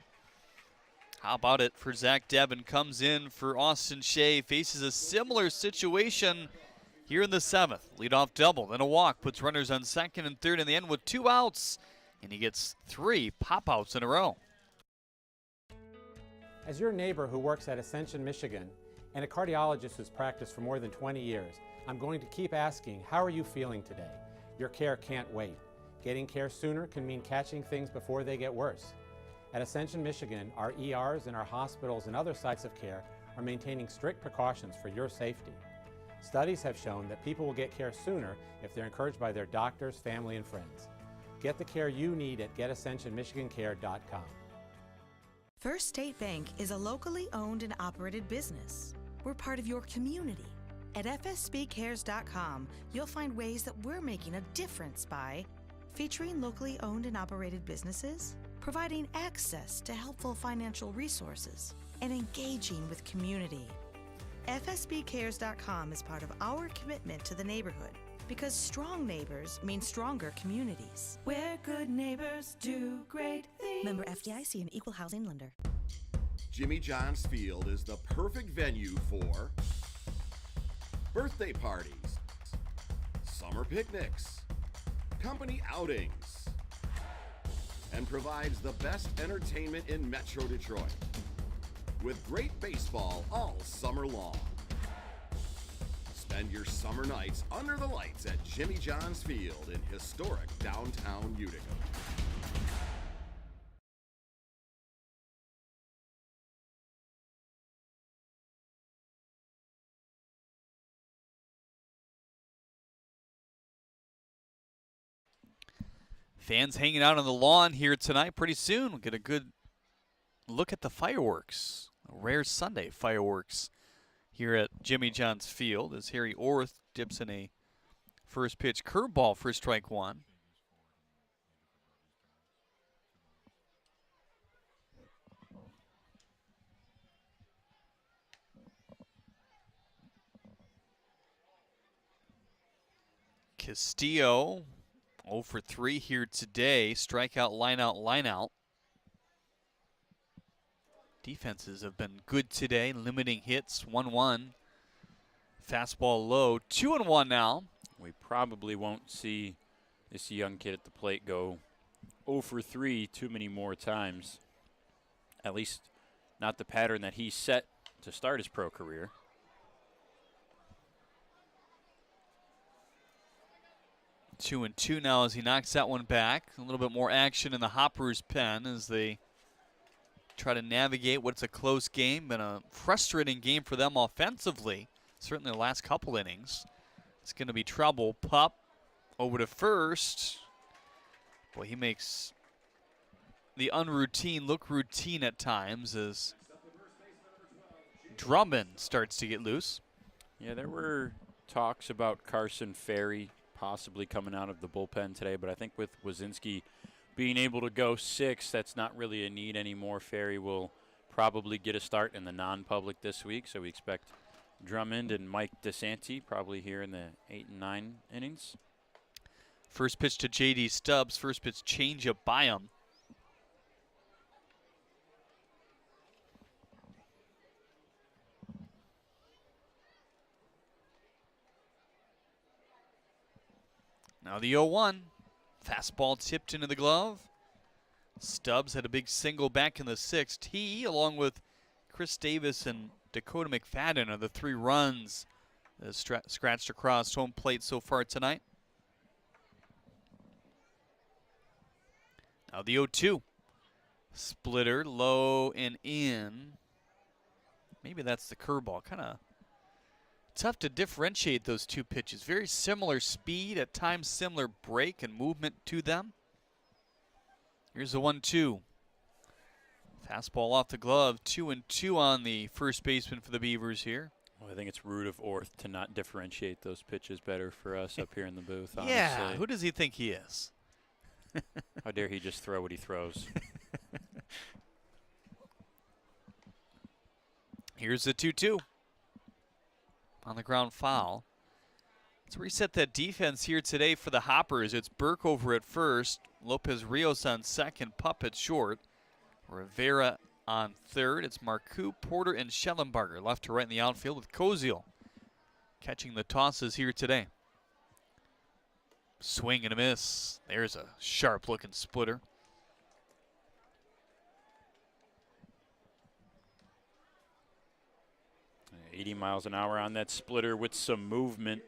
How about it for Zach Devin? Comes in for Austin Shea. Faces a similar situation here in the 7th. Leadoff double, then a walk. Puts runners on 2nd and 3rd in the end with 2 outs. And he gets 3 pop-outs in a row. As your neighbor who works at Ascension, Michigan, and a cardiologist who's practiced for more than 20 years, I'm going to keep asking, how are you feeling today? Your care can't wait. Getting care sooner can mean catching things before they get worse. At Ascension, Michigan, our ERs and our hospitals and other sites of care are maintaining strict precautions for your safety. Studies have shown that people will get care sooner if they're encouraged by their doctors, family, and friends. Get the care you need at getascensionmichigancare.com. First State Bank is a locally owned and operated business. We're part of your community. At fsbcares.com, you'll find ways that we're making a difference by featuring locally owned and operated businesses, providing access to helpful financial resources, and engaging with community. fsbcares.com is part of our commitment to the neighborhood because strong neighbors mean stronger communities. Where good neighbors do great things. Member FDIC, an equal housing lender. Jimmy John's Field is the perfect venue for birthday parties, summer picnics, company outings, and provides the best entertainment in Metro Detroit with great baseball all summer long. Spend your summer nights under the lights at Jimmy John's Field in historic downtown Utica. Fans hanging out on the lawn here tonight. Pretty soon we'll get a good look at the fireworks. A rare Sunday fireworks here at Jimmy John's Field as Harry Orth dips in a first pitch curveball for strike 1. Castillo 0 for 3 here today. Strikeout, line out. Defenses have been good today, limiting hits. 1-1. Fastball low. 2-1 now. We probably won't see this young kid at the plate go 0 for 3 too many more times. At least not the pattern that he set to start his pro career. 2-2 now as he knocks that one back. A little bit more action in the Hoppers' pen as they try to navigate what's a close game. Been a frustrating game for them offensively, certainly the last couple innings. It's going to be trouble. Pup over to first. Boy, he makes the unroutine look routine at times as Drummond starts to get loose. Yeah, there were talks about Carson Ferry possibly coming out of the bullpen today, but I think with Wazinski being able to go 6, that's not really a need anymore. Ferry will probably get a start in the non-public this week, so we expect Drummond and Mike DeSanti probably here in the 8 and 9 innings. First pitch to J.D. Stubbs. First pitch changeup by him. Now the 0-1. Fastball tipped into the glove. Stubbs had a big single back in the 6th. He, along with Chris Davis and Dakota McFadden, are the 3 runs that scratched across home plate so far tonight. Now the 0-2. Splitter, low and in. Maybe that's the curveball. Kind of tough to differentiate those 2 pitches. Very similar speed, at times similar break and movement to them. Here's the 1-2. Fastball off the glove. 2-2 on the first baseman for the Beavers here. Well, I think it's rude of Orth to not differentiate those pitches better for us up here in the booth, honestly. Yeah, who does he think he is? How dare he just throw what he throws? Here's the 2-2. On the ground foul. Let's reset that defense here today for the Hoppers. It's Burke over at first. Lopez Rios on second. Pup at short. Rivera on third. It's Marcoux, Porter, and Schellenbarger left to right in the outfield with Koziel catching the tosses here today. Swing and a miss. There's a sharp-looking splitter. – 80 miles an hour on that splitter with some movement.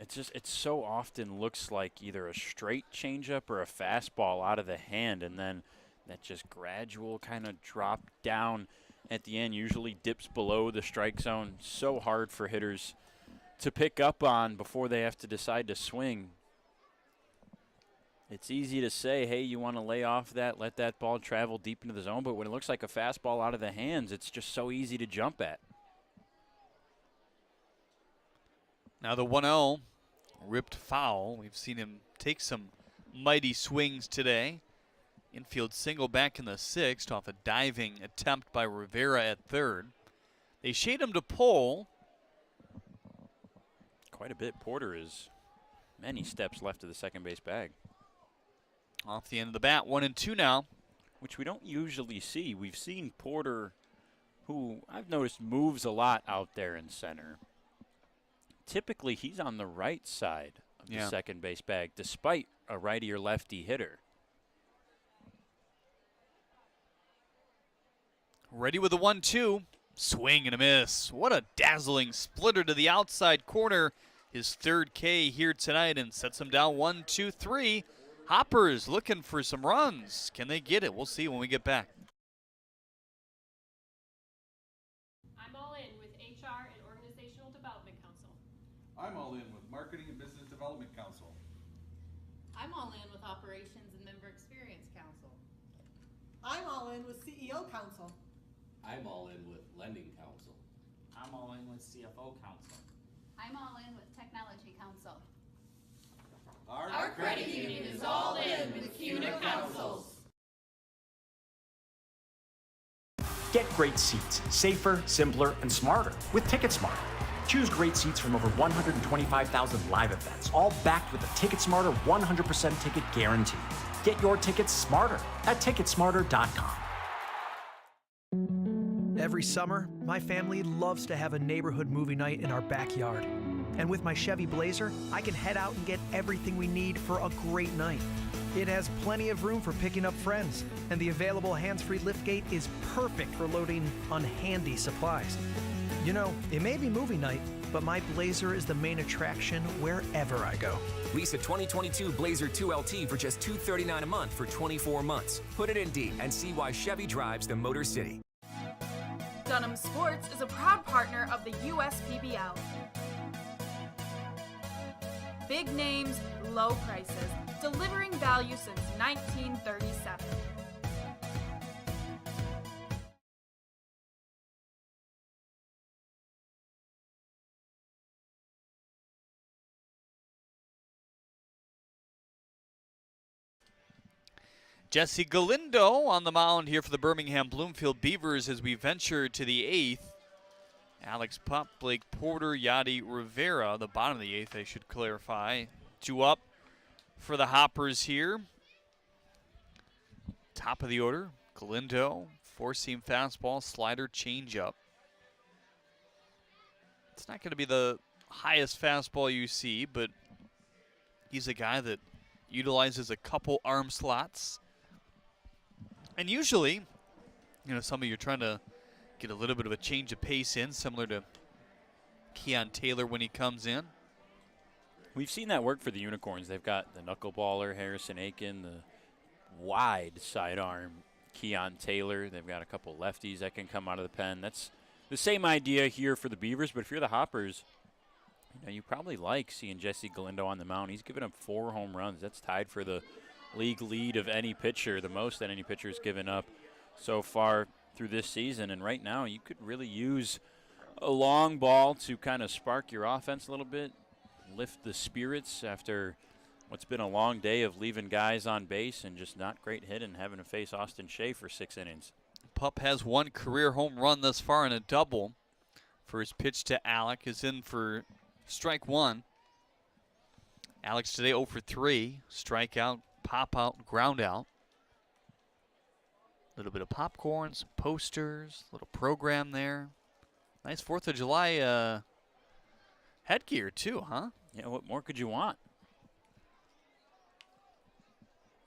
It so often looks like either a straight changeup or a fastball out of the hand, and then that just gradual kind of drop down at the end usually dips below the strike zone. So hard for hitters to pick up on before they have to decide to swing. It's easy to say, hey, you want to lay off that, let that ball travel deep into the zone, but when it looks like a fastball out of the hands, it's just so easy to jump at. Now the 1-0, ripped foul. We've seen him take some mighty swings today. Infield single back in the 6th off a diving attempt by Rivera at third. They shade him to pull. Quite a bit. Porter is many steps left of the second base bag. Off the end of the bat, 1-2 now. Which we don't usually see. We've seen Porter, who I've noticed moves a lot out there in center. Typically, he's on the right side of the second base bag, despite a righty or lefty hitter. Ready with the 1-2. Swing and a miss. What a dazzling splitter to the outside corner. His 3rd K here tonight and sets him down 1-2-3. Hoppers looking for some runs. Can they get it? We'll see when we get back. I'm all in with HR and Organizational Development Council. I'm all in with Marketing and Business Development Council. I'm all in with Operations and Member Experience Council. I'm all in with CEO Council. I'm all in with Lending Council. I'm all in with CFO Council. I'm all in with Technology Council. Our credit union is all in with CUNA Councils. Get great seats, safer, simpler, and smarter with TicketSmarter. Choose great seats from over 125,000 live events, all backed with a TicketSmarter 100% ticket guarantee. Get your tickets smarter at ticketsmarter.com. Every summer, my family loves to have a neighborhood movie night in our backyard. And with my Chevy Blazer, I can head out and get everything we need for a great night. It has plenty of room for picking up friends, and the available hands-free liftgate is perfect for loading unhandy supplies. You know, it may be movie night, but my Blazer is the main attraction wherever I go. Lease a 2022 Blazer 2LT for just $239 a month for 24 months. Put it in D and see why Chevy drives the Motor City. Dunham Sports is a proud partner of the USPBL. Big names, low prices, delivering value since 1937. Jesse Galindo on the mound here for the Birmingham Bloomfield Beavers as we venture to the 8th. Alex Pup, Blake Porter, Yadi Rivera, the bottom of the 8th, I should clarify. 2 up for the Hoppers here. Top of the order, Galindo, 4-seam fastball, slider, changeup. It's not going to be the highest fastball you see, but he's a guy that utilizes a couple arm slots. And usually, some of you are trying to get a little bit of a change of pace in, similar to Keon Taylor when he comes in. We've seen that work for the Unicorns. They've got the knuckleballer Harrison Aiken, the wide sidearm Keon Taylor. They've got a couple lefties that can come out of the pen. That's the same idea here for the Beavers, but if you're the Hoppers, you probably like seeing Jesse Galindo on the mound. He's given up 4 home runs. That's tied for the league lead of any pitcher, the most that any pitcher has given up so far through this season. And right now, you could really use a long ball to kind of spark your offense a little bit, lift the spirits after what's been a long day of leaving guys on base and just not great hitting, having to face Austin Shea for 6 innings. Pup has 1 career home run thus far in a double. First pitch to Alec is in for strike 1. Alex today 0 for 3. Strikeout, pop out, ground out. A little bit of popcorn, some posters, a little program there. Nice 4th of July headgear too, huh? Yeah, what more could you want?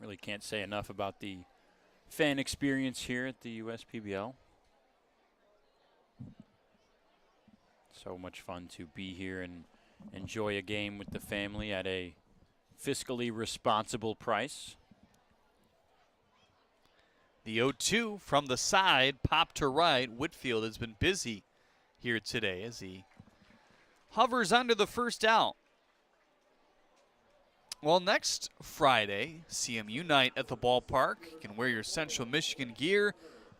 Really can't say enough about the fan experience here at the USPBL. So much fun to be here and enjoy a game with the family at a fiscally responsible price. The 0-2 from the side, pop to right. Whitfield has been busy here today as he hovers under the first out. Well, next Friday, CMU night at the ballpark. You can wear your Central Michigan gear.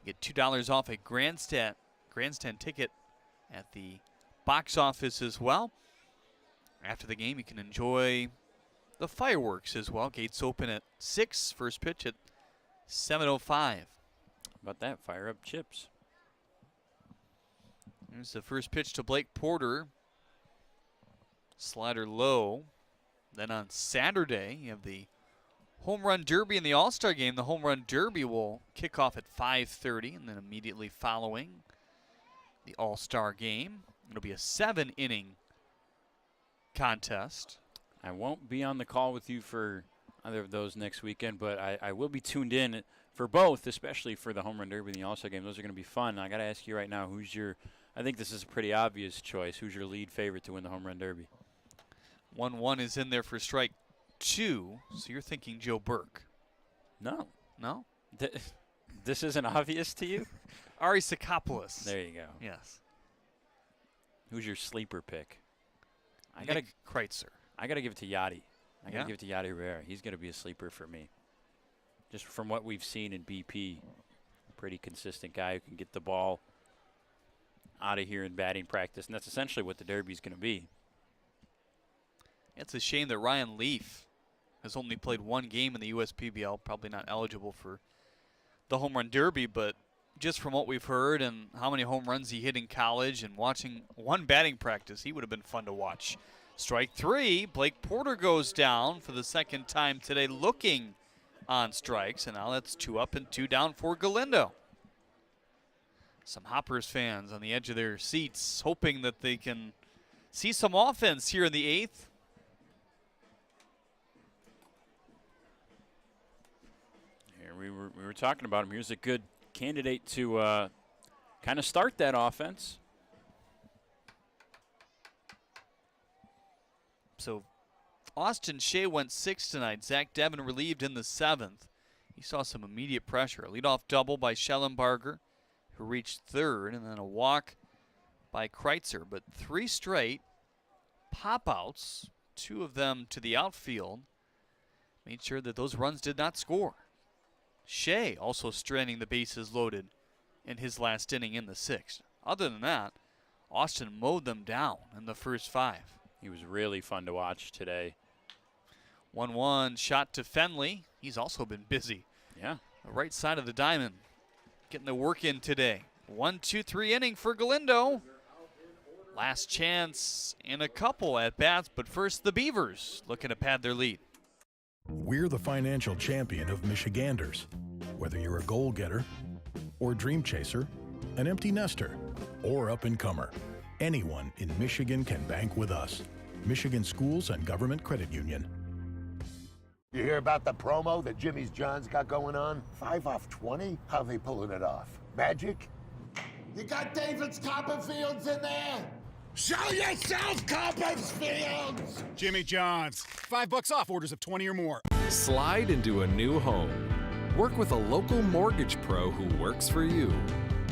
Get $2 off a grandstand ticket at the box office as well. After the game, you can enjoy the fireworks as well. Gates open at 6. First pitch at 7:05. How about that? Fire up chips. Here's the first pitch to Blake Porter. Slider low. Then on Saturday, you have the Home Run Derby and the All-Star Game. The Home Run Derby will kick off at 5:30, and then immediately following the All-Star Game, it'll be a 7-inning contest. I won't be on the call with you for either of those next weekend, but I will be tuned in for both, especially for the Home Run Derby and the All-Star Game. Those are going to be fun. I got to ask you right now, I think this is a pretty obvious choice. Who's your lead favorite to win the Home Run Derby? 1-1 is in there for strike 2, so you're thinking Joe Burke. No. No? This isn't obvious to you? Ari Sakopoulos. There you go. Yes. Who's your sleeper pick? Nick Kreitzer. I got to give it to Yadi. I got to Yeah? give it to Yadi Rivera. He's going to be a sleeper for me. Just from what we've seen in BP, a pretty consistent guy who can get the ball out of here in batting practice, and that's essentially what the Derby's going to be. It's a shame that Ryan Leaf has only played 1 game in the USPBL, probably not eligible for the Home Run Derby, but just from what we've heard and how many home runs he hit in college and watching 1 batting practice, he would have been fun to watch. Strike 3, Blake Porter goes down for the 2nd time today looking on strikes, and now that's 2 up and 2 down for Galindo. Some Hoppers fans on the edge of their seats hoping that they can see some offense here in the 8th. Here we were talking about him. Here's a good candidate to kind of start that offense. Austin Shea went 6 tonight. Zach Devin relieved in the 7th. He saw some immediate pressure. A leadoff double by Schellenbarger, who reached 3rd, and then a walk by Kreitzer. But 3 straight pop-outs, 2 of them to the outfield, made sure that those runs did not score. Shea also stranding the bases loaded in his last inning in the 6th. Other than that, Austin mowed them down in the first 5. He was really fun to watch today. 1-1 shot to Fenley. He's also been busy. Yeah. The right side of the diamond getting the work in today. 1-2-3 inning for Galindo. Last chance in a couple at bats, but first the Beavers looking to pad their lead. We're the financial champion of Michiganders. Whether you're a goal getter or dream chaser, an empty nester or up-and-comer, anyone in Michigan can bank with us. Michigan Schools and Government Credit Union. You hear about the promo that Jimmy's John's got going on? 5 off 20? How they pulling it off? Magic? You got David's Copperfields in there? Show yourself, Copperfields! Jimmy John's. $5 off orders of 20 or more. Slide into a new home. Work with a local mortgage pro who works for you.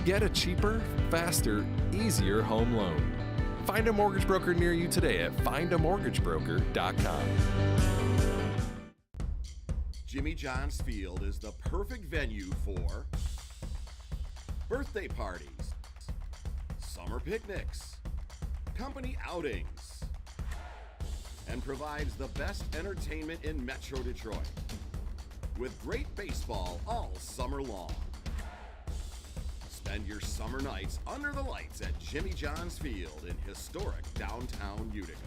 Get a cheaper, faster, easier home loan. Find a mortgage broker near you today at findamortgagebroker.com. Jimmy John's Field is the perfect venue for birthday parties, summer picnics, company outings, and provides the best entertainment in Metro Detroit with great baseball all summer long. Spend your summer nights under the lights at Jimmy John's Field in historic downtown Utica.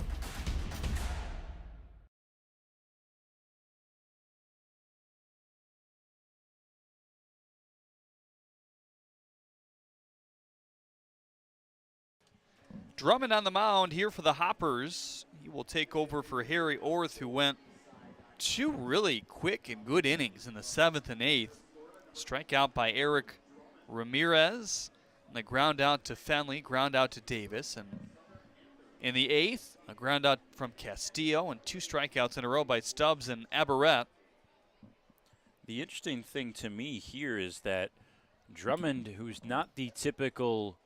Drummond on the mound here for the Hoppers. He will take over for Harry Orth, who went 2 really quick and good innings in the 7th and 8th. Strikeout by Eric Ramirez, and the ground out to Fenley, ground out to Davis. And in the 8th, a ground out from Castillo, and 2 strikeouts in a row by Stubbs and Aberrett. The interesting thing to me here is that Drummond, who's not the typical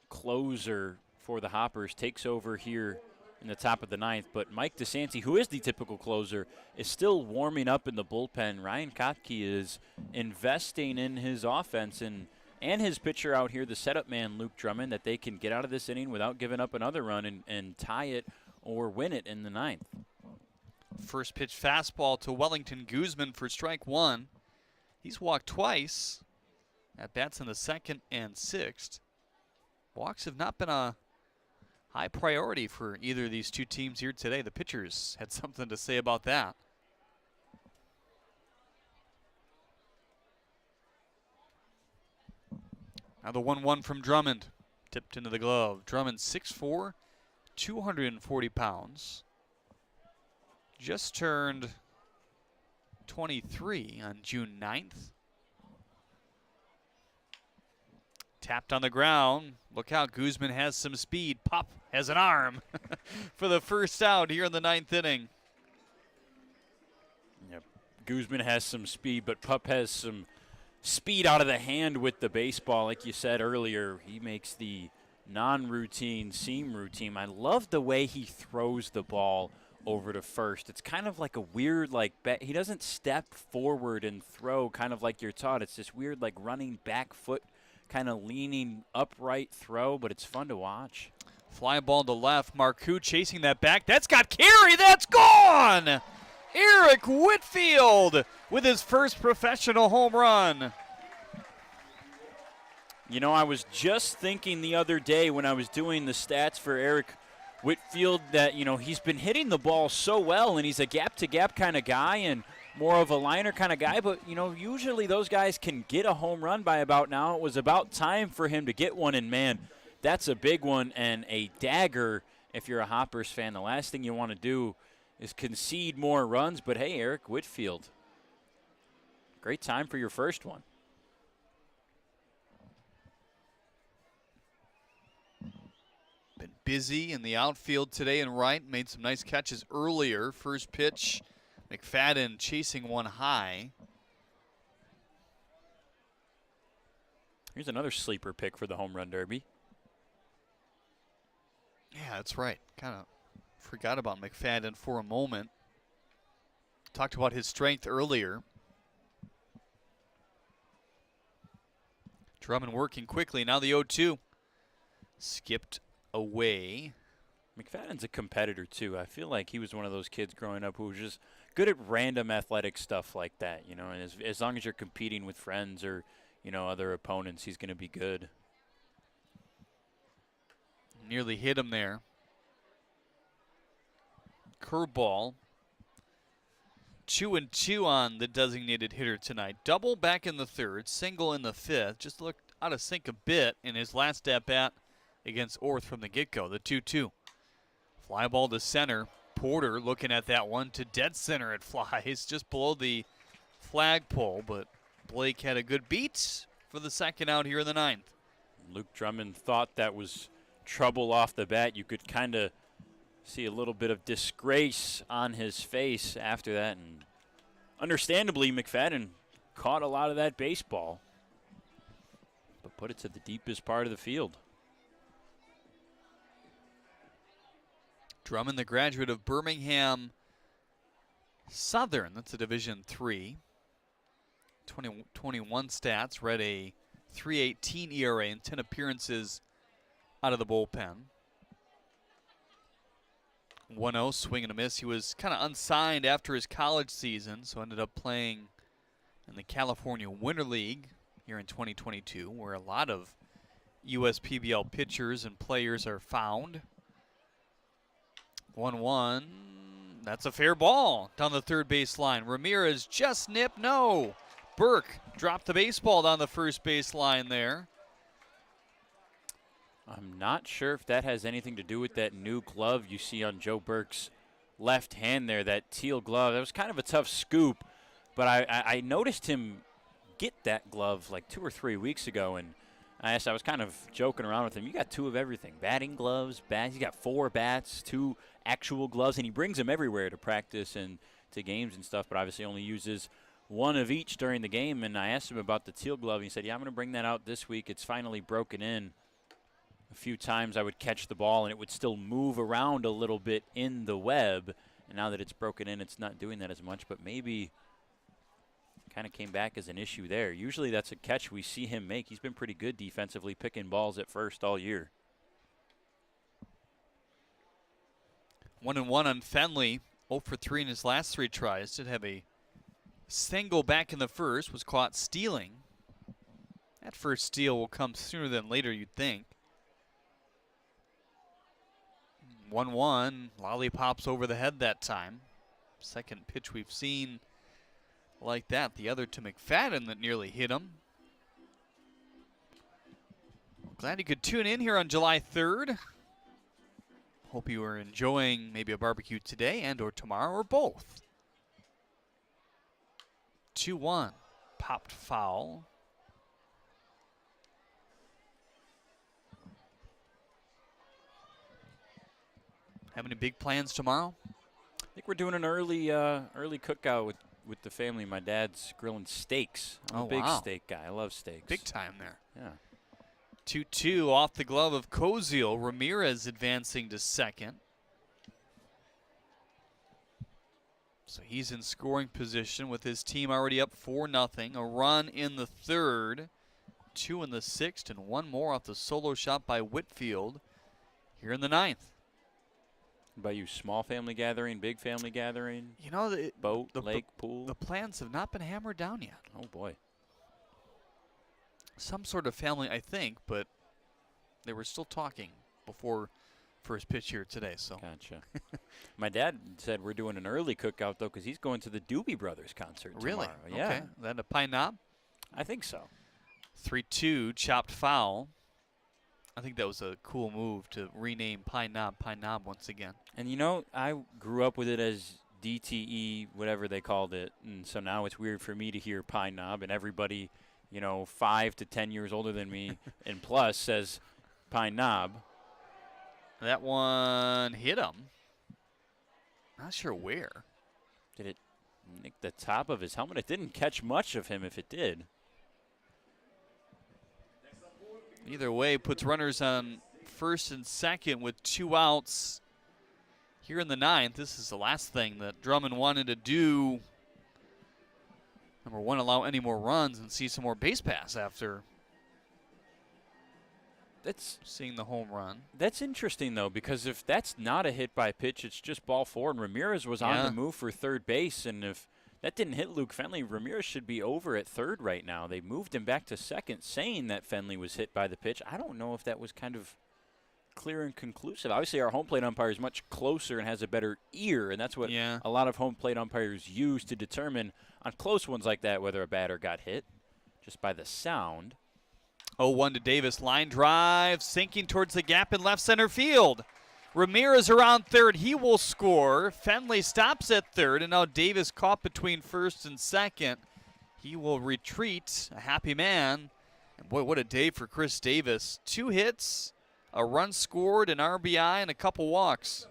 closer for the Hoppers, takes over here in the top of the 9th, but Mike DeSanti, who is the typical closer, is still warming up in the bullpen. Ryan Kotke is investing in his offense and his pitcher out here, the setup man, Luke Drummond, that they can get out of this inning without giving up another run and tie it or win it in the 9th. First pitch fastball to Wellington Guzman for strike 1. He's walked twice. At bats in the 2nd and 6th. Walks have not been a high priority for either of these two teams here today. The pitchers had something to say about that. Now the 1-1 from Drummond. Tipped into the glove. Drummond 6'4", 240 pounds. Just turned 23 on June 9th. Tapped on the ground. Look out, Guzman has some speed. Pop has an arm for the first out here in the 9th inning. Yep. Guzman has some speed, but Pup has some speed out of the hand with the baseball. Like you said earlier, he makes the non-routine seem routine. I love the way he throws the ball over to first. It's kind of like a weird, he doesn't step forward and throw kind of like you're taught. It's this weird, running back foot, kind of leaning upright throw, but it's fun to watch. Fly ball to left. Marcoux chasing that back. That's got carry. That's gone. Eric Whitfield with his first professional home run. You know, I was just thinking the other day when I was doing the stats for Eric Whitfield that, he's been hitting the ball so well, and he's a gap-to-gap kind of guy and more of a liner kind of guy, but, usually those guys can get a home run by about now. It was about time for him to get one, and, man, that's a big one and a dagger if you're a Hoppers fan. The last thing you want to do is concede more runs, but, hey, Eric Whitfield, great time for your first one. Been busy in the outfield today and right. Made some nice catches earlier. First pitch, McFadden chasing one high. Here's another sleeper pick for the home run derby. Yeah, that's right. Kind of forgot about McFadden for a moment. Talked about his strength earlier. Drummond working quickly. Now the 0-2. Skipped away. McFadden's a competitor, too. I feel like he was one of those kids growing up who was just good at random athletic stuff like that, you know, and as long as you're competing with friends or, you know, other opponents, he's going to be good. Nearly hit him there. Curveball. 2-2 on the designated hitter tonight. Double back in the third, single in the fifth. Just looked out of sync a bit in his last at-bat against Orth from the get-go. The 2-2. Fly ball to center. Porter looking at that one to dead center. It flies just below the flagpole, but Blake had a good beat for the second out here in the ninth. Luke Drummond thought that was trouble off the bat. You could kind of see a little bit of disgrace on his face after that, and understandably McFadden caught a lot of that baseball but put it to the deepest part of the field. Drummond, the graduate of Birmingham Southern, that's a Division III. 2021 stats, read a 3.18 ERA and 10 appearances out of the bullpen. 1-0, swing and a miss. He was kind of unsigned after his college season, so ended up playing in the California Winter League here in 2022, where a lot of USPBL pitchers and players are found. 1-1, that's a fair ball down the third base line. Ramirez just nipped, no. Burke dropped the baseball down the first base line there. I'm not sure if that has anything to do with that new glove you see on Joe Burke's left hand there, that teal glove. That was kind of a tough scoop, but I noticed him get that glove like 2 or 3 weeks ago, and I was kind of joking around with him. You got 2 of everything, batting gloves, bats. You got 4 bats, 2 actual gloves, and he brings them everywhere to practice and to games and stuff, but obviously only uses 1 of each during the game. And I asked him about the teal glove, and he said, yeah, I'm going to bring that out this week. It's finally broken in. A few times I would catch the ball, and it would still move around a little bit in the web, and now that it's broken in, it's not doing that as much, but maybe kind of came back as an issue there. Usually that's a catch we see him make. He's been pretty good defensively, picking balls at first all year. 1-1 on Fenley, 0 for 3 in his last 3 tries. Did have a single back in the first, was caught stealing. That first steal will come sooner than later, you'd think. 1-1, lollipops over the head that time. Second pitch we've seen like that. The other to McFadden that nearly hit him. Glad you could tune in here on July 3rd. Hope you are enjoying maybe a barbecue today and or tomorrow or both. 2-1, popped foul. Have any big plans tomorrow? I think we're doing an early cookout with the family. My dad's grilling steaks. I'm a big steak guy. I love steaks. Big time there. Yeah. 2-2 off the glove of Koziel. Ramirez advancing to second. So he's in scoring position with his team already up 4-0. A run in the third, 2 in the sixth, and 1 more off the solo shot by Whitfield here in the ninth. About you, small family gathering, big family gathering? You know, boat, lake, pool? The plans have not been hammered down yet. Oh, boy. Some sort of family, I think, but they were still talking before first pitch here today. So Gotcha. My dad said we're doing an early cookout, though, because he's going to the Doobie Brothers concert Really? tomorrow. Yeah. Okay. That a Pine Knob? I think so. 3-2, chopped foul. I think that was a cool move to rename Pine Knob once again. And, you know, I grew up with it as DTE, whatever they called it, and so now it's weird for me to hear Pine Knob, and everybody, you know, 5 to 10 years older than me and plus says Pine Knob. That one hit him. Not sure where. Did it nick the top of his helmet? It didn't catch much of him if it did. Either way, puts runners on first and second with 2 outs here in the 9th. This is the last thing that Drummond wanted to do. Number one, allow any more runs and see some more base paths after seeing the home run. That's interesting, though, because if that's not a hit by pitch, it's just ball 4, and Ramirez was on the move for third base, and if that didn't hit Luke Fenley, Ramirez should be over at third right now. They moved him back to second, saying that Fenley was hit by the pitch. I don't know if that was kind of clear and conclusive. Obviously, our home plate umpire is much closer and has a better ear, and that's what a lot of home plate umpires use to determine on close ones like that whether a batter got hit, just by the sound. 0-1 to Davis. Line drive, sinking towards the gap in left center field. Ramirez around third. He will score. Fenley stops at third, and now Davis caught between first and second. He will retreat, a happy man. And boy, what a day for Chris Davis. 2 hits, a run scored, an RBI, and a couple walks.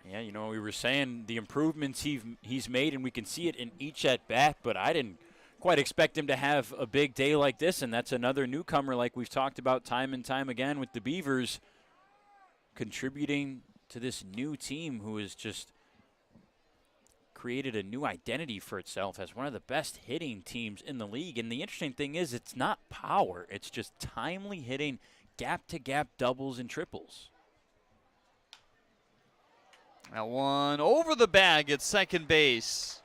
Yeah, you know, we were saying the improvements he's made, and we can see it in each at-bat, but I didn't quite expect him to have a big day like this, and that's another newcomer like we've talked about time and time again with the Beavers, contributing to this new team who has just created a new identity for itself as one of the best hitting teams in the league. And the interesting thing is it's not power, it's just timely hitting, gap-to-gap doubles and triples. That one over the bag at second base.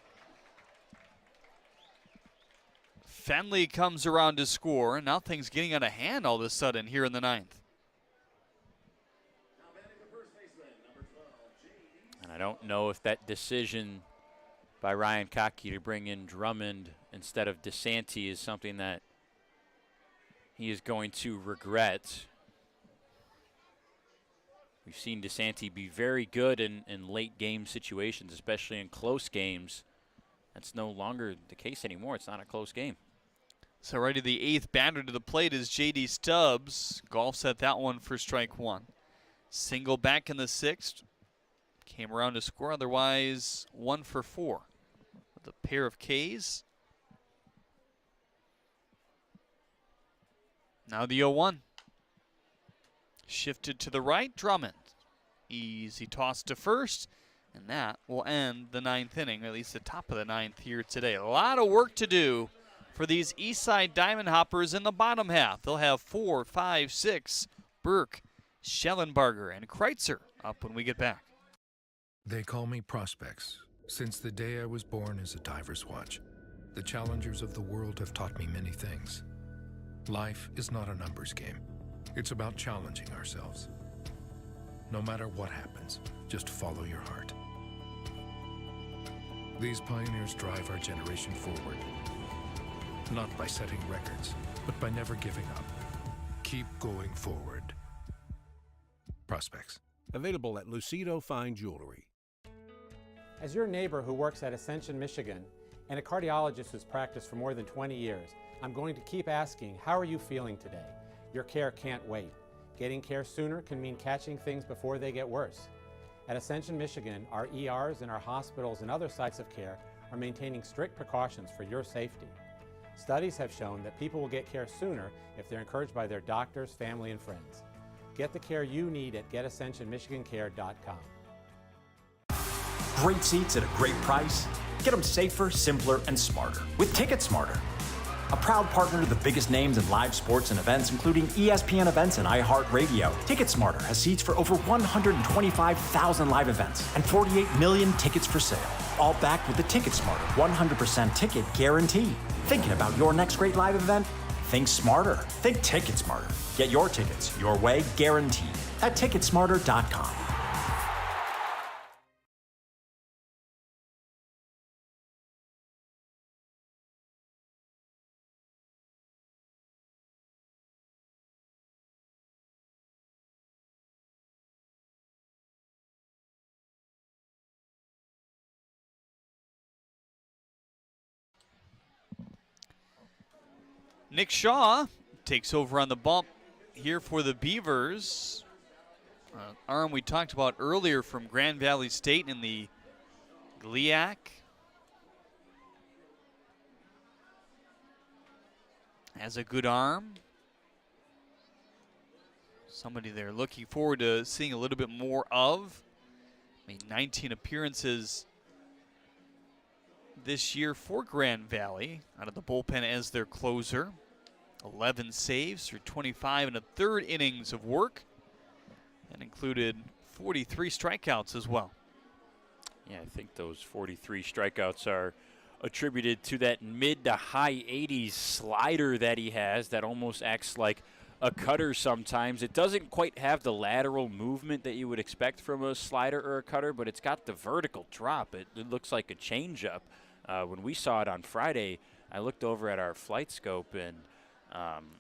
Fenley comes around to score. Now things getting out of hand all of a sudden here in the 9th. And I don't know if that decision by Ryan Kottke to bring in Drummond instead of DeSanti is something that he is going to regret. We've seen DeSanti be very good in late game situations, especially in close games. That's no longer the case anymore. It's not a close game. So right to the 8th batter to the plate is J.D. Stubbs. Golfs at that one for strike 1. Single back in the 6th. Came around to score, otherwise 1 for 4. With a pair of Ks. Now the 0-1. Shifted to the right, Drummond. Easy toss to first, and that will end the 9th inning, or at least the top of the 9th here today. A lot of work to do for these Eastside Diamond Hoppers in the bottom half. They'll have 4, 5, 6, Burke, Schellenbarger, and Kreitzer up when we get back. They call me Prospects. Since the day I was born as a diver's watch, the challengers of the world have taught me many things. Life is not a numbers game. It's about challenging ourselves. No matter what happens, just follow your heart. These pioneers drive our generation forward. Not by setting records, but by never giving up. Keep going forward. Prospects. Available at Lucido Fine Jewelry. As your neighbor who works at Ascension, Michigan, and a cardiologist who's practiced for more than 20 years, I'm going to keep asking, how are you feeling today? Your care can't wait. Getting care sooner can mean catching things before they get worse. At Ascension, Michigan, our ERs and our hospitals and other sites of care are maintaining strict precautions for your safety. Studies have shown that people will get care sooner if they're encouraged by their doctors, family, and friends. Get the care you need at getascensionmichigancare.com. Great seats at a great price? Get them safer, simpler, and smarter with Ticket Smarter. A proud partner to the biggest names in live sports and events, including ESPN events and iHeartRadio. Ticket Smarter has seats for over 125,000 live events and 48 million tickets for sale. All backed with the Ticket Smarter 100% ticket guarantee. Thinking about your next great live event? Think smarter. Think Ticket Smarter. Get your tickets your way, guaranteed, at Ticketsmarter.com. Nick Shaw takes over on the bump here for the Beavers. Arm we talked about earlier from Grand Valley State in the GLIAC. Has a good arm. Somebody they're looking forward to seeing a little bit more of. Made 19 appearances this year for Grand Valley out of the bullpen as their closer. 11 saves through 25 and a third innings of work. And included 43 strikeouts as well. Yeah, I think those 43 strikeouts are attributed to that mid to high 80s slider that he has that almost acts like a cutter sometimes. It doesn't quite have the lateral movement that you would expect from a slider or a cutter, but it's got the vertical drop. It looks like a changeup. When we saw it on Friday, I looked over at our flight scope, and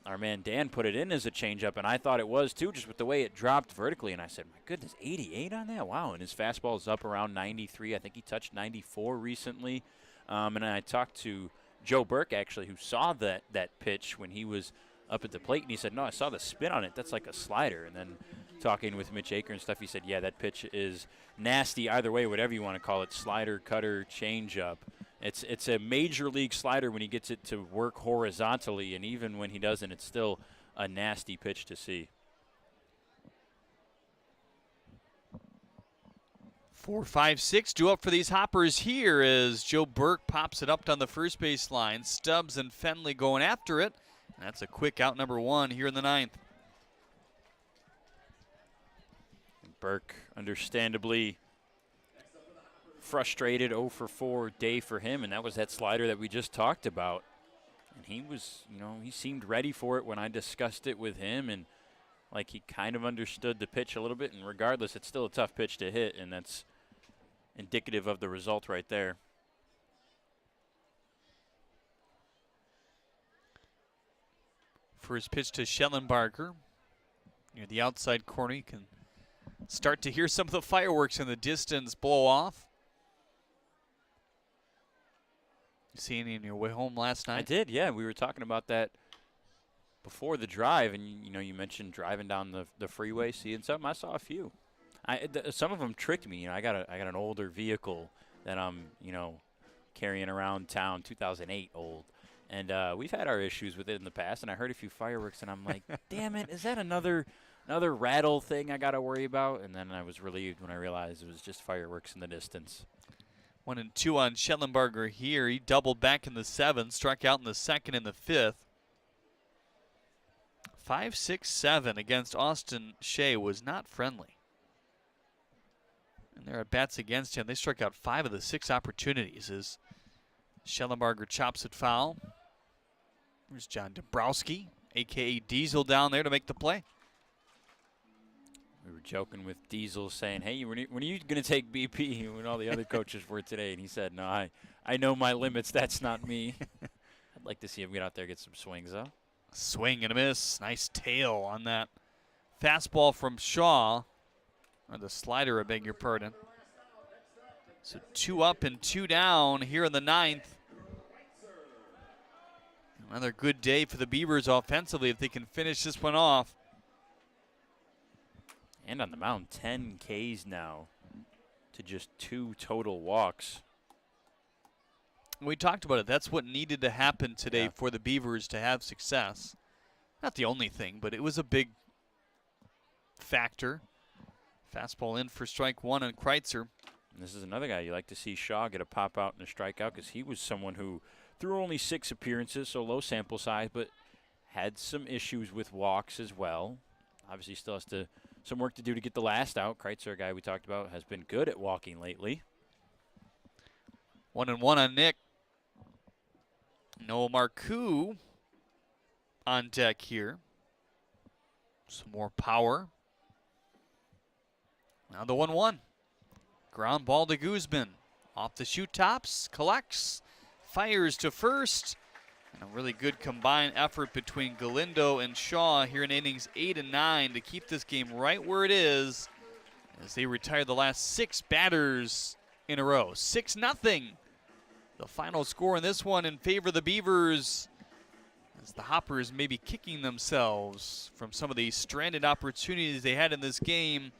our man Dan put it in as a changeup, and I thought it was too, just with the way it dropped vertically. And I said, my goodness, 88 on that? Wow. And his fastball is up around 93. I think he touched 94 recently. And I talked to Joe Burke, actually, who saw that pitch when he was up at the plate, and he said, no, I saw the spin on it. That's like a slider. And then talking with Mitch Aker and stuff, he said, yeah, that pitch is nasty either way, whatever you want to call it, slider, cutter, changeup. It's a major league slider when he gets it to work horizontally, and even when he doesn't, it's still a nasty pitch to see. 4, 5, 6 due up for these hoppers here as Joe Burke pops it up down the first base line. Stubbs and Fenley going after it. And that's a quick out number 1 here in the 9th. Burke, understandably frustrated, 0 for 4 day for him, and that was that slider that we just talked about. And he was, he seemed ready for it when I discussed it with him, and like he kind of understood the pitch a little bit, and regardless, it's still a tough pitch to hit, and that's indicative of the result right there. First pitch to Schellenbarger near the outside corner. You can start to hear some of the fireworks in the distance blow off. You see any on your way home last night? I did, yeah. We were talking about that before the drive, and you mentioned driving down the freeway, seeing something. I saw a few. Some of them tricked me. I got an older vehicle that I'm carrying around town, 2008 old, and we've had our issues with it in the past. And I heard a few fireworks, and I'm like, damn it, is that another rattle thing I got to worry about? And then I was relieved when I realized it was just fireworks in the distance. 1 and 2 on Schellenbarger here. He doubled back in the 7th, struck out in the 2nd and the 5th. 5, 6, 7 against Austin Shea was not friendly. And their at-bats against him, they struck out 5 of the 6 opportunities as Schellenbarger chops it foul. There's John Dombrowski, a.k.a. Diesel, down there to make the play. We were joking with Diesel saying, hey, when are you going to take BP when all the other coaches were today? And he said, no, I know my limits. That's not me. I'd like to see him get out there and get some swings, though. Swing and a miss. Nice tail on that fastball from Shaw. Or the slider, I beg your pardon. So 2 up and 2 down here in the 9th. Another good day for the Beavers offensively if they can finish this one off. And on the mound, 10 Ks now to just 2 total walks. We talked about it. That's what needed to happen today for the Beavers to have success. Not the only thing, but it was a big factor. Fastball in for strike 1 on Kreitzer. And this is another guy you like to see Shaw get a pop out and a strikeout because he was someone who threw only 6 appearances, so low sample size, but had some issues with walks as well. Obviously still has some work to do to get the last out. Kreitzer, a guy we talked about, has been good at walking lately. 1 and 1 on Nick. Noah Marcoux on deck here. Some more power. Now the 1-1. Ground ball to Guzman. Off the shoot tops, collects, fires to first. And a really good combined effort between Galindo and Shaw here in innings 8 and 9 to keep this game right where it is as they retire the last 6 batters in a row. 6-0. The final score in this one in favor of the Beavers as the Hoppers may be kicking themselves from some of the stranded opportunities they had in this game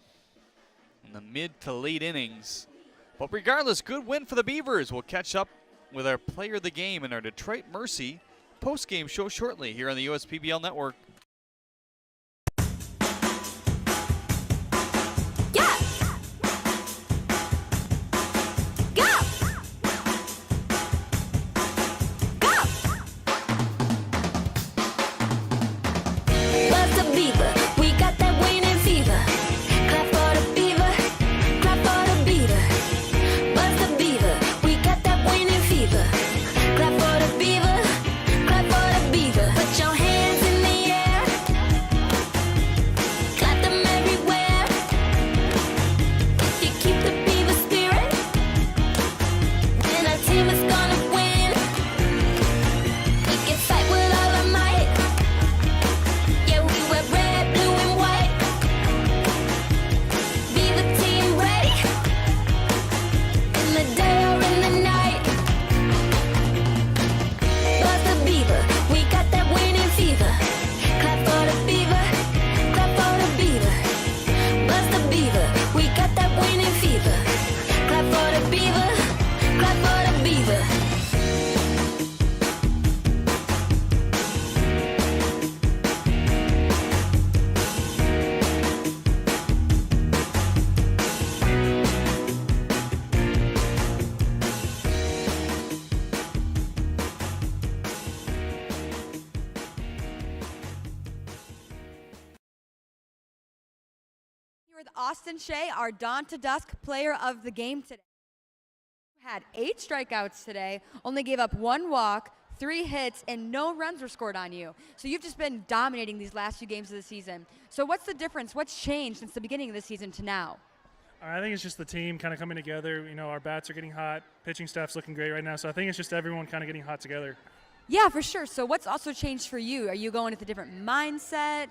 in the mid to late innings. But regardless, good win for the Beavers. We'll catch up with our player of the game in our Detroit Mercy post-game show shortly here on the USPBL Network. With Austin Shea, our dawn to dusk player of the game today. Had 8 strikeouts today, only gave up 1 walk, 3 hits, and no runs were scored on you. So you've just been dominating these last few games of the season. So what's the difference? What's changed since the beginning of the season to now? I think it's just the team kind of coming together. You know, our bats are getting hot, pitching staff's looking great right now. So I think it's just everyone kind of getting hot together. Yeah, for sure. So what's also changed for you? Are you going with a different mindset?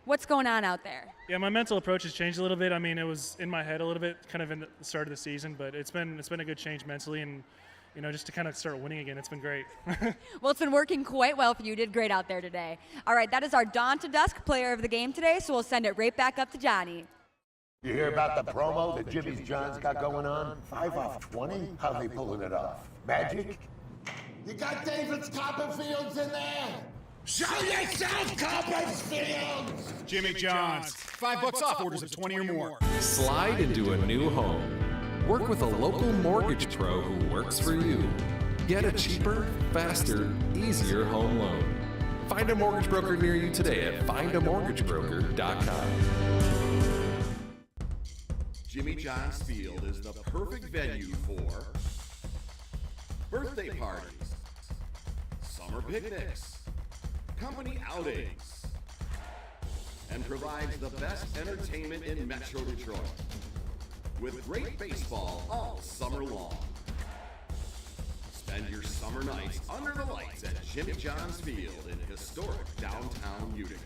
What's going on out there? Yeah, my mental approach has changed a little bit. I mean, it was in my head a little bit kind of in the start of the season, but it's been a good change mentally, and you know, just to kind of start winning again. It's been great. Well, it's been working quite well for you. You did great out there today. All right, that is our dawn to dusk player of the game today, so we'll send it right back up to Johnny. You hear about the promo that Jimmy's John's got going on? 5 off 20? How they pulling it off? Magic? You got David's Copperfields in there? Show yourself, Copperfield! Jimmy John's. $5 off orders of 20 or more. Slide into a new home. Work with a local mortgage pro who works for you. Get a cheaper, faster, easier home loan. Find a mortgage broker near you today at findamortgagebroker.com. Jimmy John's Field is the perfect venue for birthday parties, summer picnics, company outings, and provides the best entertainment in Metro Detroit with great baseball all summer long. Spend your summer nights under the lights at Jimmy John's Field in historic downtown Utica.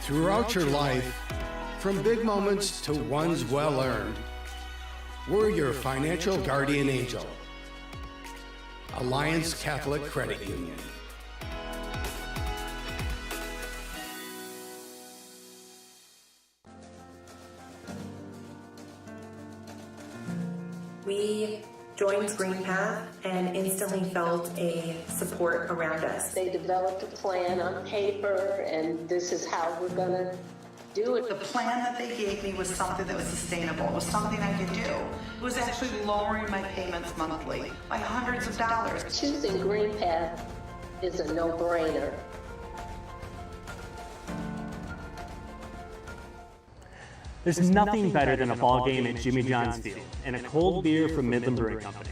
Throughout your life, from big moments to ones well earned, we're your financial guardian angel. Alliance Catholic Credit Union. We joined Green Path and instantly felt a support around us. They developed a plan on paper, and this is how we're going to do it. The plan that they gave me was something that was sustainable. It was something I could do. It was actually lowering my payments monthly by hundreds of dollars. Choosing Green Path is a no-brainer. There's nothing better than a ball game at Jimmy John's Field and a cold beer from Midland Brewing Company.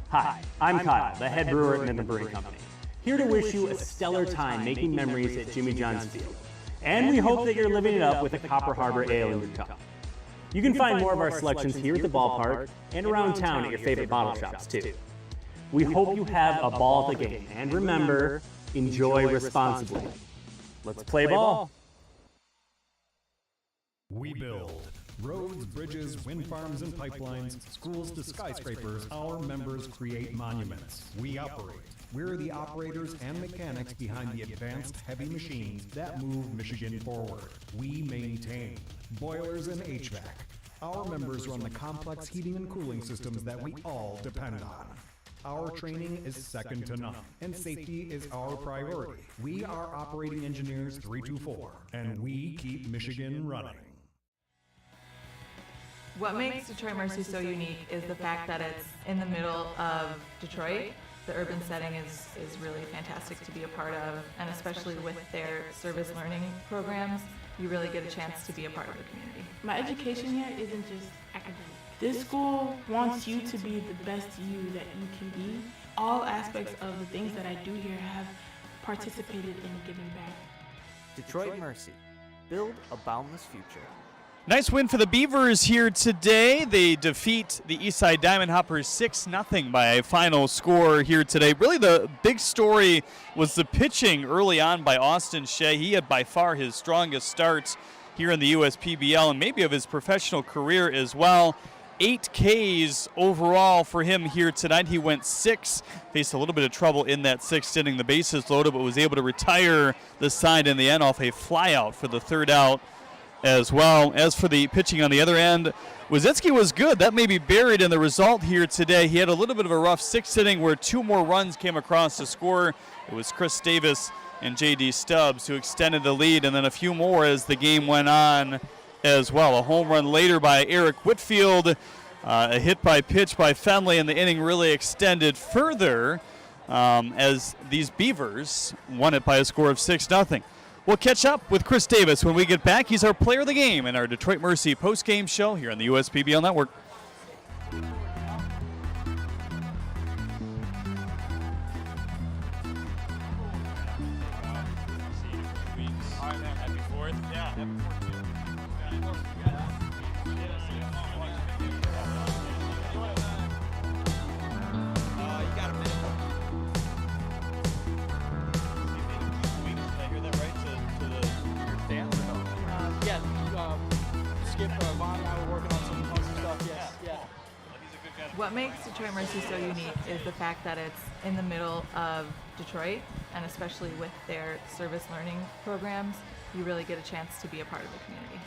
Hi, I'm Kyle, the head brewer at Midland Brewing Company, here to wish you a stellar time making memories at Jimmy John's Field. And we hope that you're living it up with a Copper Harbor Ale in your cup. You can find more of our selections here at the ballpark and around town at your favorite bottle shops too. We hope you have a ball at the game, and remember, enjoy responsibly. Let's play ball. We build roads, bridges, wind farms and pipelines, schools to skyscrapers. Our members create monuments. We operate. We're the operators and mechanics behind the advanced heavy machines that move Michigan forward. We maintain boilers and HVAC. Our members run the complex heating and cooling systems that we all depend on. Our training is second to none, and safety is our priority. We are Operating Engineers 324, and we keep Michigan running. What makes Detroit Mercy so unique is the fact that it's in the middle of Detroit. The urban setting is really fantastic to be a part of, and especially with their service learning programs, you really get a chance to be a part of the community. My education here isn't just academic. This school wants you to be the best you that you can be. All aspects of the things that I do here have participated in giving back. Detroit Mercy. Build a boundless future. Nice win for the Beavers here today. They defeat the Eastside Diamond Hoppers 6-0 by a final score here today. Really the big story was the pitching early on by Austin Shea. He had by far his strongest starts here in the USPBL and maybe of his professional career as well. 8 Ks overall for him here tonight. He went 6, faced a little bit of trouble in that 6th inning. The bases loaded, but was able to retire the side in the end off a flyout for the 3rd out as well. As for the pitching on the other end, Wazitsky was good. That may be buried in the result here today. He had a little bit of a rough 6th inning where 2 more runs came across the score. It was Chris Davis and J.D. Stubbs who extended the lead, and then a few more as the game went on as well. A home run later by Eric Whitfield, a hit by pitch by Fenley, and the inning really extended further as these Beavers won it by a score of 6-0. We'll catch up with Chris Davis when we get back. He's our player of the game in our Detroit Mercy post-game show here on the USPBL Network. What makes Detroit Mercy so unique is the fact that it's in the middle of Detroit, and especially with their service learning programs, you really get a chance to be a part of the community.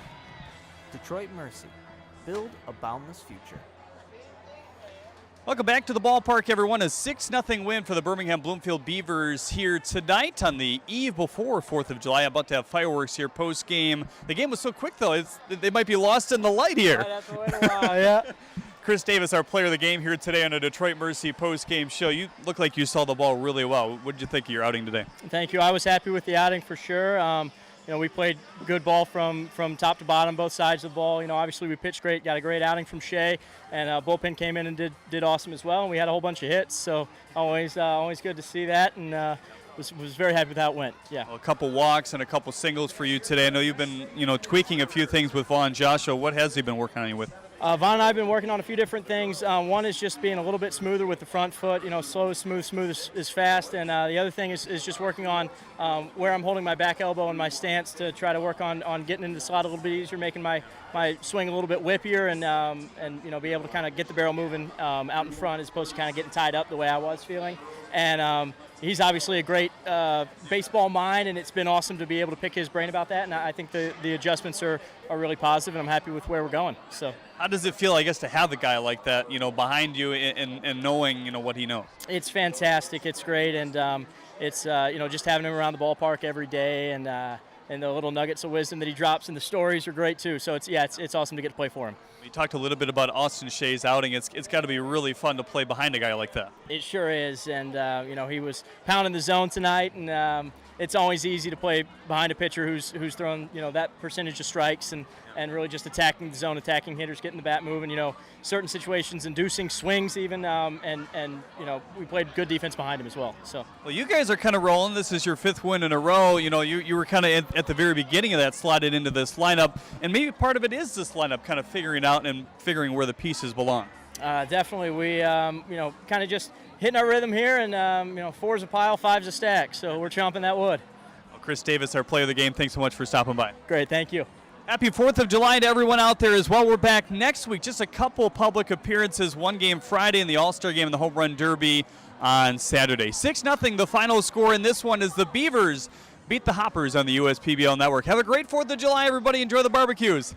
Detroit Mercy. Build a boundless future. Welcome back to the ballpark, everyone. A 6-0 win for the Birmingham Bloomfield Beavers here tonight on the eve before 4th of July. About to have fireworks here post-game. The game was so quick, though, they might be lost in the light here. Right after wait a while, yeah. Chris Davis, our player of the game here today on a Detroit Mercy post-game show. You look like you saw the ball really well. What did you think of your outing today? Thank you. I was happy with the outing for sure. We played good ball from top to bottom, both sides of the ball. Obviously we pitched great, got a great outing from Shea, and bullpen came in and did awesome as well. And we had a whole bunch of hits, so always good to see that, and was very happy with how it went. Yeah. Well, a couple walks and a couple singles for you today. I know you've been tweaking a few things with Vaughn Joshua. What has he been working on you with? Vaughn and I have been working on a few different things. One is just being a little bit smoother with the front foot, slow, smooth is fast. And the other thing is just working on where I'm holding my back elbow and my stance to try to work on getting into the slot a little bit easier, making my swing a little bit whippier and be able to kind of get the barrel moving out in front as opposed to kind of getting tied up the way I was feeling. And he's obviously a great baseball mind, and it's been awesome to be able to pick his brain about that. And I think the adjustments are really positive, and I'm happy with where we're going. So, how does it feel, I guess, to have a guy like that, behind you and knowing, what he knows? It's fantastic. It's great, and it's just having him around the ballpark every day, and the little nuggets of wisdom that he drops, and the stories are great too. So it's awesome to get to play for him. We talked a little bit about Austin Shea's outing. It's got to be really fun to play behind a guy like that. It sure is, and he was pounding the zone tonight, and it's always easy to play behind a pitcher who's thrown that percentage of strikes and really just attacking the zone, attacking hitters, getting the bat moving. Certain situations inducing swings even, and we played good defense behind him as well. So. Well, you guys are kind of rolling. This is your 5th win in a row. You were kind of at the very beginning of that, slotted into this lineup, and maybe part of it is this lineup kind of figuring out and figuring where the pieces belong. Definitely, we kind of just hitting our rhythm here, and 4's a pile, 5's a stack. So we're chomping that wood. Well, Chris Davis, our player of the game, thanks so much for stopping by. Great, thank you. Happy 4th of July to everyone out there as well. We're back next week. Just a couple public appearances. One game Friday and the All-Star game and the Home Run Derby on Saturday. 6-0 the final score in this one as the Beavers beat the Hoppers on the USPBL Network. Have a great 4th of July, everybody. Enjoy the barbecues.